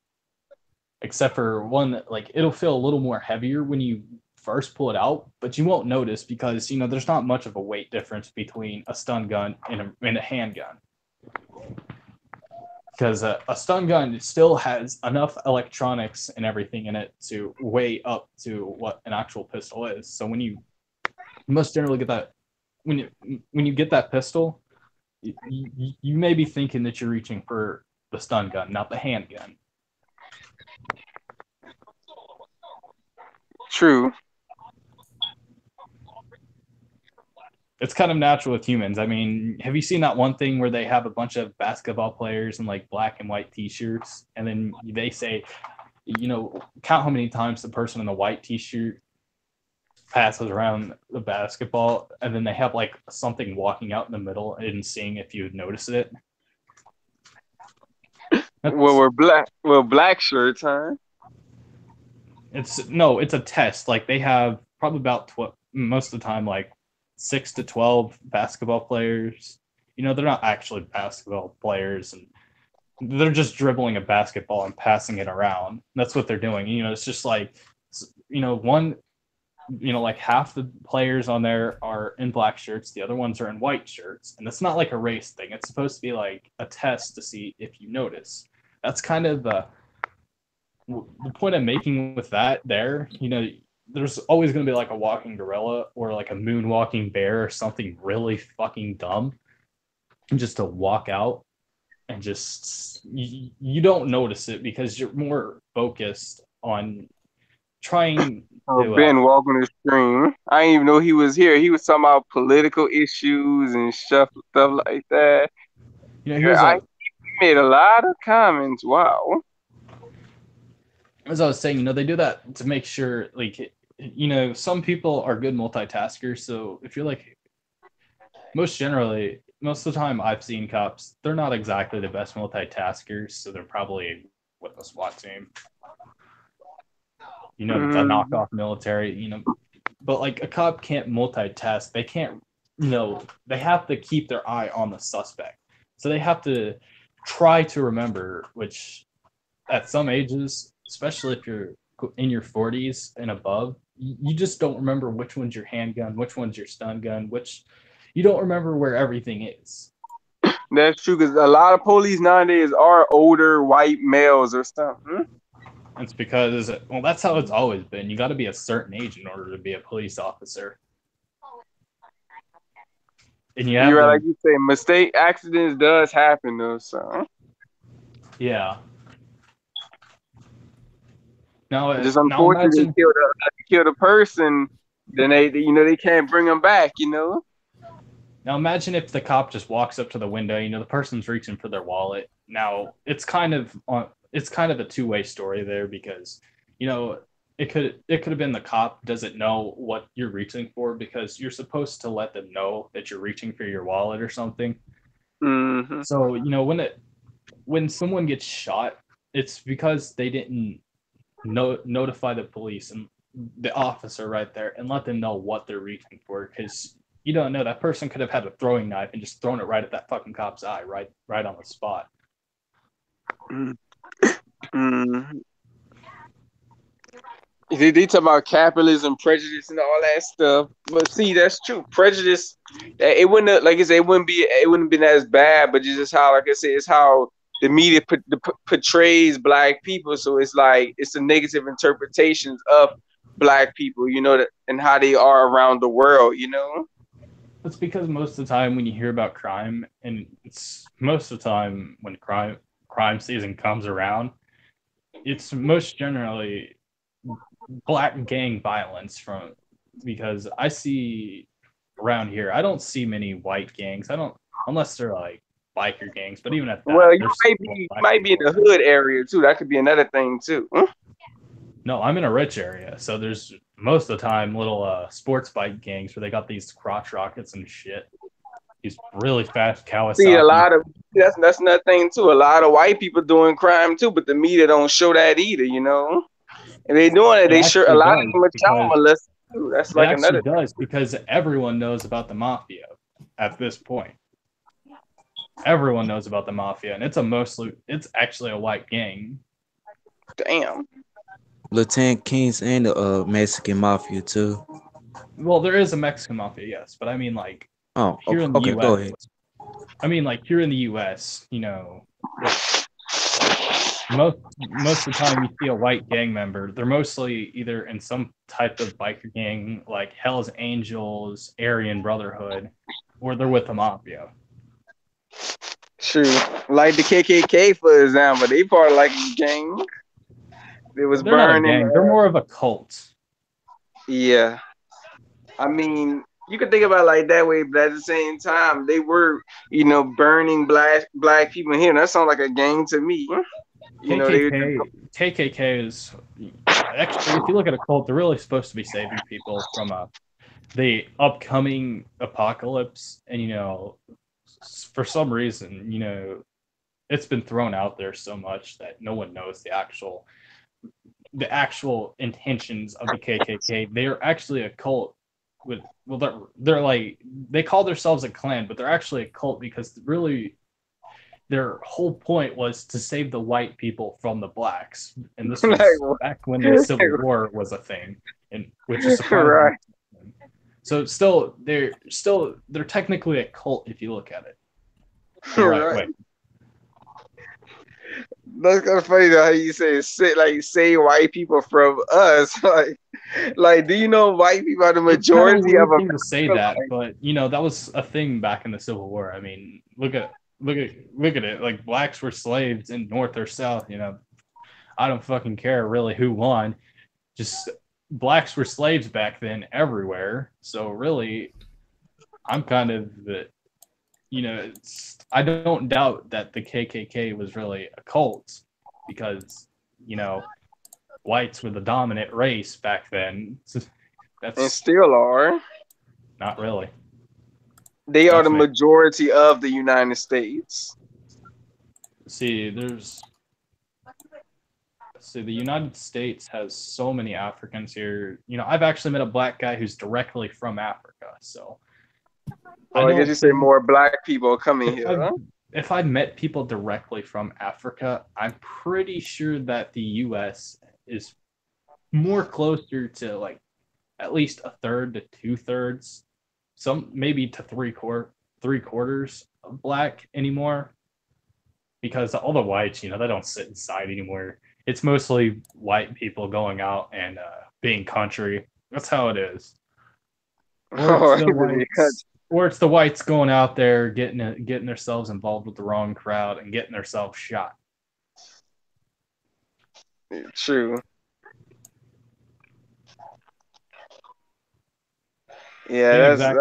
except for one that, like, it'll feel a little more heavier when you first pull it out, but you won't notice because, you know, there's not much of a weight difference between a stun gun and a handgun. Because a stun gun still has enough electronics and everything in it to weigh up to what an actual pistol is. So when you most generally get that, when you get that pistol, you may be thinking that you're reaching for the stun gun, not the handgun. True. It's kind of natural with humans. I mean, have you seen that one thing where they have a bunch of basketball players in like black and white t-shirts, and then they say, you know, count how many times the person in the white t-shirt passes around the basketball, and then they have like something walking out in the middle and seeing if you would notice it. Well, we're black shirts, huh? It's a test. Like they have probably about most of the time like 6 to 12 basketball players. You know, they're not actually basketball players, and they're just dribbling a basketball and passing it around. That's what they're doing. You know, it's just like, you know, like half the players on there are in black shirts, the other ones are in white shirts, and it's not like a race thing. It's supposed to be like a test to see if you notice. That's kind of the point I'm making with that there. You know, there's always going to be like a walking gorilla or like a moonwalking bear or something really fucking dumb, just to walk out and just you don't notice it because you're more focused on trying to Ben walking the stream. I didn't even know he was here. He was talking about political issues and stuff like that. You know, he made a lot of comments. Wow. As I was saying, you know, they do that to make sure, like, you know, some people are good multitaskers. So if you're like, most of the time I've seen cops, they're not exactly the best multitaskers. So they're probably with the SWAT team. You know, the knockoff military, you know, but like a cop can't multitask. They can't, you know, they have to keep their eye on the suspect. So they have to try to remember, which at some ages, especially if you're in your 40s and above, you just don't remember which one's your handgun, which one's your stun gun, you don't remember where everything is. That's true, because a lot of police nowadays are older white males or something. It's because, well, that's how it's always been. You got to be a certain age in order to be a police officer. And you have You're like you say, accidents does happen though, so. Yeah. Now, just unfortunately, kill a person, then they can't bring them back, you know. Now imagine if the cop just walks up to the window, you know, the person's reaching for their wallet. Now it's kind of a two-way story there, because, you know, it could have been the cop doesn't know what you're reaching for, because you're supposed to let them know that you're reaching for your wallet or something. Mm-hmm. So, you know, when someone gets shot, it's because they didn't notify the police and the officer right there and let them know what they're reaching for, because you don't know, that person could have had a throwing knife and just thrown it right at that fucking cop's eye, right on the spot. Mm-hmm. They talk about capitalism, prejudice, and all that stuff. But see, that's true. Prejudice, it wouldn't have, like I said, it wouldn't been as bad. But just how, like I said, it's how the media portrays black people. So it's like it's the negative interpretations of black people, you know, and how they are around the world, you know. It's because most of the time when you hear about crime, and it's most of the time when crime season comes around, it's most generally black gang violence because I see around here, I don't see many white gangs. Unless they're like biker gangs, but even at that, well, you might be in the hood area too. That could be another thing too. No, I'm in a rich area, so there's most of the time little sports bike gangs where they got these crotch rockets and shit. These really fast Kawasaki. See, a lot of that's another thing too. A lot of white people doing crime too, but the media don't show that either, you know. And they doing it. They sure a lot of them are child molesters too. That's like another. It does, because everyone knows about the mafia at this point. Everyone knows about the mafia, and it's actually a white gang. Damn. Lieutenant Kings and the Mexican mafia too. Well, there is a Mexican mafia, yes, but I mean, like, here in the US. Go ahead. I mean, like, here in the US, you know, most of the time you see a white gang member, they're mostly either in some type of biker gang like Hell's Angels, Aryan Brotherhood, or they're with the mafia. True. Like the KKK, for example, they part of like a gang. It was They're burning. Not a gang. They're more of a cult. Yeah. I mean, you could think about it like that way, but at the same time, they were, you know, burning black people in here. That sounds like a gang to me. You KKK is actually, if you look at a cult, they're really supposed to be saving people from the upcoming apocalypse. And for some reason, it's been thrown out there so much that no one knows the actual intentions of the KKK. They are actually a cult they're like, they call themselves a clan, but they're actually a cult because really their whole point was to save the white people from the blacks. And this was back when the Civil War was a thing, and which is surprising. Right. So they're technically a cult if you look at it. Right. That's kind of funny though how you say save white people from us. Like, do you know white people are the majority of them? To say that, but that was a thing back in the Civil War. I mean, look at it. Like, blacks were slaves in North or South. I don't fucking care really who won. Just blacks were slaves back then everywhere. So really, I'm kind of I don't doubt that the KKK was really a cult because, whites were the dominant race back then. And still are. Not really. They are the majority of the United States. See, the United States has so many Africans here. I've actually met a black guy who's directly from Africa, so... I guess you say more black people coming here. If I'd met people directly from Africa, I'm pretty sure that the U.S. is more closer to like at least a third to 2/3, some maybe to three quarters of black anymore. Because all the whites, they don't sit inside anymore. It's mostly white people going out and being country. That's how it is. Or it's the whites going out there getting themselves involved with the wrong crowd and getting themselves shot. True. Yeah,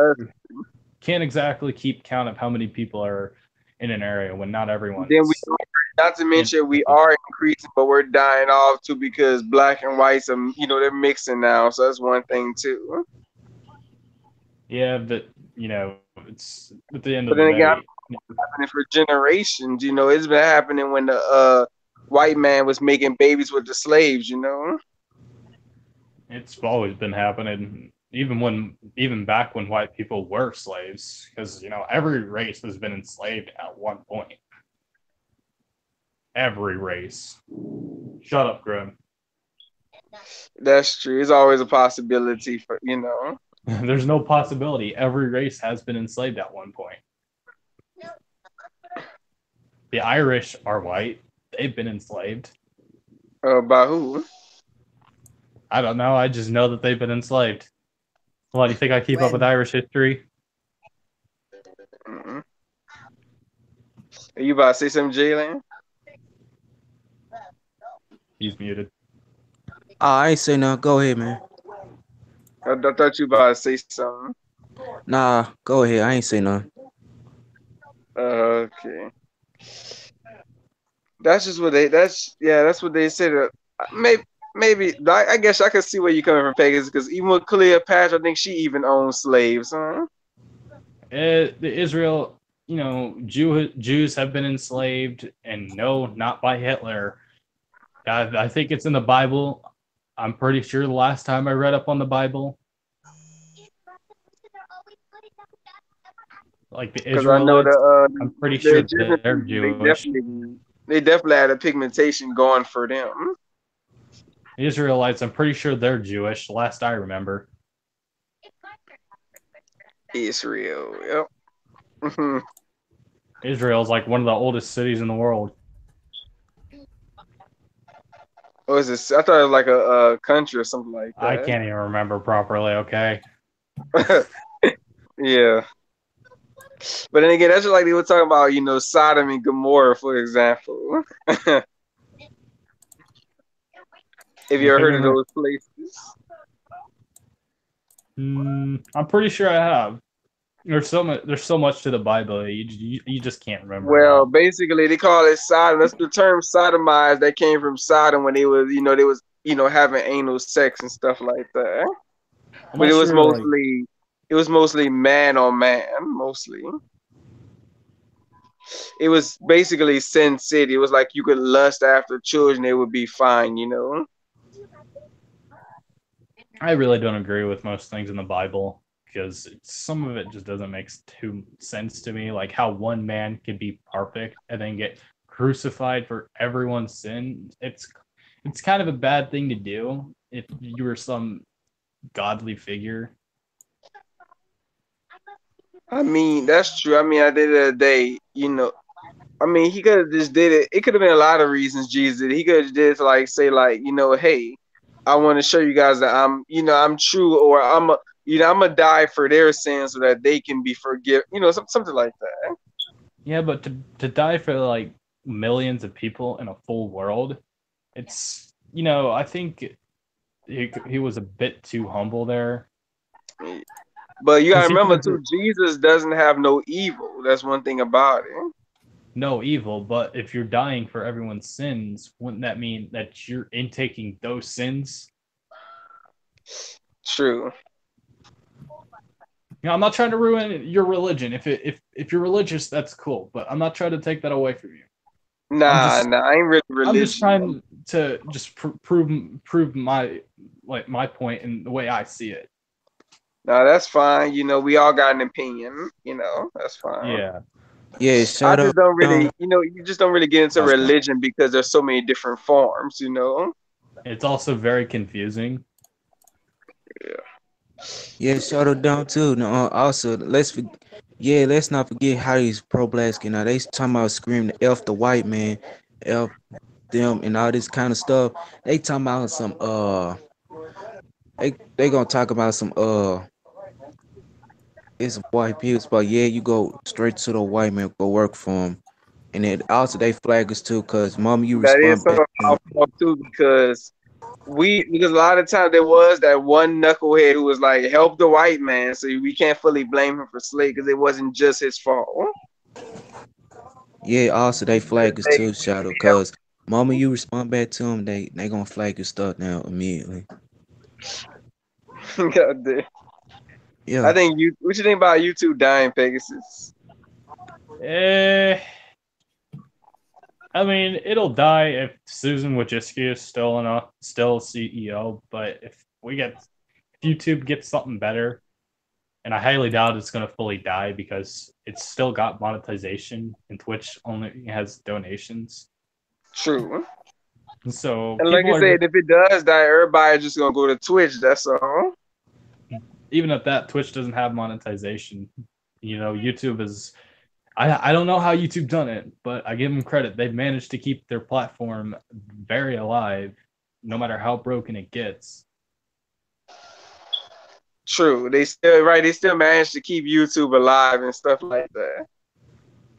can't exactly keep count of how many people are in an area when not everyone. Then not to mention we are increasing, but we're dying off too because black and whites are, they're mixing now. So that's one thing too. Yeah, but it's at the end of the day. But then again, it's been happening for generations. It's been happening when the white man was making babies with the slaves. It's always been happening, even back when white people were slaves, because every race has been enslaved at one point. Every race. Shut up, Grim. That's true. It's always a possibility for There's no possibility. Every race has been enslaved at one point. The Irish are white. They've been enslaved. By who? I don't know. I just know that they've been enslaved. Why do you think I keep up with Irish history? Mm-mm. Are you about to say something, Jalen? He's muted. I ain't say nothing. Go ahead, man. I thought you about to say something. Nah, go ahead. I ain't say nothing. Okay. That's just what that's what they said. Maybe I guess I could see where you're coming from, Pegasus, because even with Cleopatra, I think she even owned slaves, huh? The Israel, Jews have been enslaved, and no, not by Hitler. I think it's in the Bible. I'm pretty sure the last time I read up on the Bible, like the Israelites, I'm pretty sure they're Jewish. They definitely had a pigmentation going for them. The Israelites, I'm pretty sure they're Jewish, last I remember. Israel, yep. Israel's like one of the oldest cities in the world. What is this? I thought it was like a country or something like that. I can't even remember properly, okay? Yeah. But then again, that's just like they were talking about, Sodom and Gomorrah, for example. Have you ever heard of those places? I'm pretty sure I have. There's so much to the Bible, you just can't remember. Well, basically, they call it Sodom. That's the term sodomized that came from Sodom when they was having anal sex and stuff like that. I'm But not it was sure, like, mostly man on man, mostly. It was basically Sin City. It was like you could lust after children, it would be fine. I really don't agree with most things in the Bible because some of it just doesn't make too sense to me. Like how one man can be perfect and then get crucified for everyone's sin. It's kind of a bad thing to do if you were some godly figure. I mean, that's true. I mean, at the end of the day, I mean, he could have just did it. It could have been a lot of reasons Jesus did it. He could have did it to like say like, hey, I want to show you guys that I'm true, or I'm gonna die for their sins so that they can be forgiven. Something like that. Yeah, but to die for like millions of people in a full world, it's I think he was a bit too humble there. But you gotta 'Cause he remember could've- too, Jesus doesn't have no evil. That's one thing about it. no evil, but if you're dying for everyone's sins, wouldn't that mean that you're intaking those sins? True. I'm not trying to ruin your religion. If you're religious, that's cool, but I'm not trying to take that away from you. Nah, I ain't really religious. I'm just trying to just prove my point and the way I see it. No, that's fine. We all got an opinion. That's fine. Yeah. Yeah, I shout just out. don't really, you just don't really get into That's fine. religion because there's so many different forms. It's also very confusing. Yeah, shout out down too. No, also, let's not forget how these pro-blacks get now. They talking about screaming F the white man, F them, and all this kind of stuff. They talking about some they gonna talk about some it's white people, but yeah, you go straight to the white man, go work for him, and then also they flag us too, cause mom, you That is respond so back to 'em. powerful too because a lot of times there was that one knucklehead who was like, help the white man, so we can't fully blame him for slave because it wasn't just his fault. Yeah, also they flag us too, Shadow, cause mama, you respond back to them, they gonna flag your stuff now immediately. God damn. Yeah. I think what you think about YouTube dying, Pegasus? I mean, it'll die if Susan Wojcicki is still CEO. But if YouTube gets something better, and I highly doubt it's going to fully die because it's still got monetization, and Twitch only has donations. True. So, and like I said, if it does die, everybody's just gonna go to Twitch. That's all. Even at that, Twitch doesn't have monetization. YouTube is. I don't know how YouTube done it, but I give them credit. They've managed to keep their platform very alive, no matter how broken it gets. True. They still managed to keep YouTube alive and stuff like that.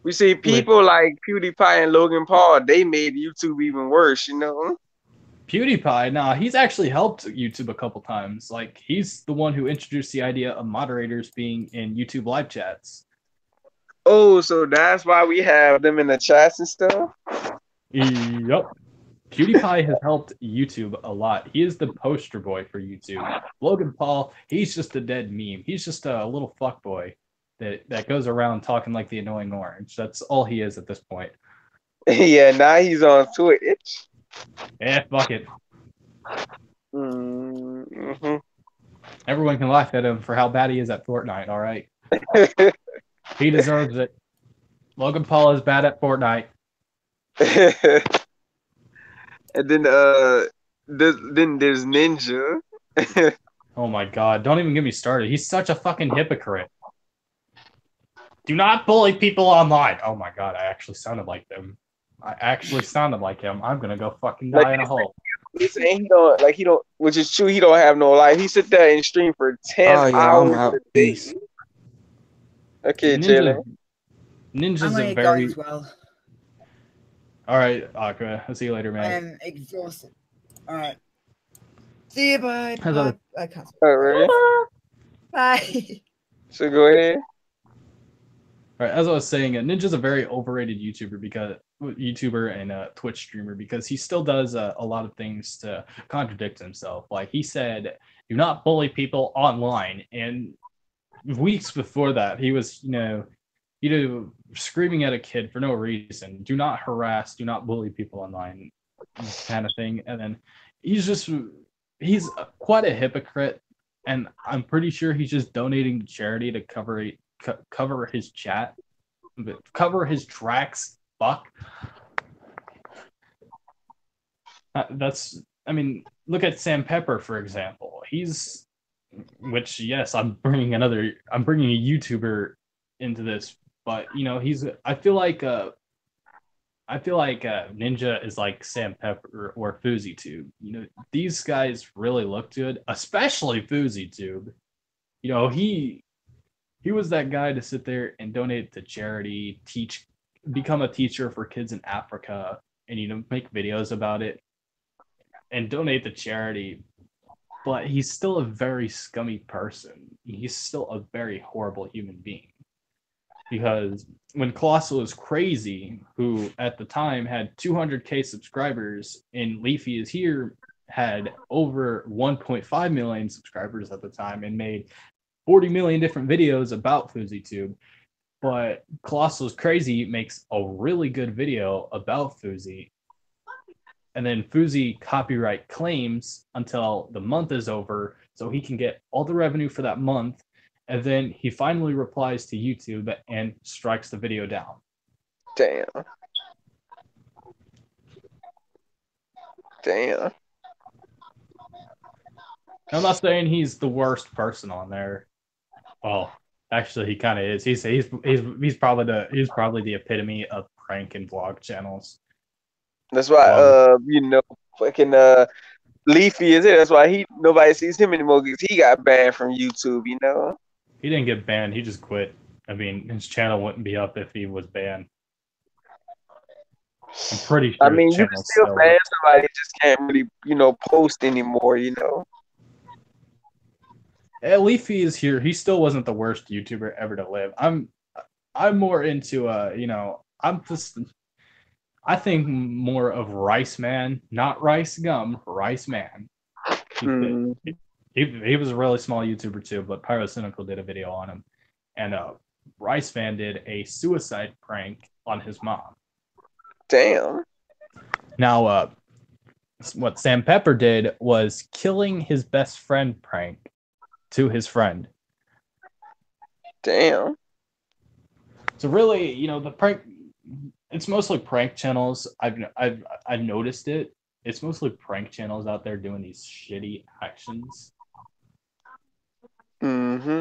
We see people like PewDiePie and Logan Paul, they made YouTube even worse, PewDiePie, nah, he's actually helped YouTube a couple times. Like, he's the one who introduced the idea of moderators being in YouTube live chats. Oh, so that's why we have them in the chats and stuff? Yep. PewDiePie has helped YouTube a lot. He is the poster boy for YouTube. Logan Paul, he's just a dead meme. He's just a little fuckboy that goes around talking like the annoying orange. That's all he is at this point. Yeah, now he's on Twitch. Yeah, fuck it. Mm-hmm. Everyone can laugh at him for how bad he is at Fortnite, all right? He deserves it. Logan Paul is bad at Fortnite. And then there's Ninja. Oh my god, don't even get me started. He's such a fucking hypocrite. Do not bully people online. Oh my god, I actually sounded like them. I actually sounded like him. I'm gonna go fucking die in a hole. He's saying he don't, which is true. He don't have no life. He sit there and stream for 10 hours. I'm out. A day. Peace. Okay, Jalen. I'm Ninja's gonna a get going very. as well. All right, Aqua. I'll see you later, I man. am exhausted. All right. See you. Bye. How's that? I can't. All right. Bye. So go ahead. All right, as I was saying, Ninja's a very overrated YouTuber YouTuber and a Twitch streamer because he still does a lot of things to contradict himself. Like he said, "Do not bully people online," and weeks before that, he was screaming at a kid for no reason. Do not harass, do not bully people online, kind of thing. And then he's quite a hypocrite, and I'm pretty sure he's just donating to charity to cover his chat, cover his tracks. Fuck. Look at Sam Pepper, for example. Yes, I'm bringing a YouTuber into this, but I feel like Ninja is like Sam Pepper or FouseyTube. These guys really look good, especially FouseyTube. He was that guy to sit there and donate to charity, become a teacher for kids in Africa, and make videos about it and donate to charity. But he's still a very scummy person. He's still a very horrible human being. Because when Colossal was crazy, who at the time had 200K subscribers, and Leafy is here had over 1.5 million subscribers at the time and made 40 million different videos about FouseyTube. But Colossal's Crazy makes a really good video about Fousey. And then Fousey copyright claims until the month is over so he can get all the revenue for that month. And then he finally replies to YouTube and strikes the video down. Damn. I'm not saying he's the worst person on there. Well, actually, he kind of is. He's probably the epitome of prank and vlog channels. That's why fucking Leafy is it. That's why nobody sees him anymore because he got banned from YouTube. He didn't get banned. He just quit. His channel wouldn't be up if he was banned. I'm pretty sure. You can still ban somebody, just can't really, post anymore. Leafy is here. He still wasn't the worst YouTuber ever to live. I'm more into I think more of Rice Man, not Rice Gum, Rice Man. He was a really small YouTuber too, but Pyrocynical did a video on him. And Rice Man did a suicide prank on his mom. Damn. Now, what Sam Pepper did was killing his best friend prank to his friend. Damn. So really, the prank, it's mostly prank channels. I've noticed it. It's mostly prank channels out there doing these shitty actions. Mm-hmm.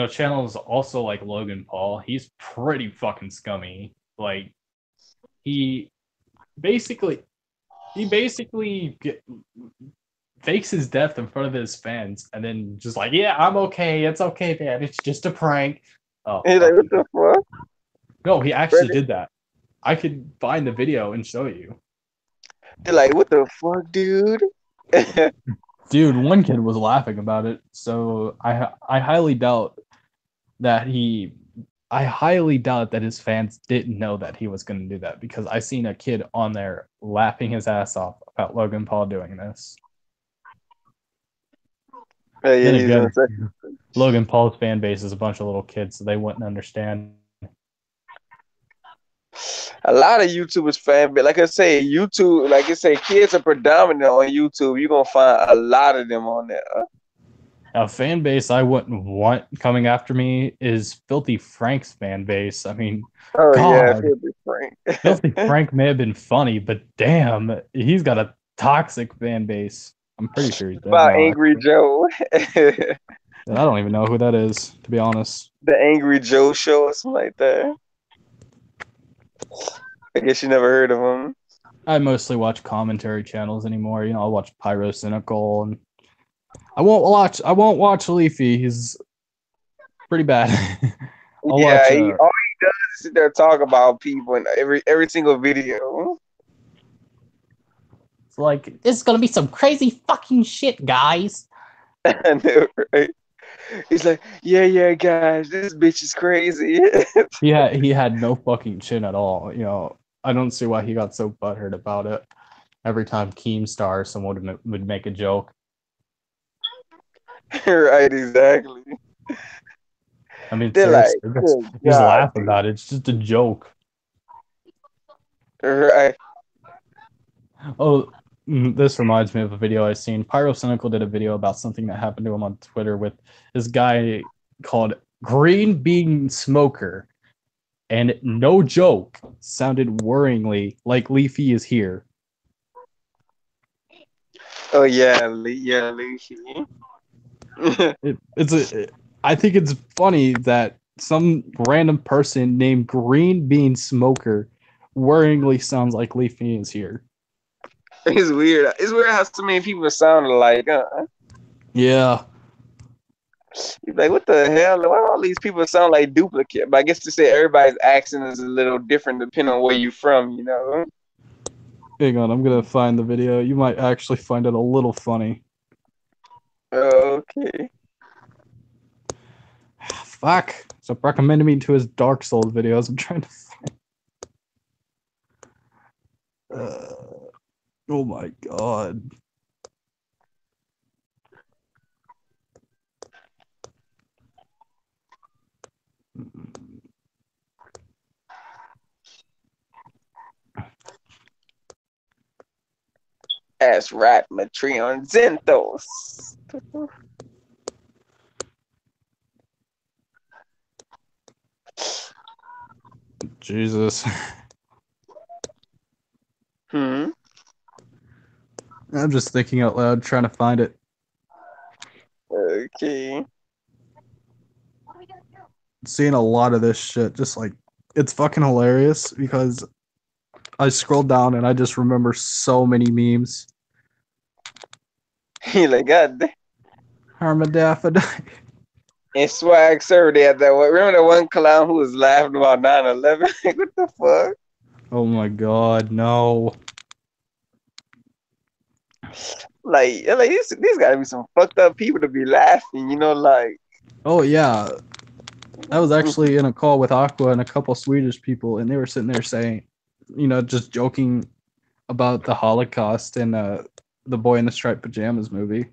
Channels also like Logan Paul. He's pretty fucking scummy. Like, he basically fakes his death in front of his fans, and then just like, yeah, I'm okay. It's okay, man. It's just a prank. Oh, he's like, what the fuck? No, he actually did that. I could find the video and show you. They're like, what the fuck, dude? Dude, one kid was laughing about it, so I highly doubt that his fans didn't know that he was going to do that, because I seen a kid on there laughing his ass off about Logan Paul doing this. Then again, Logan Paul's fan base is a bunch of little kids, so they wouldn't understand. A lot of YouTubers fan base, like I say, YouTube, like I say, kids are predominant on YouTube. You're gonna find a lot of them on there. A fan base I wouldn't want coming after me is Filthy Frank's fan base. God, Filthy Frank. Filthy Frank may have been funny, but damn, he's got a toxic fan base. I'm pretty sure he's dead about now, Angry Joe. I don't even know who that is, to be honest. The Angry Joe Show or something like that. I guess you never heard of him. I mostly watch commentary channels anymore. I'll watch Pyrocynical, and I won't watch Leafy. He's pretty bad. All he does is sit there and talk about people in every single video. It's like, this is gonna be some crazy fucking shit, guys. I know, right? He's like, yeah, guys, this bitch is crazy. He had no fucking chin at all. I don't see why he got so butthurt about it. Every time Keemstar, someone would make a joke. Right, exactly. I mean, They're like, seriously, good just God, laugh about it. It's just a joke. right. Oh, this reminds me of a video I seen. Pyrocynical did a video about something that happened to him on Twitter with this guy called Green Bean Smoker. And no joke, sounded worryingly like Leafy is here. Oh yeah, Lucy. I think it's funny that some random person named Green Bean Smoker worryingly sounds like Leafy is here. It's weird. It's weird how so many people sound alike. Yeah. You're like, what the hell? Why do all these people sound like duplicate? But I guess to say everybody's accent is a little different depending on where you're from, Hang on, I'm gonna find the video. You might actually find it a little funny. Okay. Fuck. So recommended me to his Dark Souls videos. I'm trying to find. Oh my god. That's right, Matreon Zenthos. Jesus. Hmm. I'm just thinking out loud, trying to find it. Okay. Seeing a lot of this shit, just like, it's fucking hilarious because I scrolled down and I just remember so many memes. He like, God damn. Hermadaphrodite. And Swag Server, they had that one. Remember that one clown who was laughing about 9/11? What the fuck? Oh my god, no. Like these gotta be some fucked up people to be laughing, like. Oh yeah. I was actually in a call with Aqua and a couple Swedish people, and they were sitting there saying, just joking about the Holocaust in the Boy in the Striped Pajamas movie.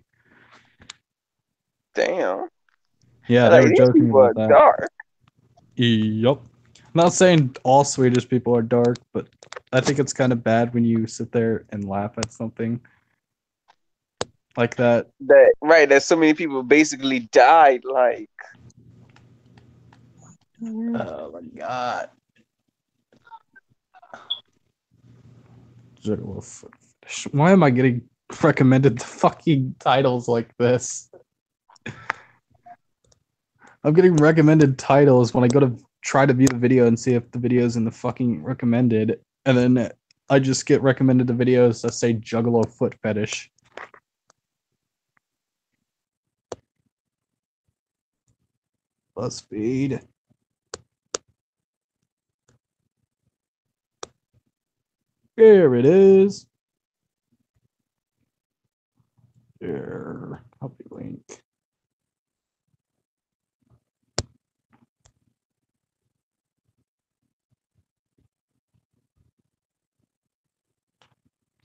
Damn. Yeah, they Like, were these joking people are about that. dark. Yup. I'm not saying all Swedish people are dark, but I think it's kind of bad when you sit there and laugh at something like that. That so many people basically died, like. Oh my god. Why am I getting recommended the fucking titles like this? I'm getting recommended titles when I go to try to view the video and see if the video is in the fucking recommended, and then I just get recommended the videos that say Juggalo Foot Fetish. BuzzFeed. Here it is. Here, copy link.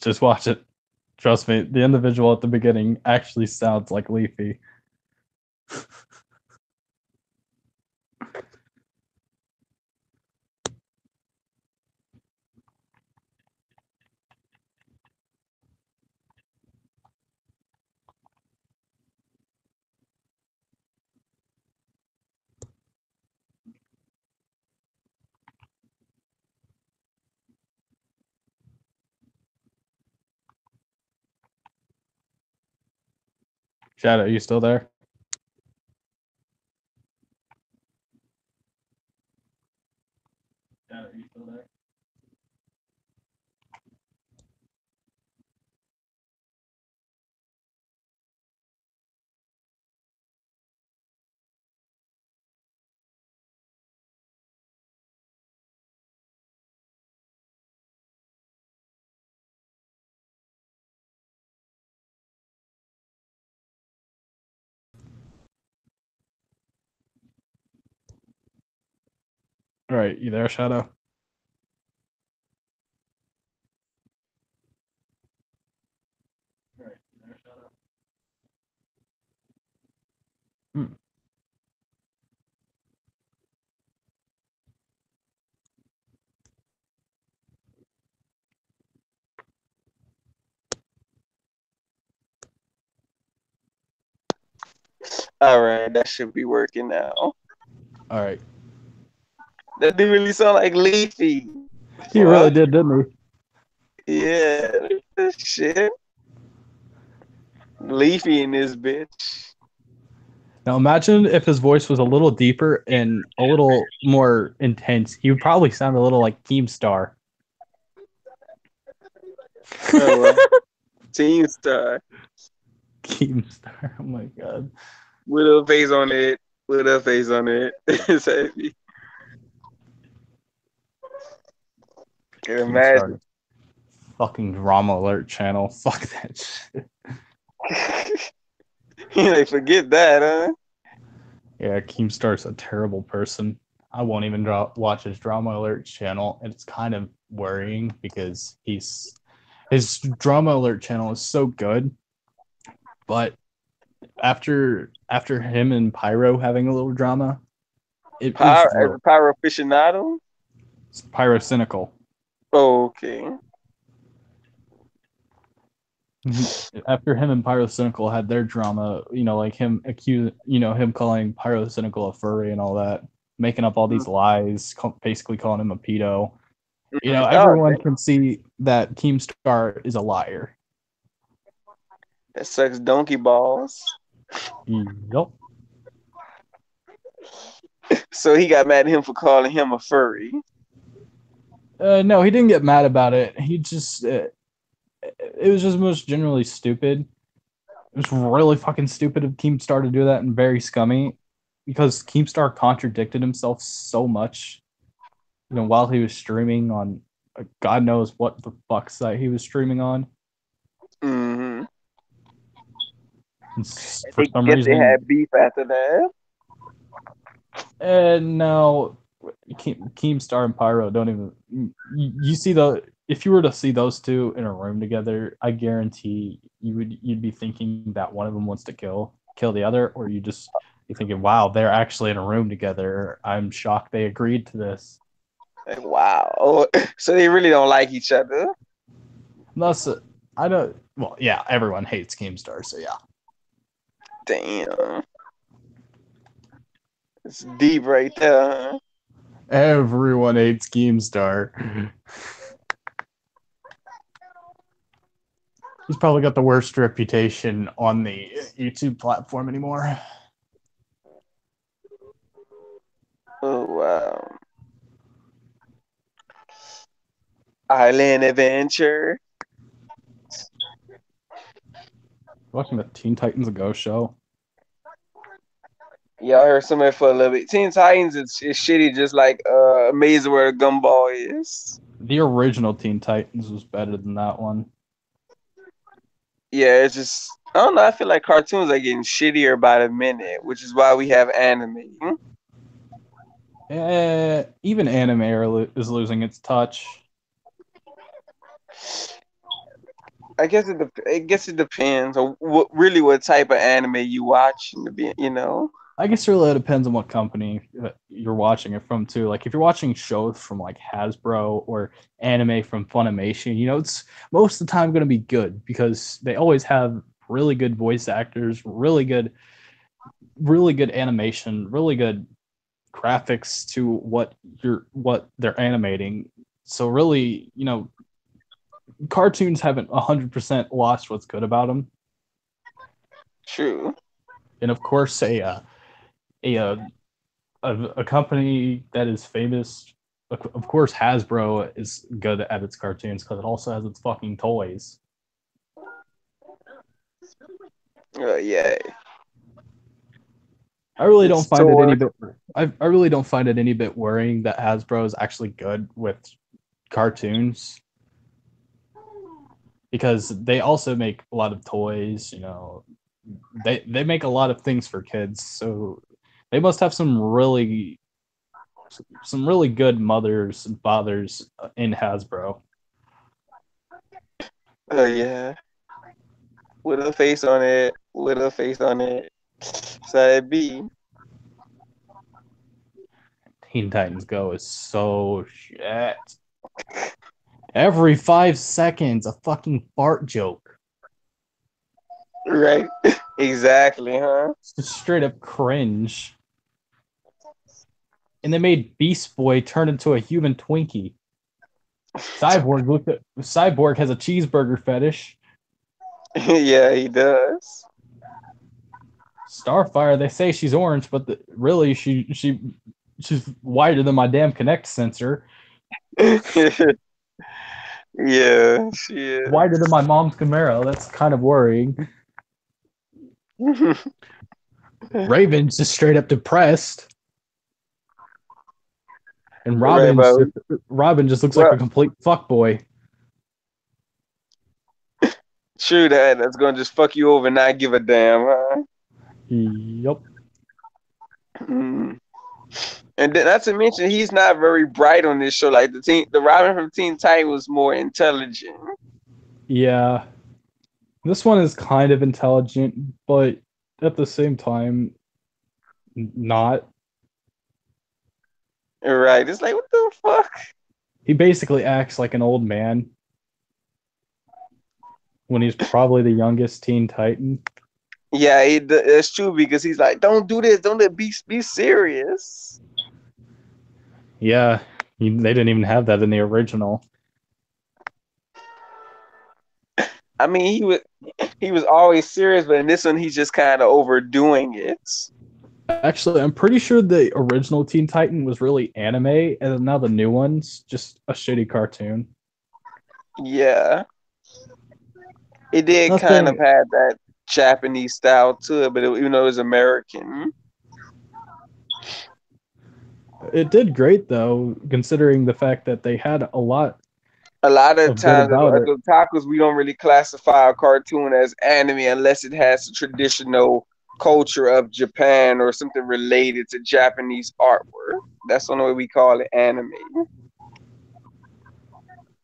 Just watch it. Trust me, the individual at the beginning actually sounds like Leafy. Shadow, are you still there? Shadow, are you still there? All right, you there, Shadow? Hmm. All right, that should be working now. All right. That dude really sound like Leafy. He really did, didn't Yeah, look at this shit. Leafy in this bitch. Now imagine if his voice was a little deeper and a little more intense. He would probably sound a little like Keemstar. Oh, well. Team Star. Keemstar. Oh my god. With a face on it. With a face on it. It's heavy. Can imagine. Keemstar. Fucking Drama Alert channel. Fuck that shit. You like forget that, huh? Yeah, Keemstar's a terrible person. I won't even watch his Drama Alert channel, and it's kind of worrying because his Drama Alert channel is so good, but after him and Pyro having a little drama, it was As a pyro aficionado? Pyro cynical. Oh, okay. After him and Pyrocynical had their drama, like him him calling Pyrocynical a furry and all that, making up all these lies, basically calling him a pedo. Everyone can see that Keemstar is a liar. That sucks donkey balls. Yup. So he got mad at him for calling him a furry. No, he didn't get mad about it. He just it was just most generally stupid. It was really fucking stupid of Keemstar to do that and very scummy because Keemstar contradicted himself so much, while he was streaming on God knows what the fuck site he was streaming on. Mm-hmm. For some reason, they had beef after that. And no, Keemstar and Pyro don't even. You see if you were to see those two in a room together, I guarantee you'd be thinking that one of them wants to kill the other, or you're thinking, wow, they're actually in a room together. I'm shocked they agreed to this. Like, wow. Oh, so they really don't like each other. Thus, I don't. Well, yeah, everyone hates Keemstar, so yeah. Damn. It's deep right there, huh? Everyone hates Keemstar. He's probably got the worst reputation on the YouTube platform anymore. Oh, wow. Island Adventure. Watching the Teen Titans Go show. Yeah, I heard somebody for a little bit. Teen Titans is shitty, just like Amazing where the Gumball is. The original Teen Titans was better than that one. Yeah, it's just, I don't know, I feel like cartoons are getting shittier by the minute, which is why we have anime. Even anime is losing its touch. I guess it depends on what type of anime you watch, I guess it really depends on what company you're watching it from too. Like if you're watching shows from like Hasbro or anime from Funimation, it's most of the time going to be good because they always have really good voice actors, really good animation, really good graphics to what they're animating. So really, cartoons haven't 100% lost what's good about them. True. And of course, a company that is famous, of course, Hasbro is good at its cartoons because it also has its fucking toys. Yeah. I really don't find it any bit. I really don't find it any bit worrying that Hasbro is actually good with cartoons because they also make a lot of toys. They make a lot of things for kids, so they must have some really some really good mothers and fathers in Hasbro. Oh yeah, with a face on it, with a face on it. Side B. Teen Titans Go is so shit. Every 5 seconds, a fucking fart joke. Right. Exactly, huh? It's just straight up cringe. And they made Beast Boy turn into a human Twinkie. Cyborg has a cheeseburger fetish. Yeah, he does. Starfire, they say she's orange, but really she's wider than my damn Kinect sensor. Yeah, she is. Wider than my mom's Camaro. That's kind of worrying. Raven's just straight up depressed. And Robin just looks like a complete fuckboy. True that. That's gonna just fuck you over and not give a damn, huh? Yep. Mm. And then, not to mention, he's not very bright on this show. Like the Robin from Teen Titans was more intelligent. Yeah. This one is kind of intelligent, but at the same time, not. Right. It's like, what the fuck? He basically acts like an old man when he's probably the youngest Teen Titan. Yeah, it's true because he's like, don't do this. Don't be serious. Yeah, they didn't even have that in the original. I mean, he was always serious, but in this one, he's just kind of overdoing it. Actually, I'm pretty sure the original Teen Titan was really anime, and now the new one's just a shitty cartoon. Yeah. It did kind of have that Japanese style to it, but even though it was American. It did great, though, considering the fact that they had a lot of times, at the tacos, we don't really classify a cartoon as anime unless it has a traditional culture of Japan or something related to Japanese artwork. That's the only way we call it anime.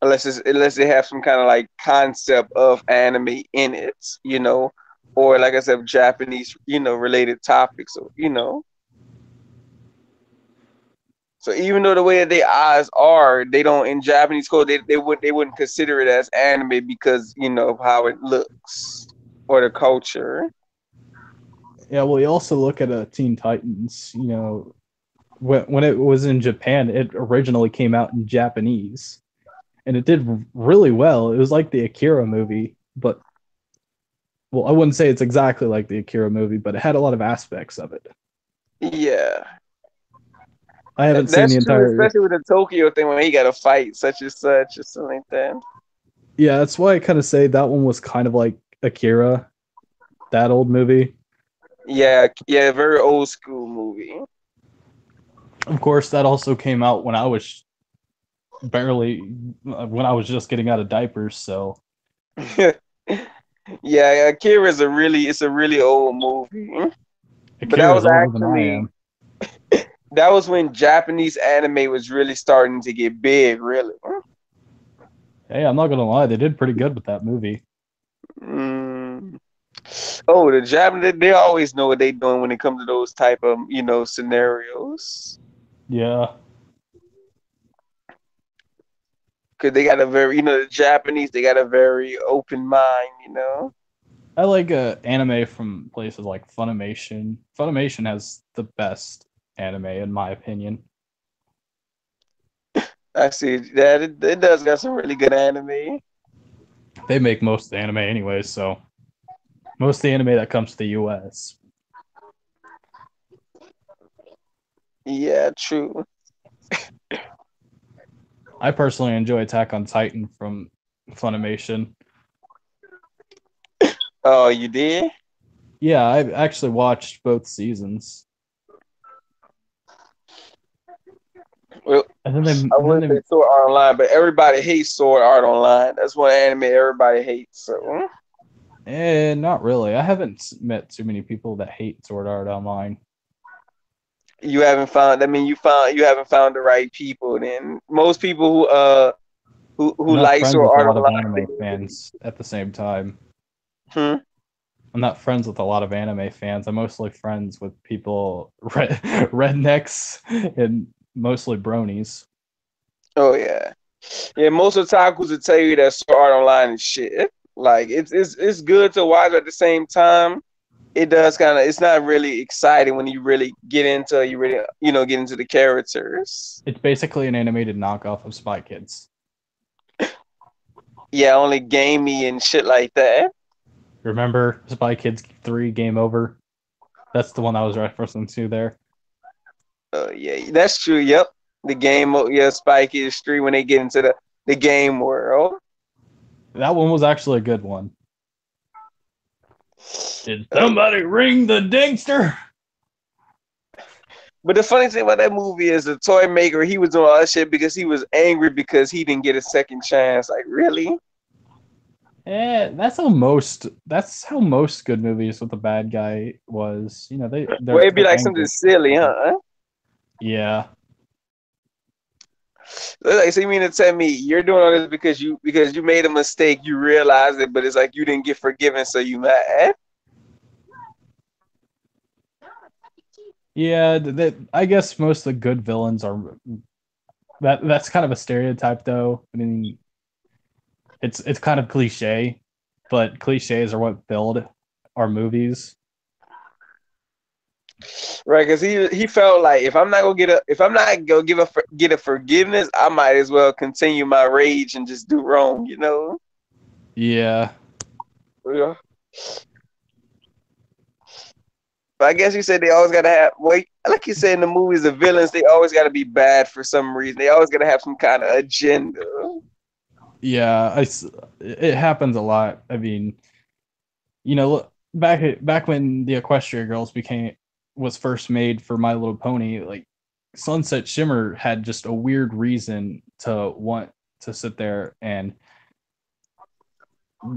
Unless it has some kind of like concept of anime in it, or like I said, Japanese, related topics, So even though the way that their eyes are, they don't in Japanese code, they wouldn't consider it as anime because of how it looks or the culture. Yeah, well, you also look at Teen Titans. When it was in Japan, it originally came out in Japanese, and it did really well. It was like the Akira movie, but I wouldn't say it's exactly like the Akira movie, but it had a lot of aspects of it. Yeah. I haven't seen the entire... especially with the Tokyo thing when he got to fight such and such or something like that. Yeah, that's why I kind of say that one was kind of like Akira, that old movie. Yeah, very old school movie. Of course, that also came out when I was just getting out of diapers, so... Yeah, Akira is a really old movie. But that was actually... That was when Japanese anime was really starting to get big, really. Hey, I'm not gonna lie, they did pretty good with that movie. Oh, the Japanese, they always know what they're doing when it comes to those type of, scenarios. Yeah. Because they got a very, the Japanese, they got a very open mind, I like anime from places like Funimation. Funimation has the best anime, in my opinion. I see that it does got some really good anime. They make most of the anime anyways, so most of the anime that comes to the US. Yeah, true. I personally enjoy Attack on Titan from Funimation. Oh, you did? Yeah, I've actually watched both seasons. Well, I wouldn't say Sword Art Online, but everybody hates Sword Art Online. That's one anime everybody hates. So, not really. I haven't met too many people that hate Sword Art Online. You haven't found. I mean, you haven't found the right people. Then most people who I'm not like friends Sword with a Art lot of Online. anime fans at the same time. Hmm? I'm not friends with a lot of anime fans. I'm mostly friends with people, rednecks, and mostly bronies. Oh yeah, yeah. Most otakus will tell you that Sword Art Online is shit. Like it's good to watch, but at the same time, it does kind of. It's not really exciting when you really get into get into the characters. It's basically an animated knockoff of Spy Kids. Yeah, only gamey and shit like that. Remember Spy Kids 3 Game Over? That's the one I was referencing to there. Yeah, that's true. Yep, the game. Yeah, Spike is Street when they get into the game world. That one was actually a good one. Did somebody ring the dingster? But the funny thing about that movie is the toy maker, he was doing all that shit because he was angry because he didn't get a second chance. Like, really? That's how most good movies with a bad guy was. You know, they're Well, it'd be like angry. something silly, huh? Yeah. Like, so you mean to tell me you're doing all this because you made a mistake, you realized it, but it's like you didn't get forgiven, so you mad? Yeah, I guess most of the good villains are that's kind of a stereotype though. I mean, it's kind of cliche, but cliches are what build our movies. Right, because he felt like if I'm not gonna get a forgiveness, I might as well continue my rage and just do wrong, you know? Yeah. Yeah. But I guess you said they always gotta have like you said in the movies, the villains they always gotta be bad for some reason. They always gotta have some kind of agenda. Yeah, it happens a lot. I mean, you know, look, back when the Equestria Girls was first made for My Little Pony, like Sunset Shimmer had just a weird reason to want to sit there and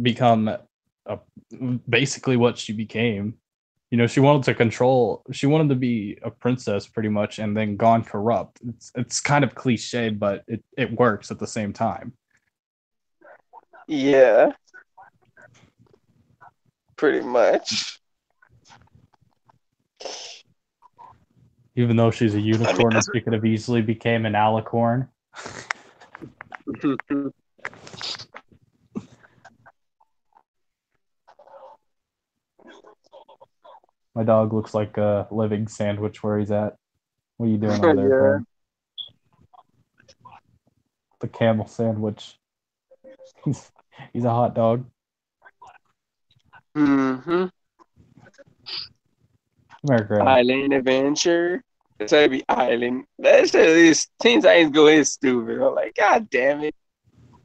become basically what she became. You know, she wanted to be a princess pretty much, and then gone corrupt. It's kind of cliche, but it works at the same time. Yeah. Pretty much. Even though she's a unicorn, she could have easily became an alicorn. My dog looks like a living sandwich where he's at. What are you doing over there, Yeah. friend? The camel sandwich. He's a hot dog. Mm-hmm. America. Island Adventure. It's gotta be Island. That shit is Teen Titans Go is stupid. I'm like, God damn it.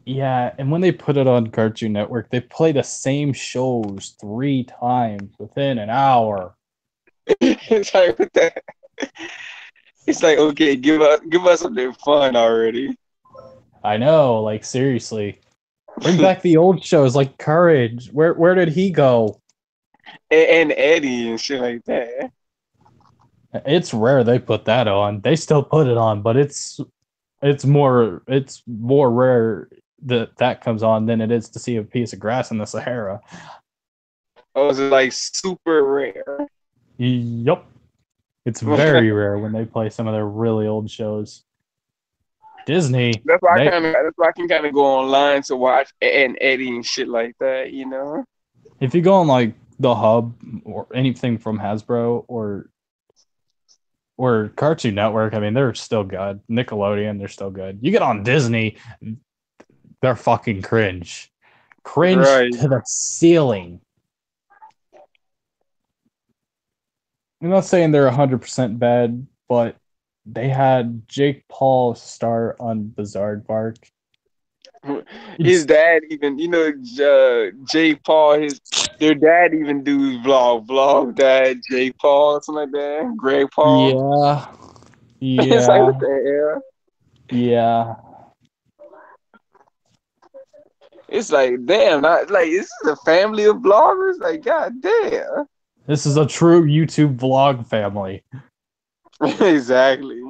Yeah, and when they put it on Cartoon Network, they play the same shows 3 times within an hour. It's like what the it's like, okay, give us something fun already. I know, like seriously. Bring back the old shows like Courage. Where did he go? And Eddie and shit like that. It's rare they put that on. They still put it on, but it's more rare that comes on than it is to see a piece of grass in the Sahara. Oh, is it like super rare? Yup. It's very rare when they play some of their really old shows. Disney. That's why I can kind of go online to watch and Eddie and shit like that, you know. If you go on like the Hub or anything from Hasbro or Cartoon Network, I mean they're still good. Nickelodeon, they're still good. You get on Disney, they're fucking cringe right to the ceiling. I'm not saying they're 100% bad, but they had Jake Paul star on Bizarre His dad even, Jake Paul, their dad even do vlog dad, Jake Paul, something like that. Greg Paul. Yeah. It's like, what the hell? Yeah. It's like, damn, is this a family of vloggers? Like, god damn. This is a true YouTube vlog family. Exactly.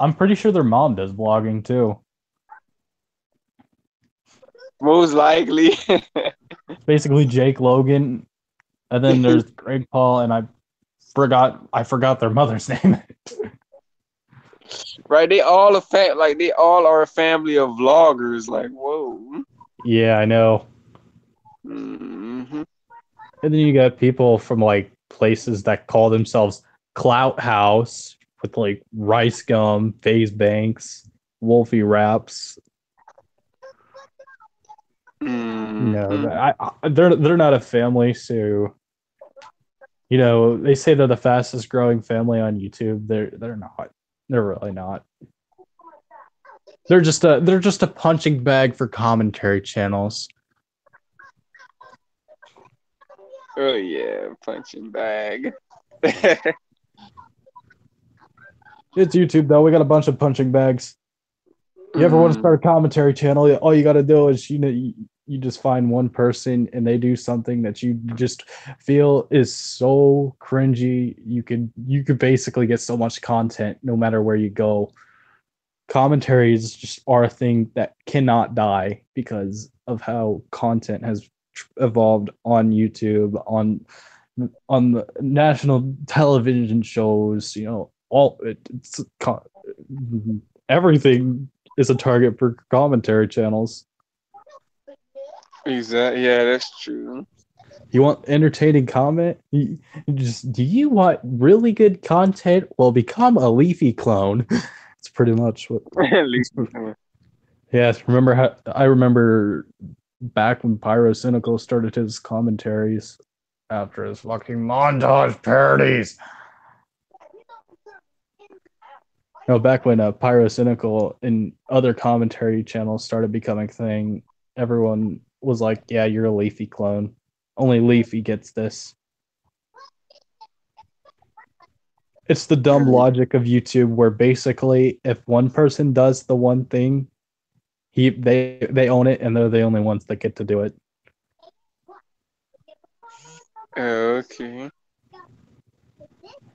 I'm pretty sure their mom does vlogging too. Most likely. It's basically Jake Logan, and then there's Greg Paul, and I forgot their mother's name. Right? They all are a family of vloggers. Like, whoa. Yeah, I know. Hmm. And then you got people from like places that call themselves Clout House with like Rice Gum, FaZe Banks, Wolfie Raps. Hmm. They're not a family, so they say they're the fastest growing family on YouTube. They're not. They're really not. They're just a punching bag for commentary channels. Oh yeah, punching bag. It's YouTube though. We got a bunch of punching bags. You ever want to Mm. start a commentary channel? All you got to do is you just find one person and they do something that you just feel is so cringy. You could basically get so much content no matter where you go. Commentaries just are a thing that cannot die because of how content has evolved on YouTube, on the national television shows. Everything is a target for commentary channels. Exactly. Yeah, that's true. You want entertaining comment? Do you want really good content? Well, become a Leafy clone. It's pretty much what. At least. Yes, I remember back when Pyrocynical started his commentaries after his fucking montage parodies. No, back when Pyrocynical and other commentary channels started becoming a thing, everyone was like, "Yeah, you're a Leafy clone. Only Leafy gets this." It's the dumb logic of YouTube, where basically, if one person does the one thing, they own it, and they're the only ones that get to do it. Okay.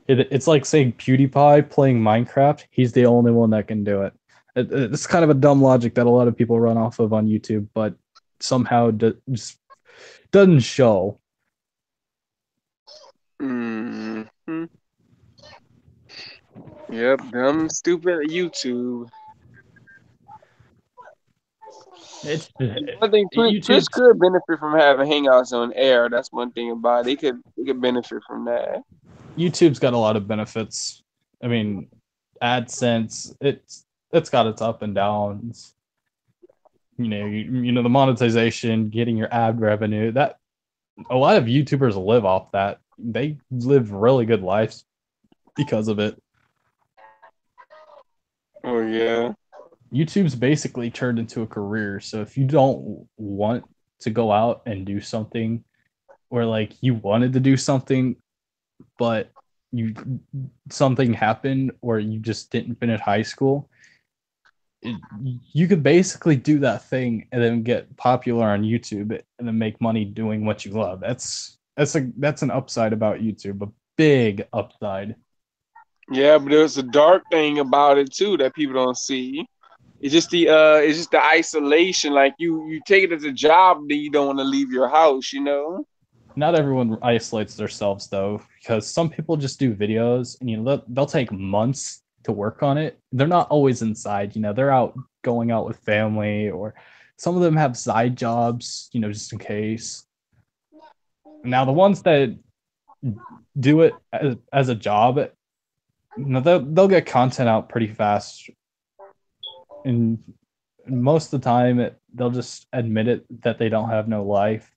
It's like saying PewDiePie playing Minecraft. He's the only one that can do it. It's kind of a dumb logic that a lot of people run off of on YouTube, but somehow just doesn't show. Hmm. Yep, dumb, stupid YouTube. It's I think Twitch YouTube. could benefit from having Hangouts on air. That's one thing about it. They could benefit from that. YouTube's got a lot of benefits. I mean, AdSense. It's got its up and downs. The monetization, getting your ad revenue. That a lot of YouTubers live off that. They live really good lives because of it. Oh yeah. YouTube's basically turned into a career. So if you don't want to go out and do something, or like you wanted to do something, but something happened, or you just didn't finish high school, you could basically do that thing and then get popular on YouTube and then make money doing what you love. That's an upside about YouTube, a big upside. Yeah, but there's a dark thing about it too that people don't see. It's just the isolation. Like you take it as a job, then you don't want to leave your house. Not everyone isolates themselves though, because some people just do videos and they'll take months to work on it. They're not always inside, they're out going out with family, or some of them have side jobs, just in case. Now the ones that do it as a job, they'll get content out pretty fast, and most of the time they'll just admit it that they don't have no life.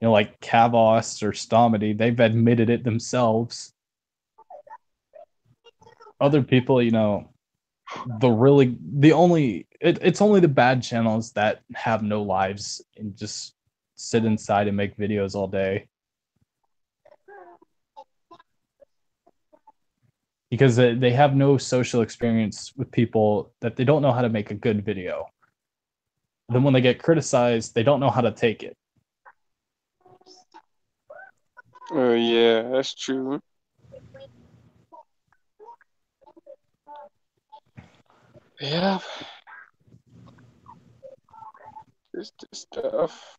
Like Kavos or Stomedy, they've admitted it themselves. Other people, it's only the bad channels that have no lives and just sit inside and make videos all day. Because they have no social experience with people, that they don't know how to make a good video. Then when they get criticized, they don't know how to take it. Oh yeah, that's true. Yeah. This stuff.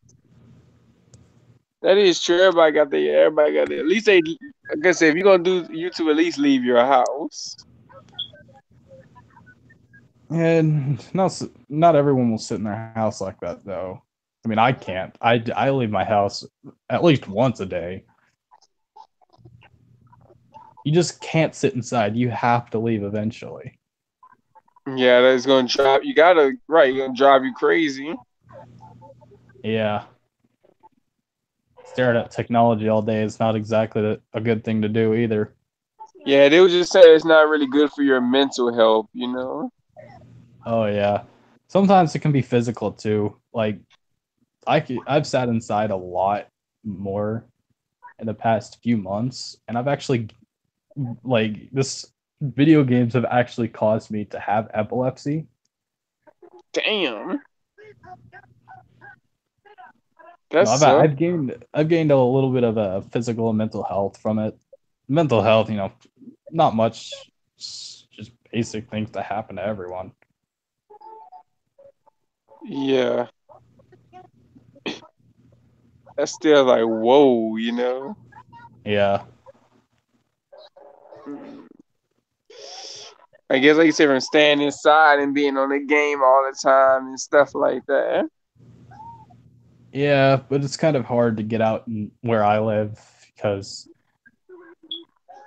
That is true. Everybody got their. At least they. Like I said, if you're gonna do YouTube, at least leave your house. And not everyone will sit in their house like that, though. I mean, I can't. I leave my house at least once a day. You just can't sit inside. You have to leave eventually. Yeah, that's gonna drive. You gotta right. You're gonna drive you crazy. Yeah. Staring at technology all day is not exactly a good thing to do either. Yeah, they would just say it's not really good for your mental health. You know. Oh yeah. Sometimes it can be physical too. Like I've sat inside a lot more in the past few months, and I've actually like this video games have actually caused me to have epilepsy. Damn. No, That's I've gained a little bit of a physical and mental health from it. Mental health, not much, just basic things that happen to everyone. Yeah. That's still like whoa, Yeah. I guess like you say, from staying inside and being on the game all the time and stuff like that. Yeah, but it's kind of hard to get out where I live because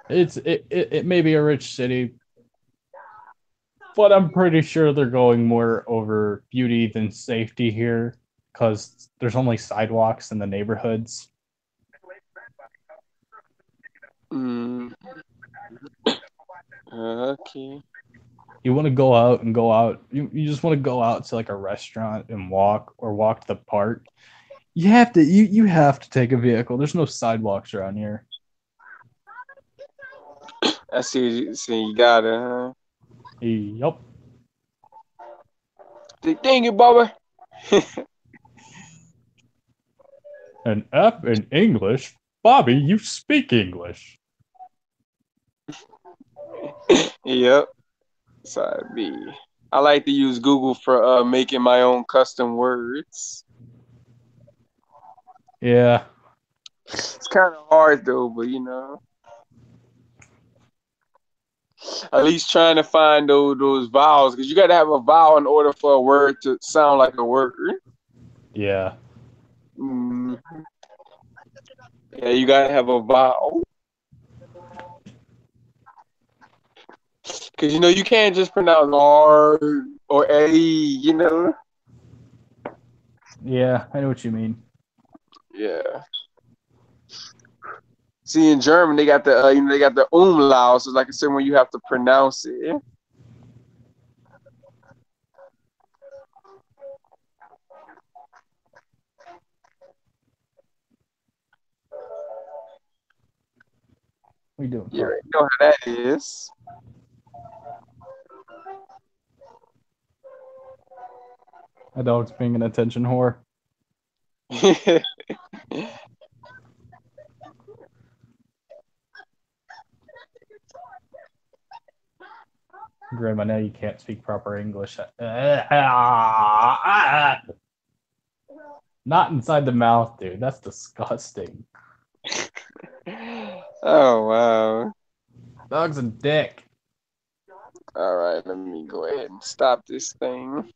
it may be a rich city, but I'm pretty sure they're going more over beauty than safety here because there's only sidewalks in the neighborhoods. Okay. You want to go out and go out. You just want to go out to like a restaurant and walk to the park. You have to take a vehicle. There's no sidewalks around here. I see. You gotta. Huh? Yup. Thank you, Bubba. An F in English, Bobby. You speak English. Yep. Side B. I like to use Google for making my own custom words. Yeah. It's kind of hard though, but at least trying to find those vowels, because you got to have a vowel in order for a word to sound like a word. Yeah. Yeah, you got to have a vowel. Because you can't just pronounce R or A. Yeah, I know what you mean. Yeah. See, in German, they got the they got the umlaut, so like I said, when you have to pronounce it. What are you doing? You already know how that is. My dog's being an attention whore. Graham, I know you can't speak proper English. Not inside the mouth, dude. That's disgusting. Oh, wow. Dog's a dick. All right, let me go ahead and stop this thing.